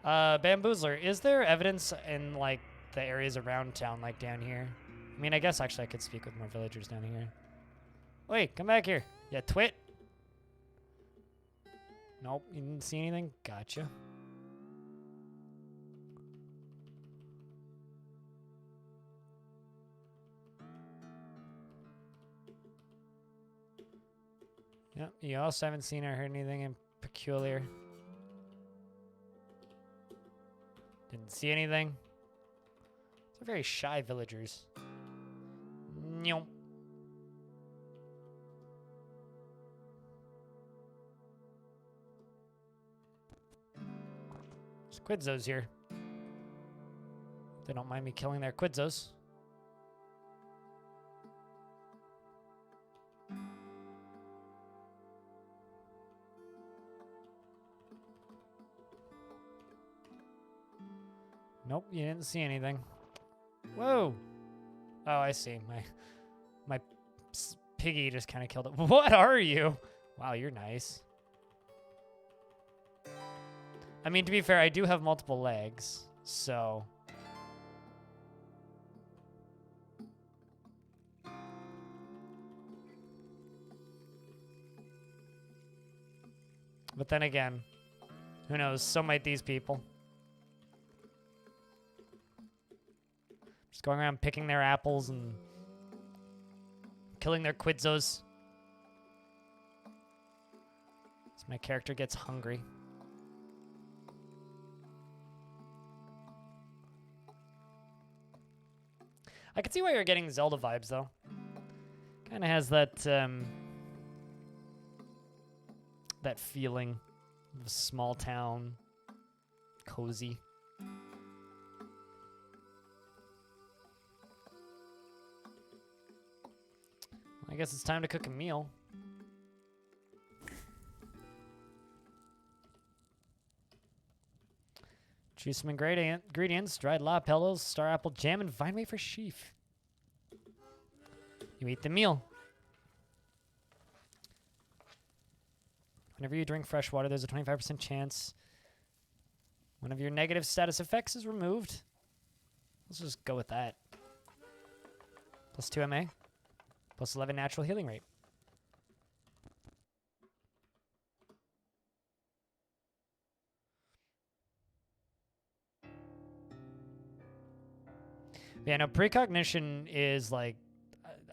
A: Bamboozler, is there evidence in like the areas around town, like down here? I mean, I guess actually I could speak with more villagers down here. Wait, come back here. Yeah, twit. Nope, you didn't see anything? Gotcha. Yep, you also haven't seen or heard anything in peculiar. Didn't see anything. They're very shy villagers. Nope. There's Quidzos here. They don't mind me killing their Quidzos. Nope, you didn't see anything. Whoa! Oh, I see. My piggy just kind of killed it. What are you? Wow, you're nice. I mean, to be fair, I do have multiple legs, so... But then again, who knows? So might these people. Just going around picking their apples and killing their Quidzos. As my character gets hungry. I can see why you're getting Zelda vibes, though. Kind of has that, that feeling of a small town, cozy. I guess it's time to cook a meal. Choose some ingredients: dried lapellos, star apple jam, and vine wafer sheaf. You eat the meal. Whenever you drink fresh water, there's a 25% chance one of your negative status effects is removed. Let's just go with that. Plus 2 MA. Plus 11 natural healing rate. Yeah, no, precognition is, like,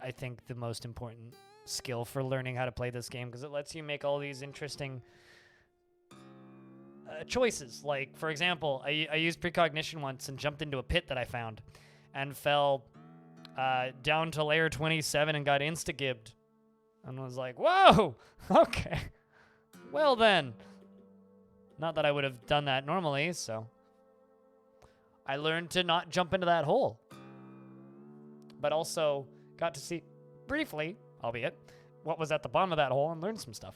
A: I think the most important skill for learning how to play this game, because it lets you make all these interesting choices. Like, for example, I used precognition once and jumped into a pit that I found and fell down to layer 27 and got insta-gibbed. And was like, whoa, okay. Well then. Not that I would have done that normally, so. I learned to not jump into that hole. But also got to see, briefly, albeit, what was at the bottom of that hole and learned some stuff.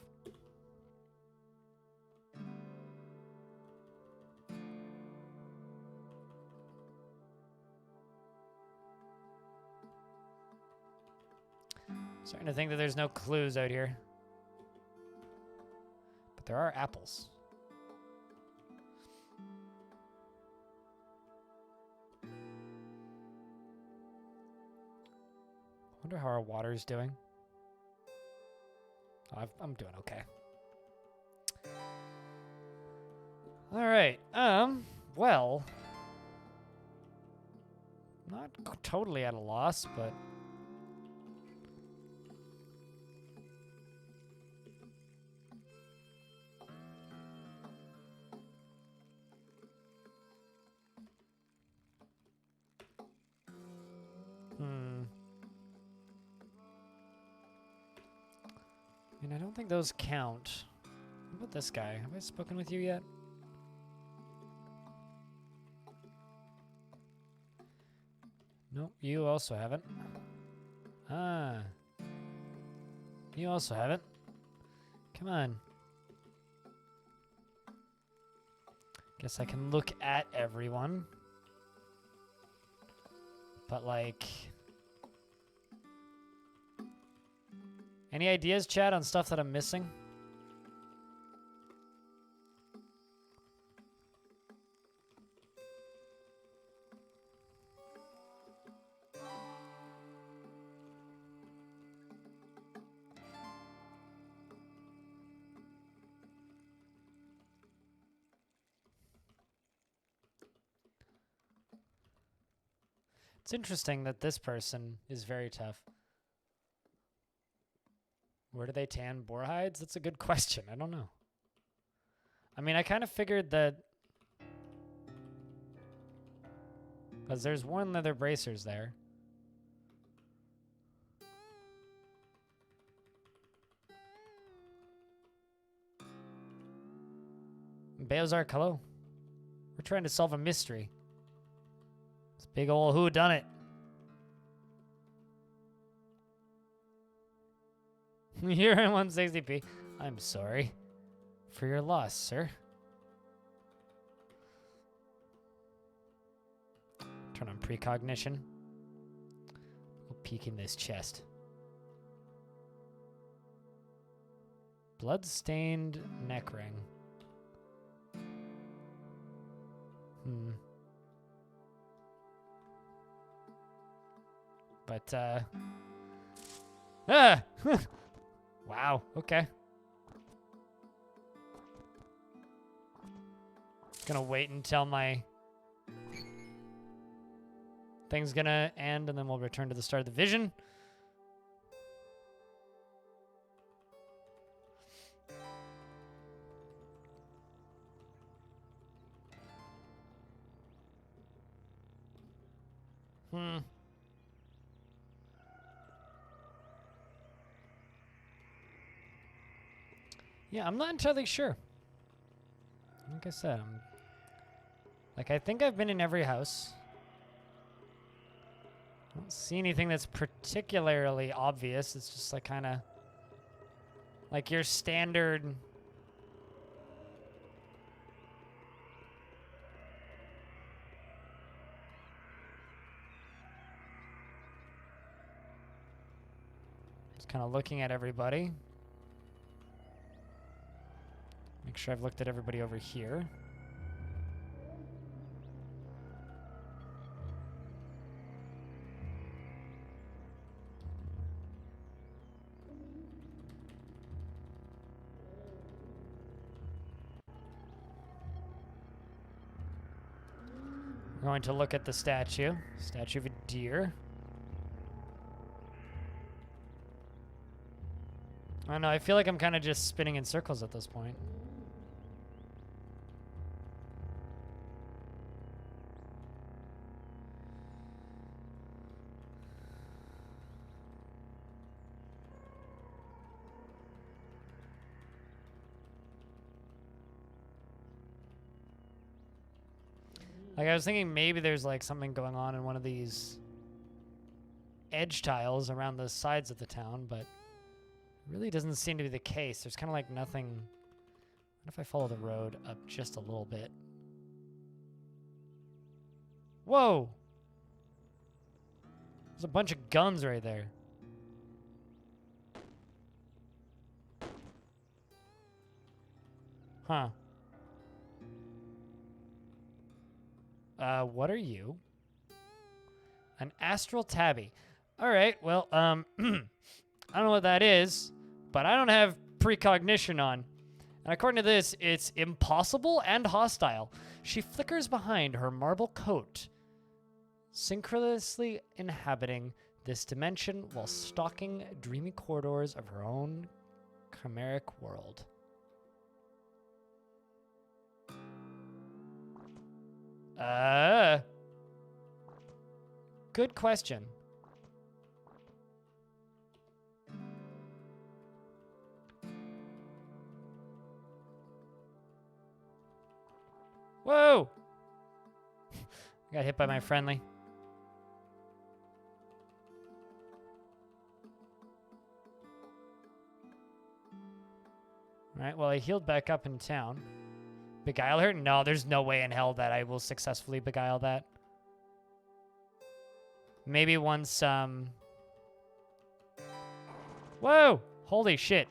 A: Starting to think that there's no clues out here. But there are apples. Wonder how our water's doing. Oh, I'm doing okay. All right. Well, not totally at a loss, but I mean, I don't think those count. What about this guy? Have I spoken with you yet? Nope, you also haven't. Ah. You also haven't. Come on. Guess I can look at everyone. But, like... Any ideas, Chad, on stuff that I'm missing? It's interesting that this person is very tough. Where do they tan boar hides? That's a good question. I don't know. I mean, I kind of figured that... Because there's one leather bracers there. Beozark, hello. We're trying to solve a mystery. This big ol' whodunit. You're in 160p. I'm sorry for your loss, sir. Turn on precognition. We'll peek in this chest. Blood-stained neck ring. But, wow, okay. Gonna wait until my thing's gonna end, and then we'll return to the start of the vision. Yeah, I'm not entirely sure. Like I said, I think I've been in every house. I don't see anything that's particularly obvious. It's just like kind of like your standard... Just kind of looking at everybody. Make sure I've looked at everybody over here. We're going to look at the statue. Statue of a deer. I don't know, I feel like I'm kind of just spinning in circles at this point. Like, I was thinking maybe there's, like, something going on in one of these edge tiles around the sides of the town, but it really doesn't seem to be the case. There's kind of, like, nothing... What if I follow the road up just a little bit? Whoa! There's a bunch of guns right there. Huh. What are you? An astral tabby. All right, well, I don't know what that is, but I don't have precognition on. And according to this, it's impossible and hostile. She flickers behind her marble coat, synchronously inhabiting this dimension while stalking dreamy corridors of her own chimeric world. Good question. Whoa! I got hit by my friendly. Alright, well, I healed back up in town. Beguile her? No, there's no way in hell that I will successfully beguile that. Maybe once, Whoa! Holy shit.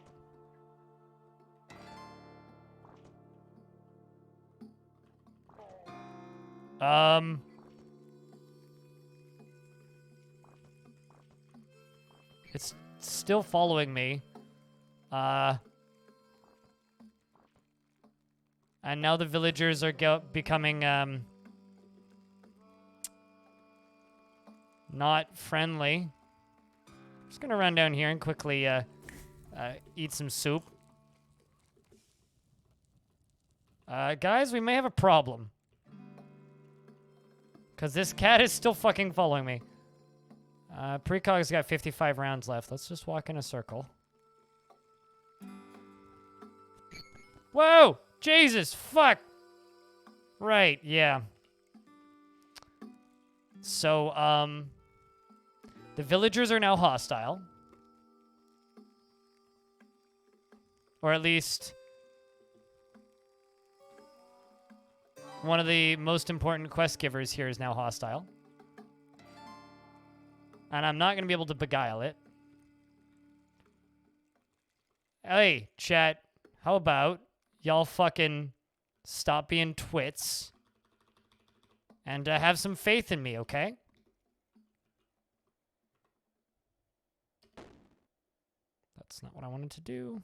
A: It's still following me. And now the villagers are becoming, not friendly. Just gonna run down here and quickly eat some soup. Guys, we may have a problem. Because this cat is still fucking following me. Precog's got 55 rounds left. Let's just walk in a circle. Whoa! Jesus, fuck! Right, yeah. So, the villagers are now hostile. Or at least one of the most important quest givers here is now hostile. And I'm not going to be able to beguile it. Hey, chat, how about y'all fucking stop being twits and have some faith in me, okay? That's not what I wanted to do.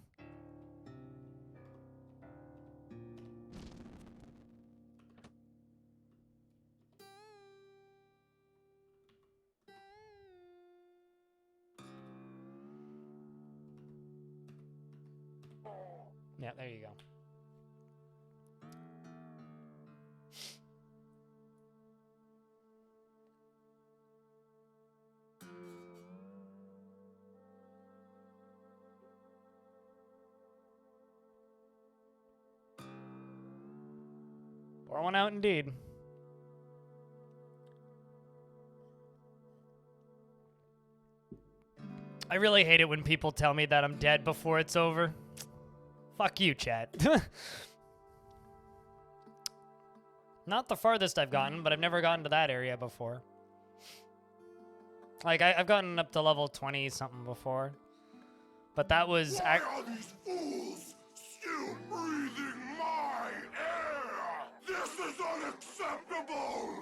A: Yeah, there you go. Pour one out indeed. I really hate it when people tell me that I'm dead before it's over. Fuck you, chat. Not the farthest I've gotten, but I've never gotten to that area before. Like, I've gotten up to level 20-something before. But that was...
B: Why are these fools still breathing my air? This is unacceptable!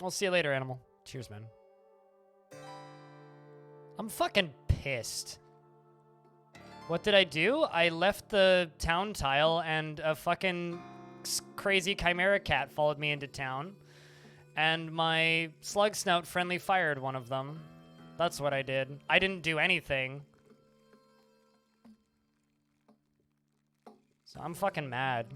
A: I'll see you later, animal. Cheers, man. I'm fucking pissed. What did I do? I left the town tile and a fucking crazy chimera cat followed me into town. And my slug snout friendly fired one of them. That's what I did. I didn't do anything. So I'm fucking mad.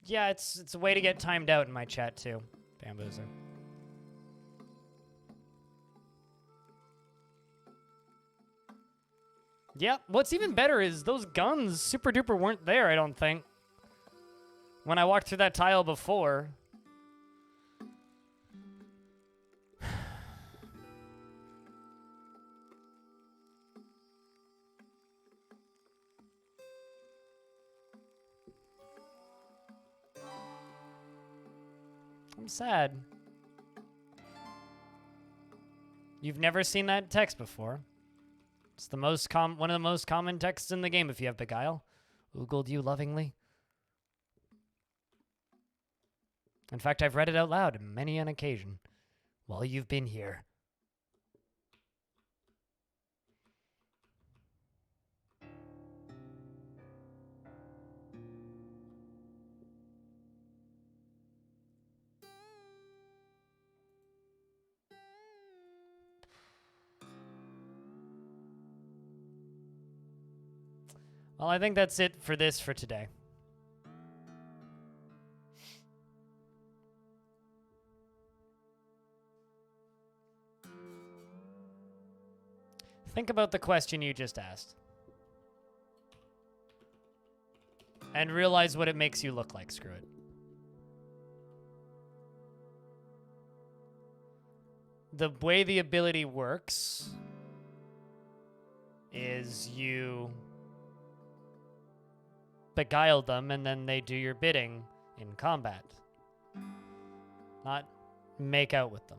A: Yeah, it's a way to get timed out in my chat too, Bamboozer. Yeah, what's even better is those guns super duper weren't there, I don't think. When I walked through that tile before. I'm sad. You've never seen that text before. It's the most one of the most common texts in the game if you have Beguile. Oogled you lovingly. In fact, I've read it out loud on many an occasion while you've been here. Well, I think that's it for this for today. Think about the question you just asked. And realize what it makes you look like. Screw it. The way the ability works is you beguile them and then they do your bidding in combat. Not make out with them.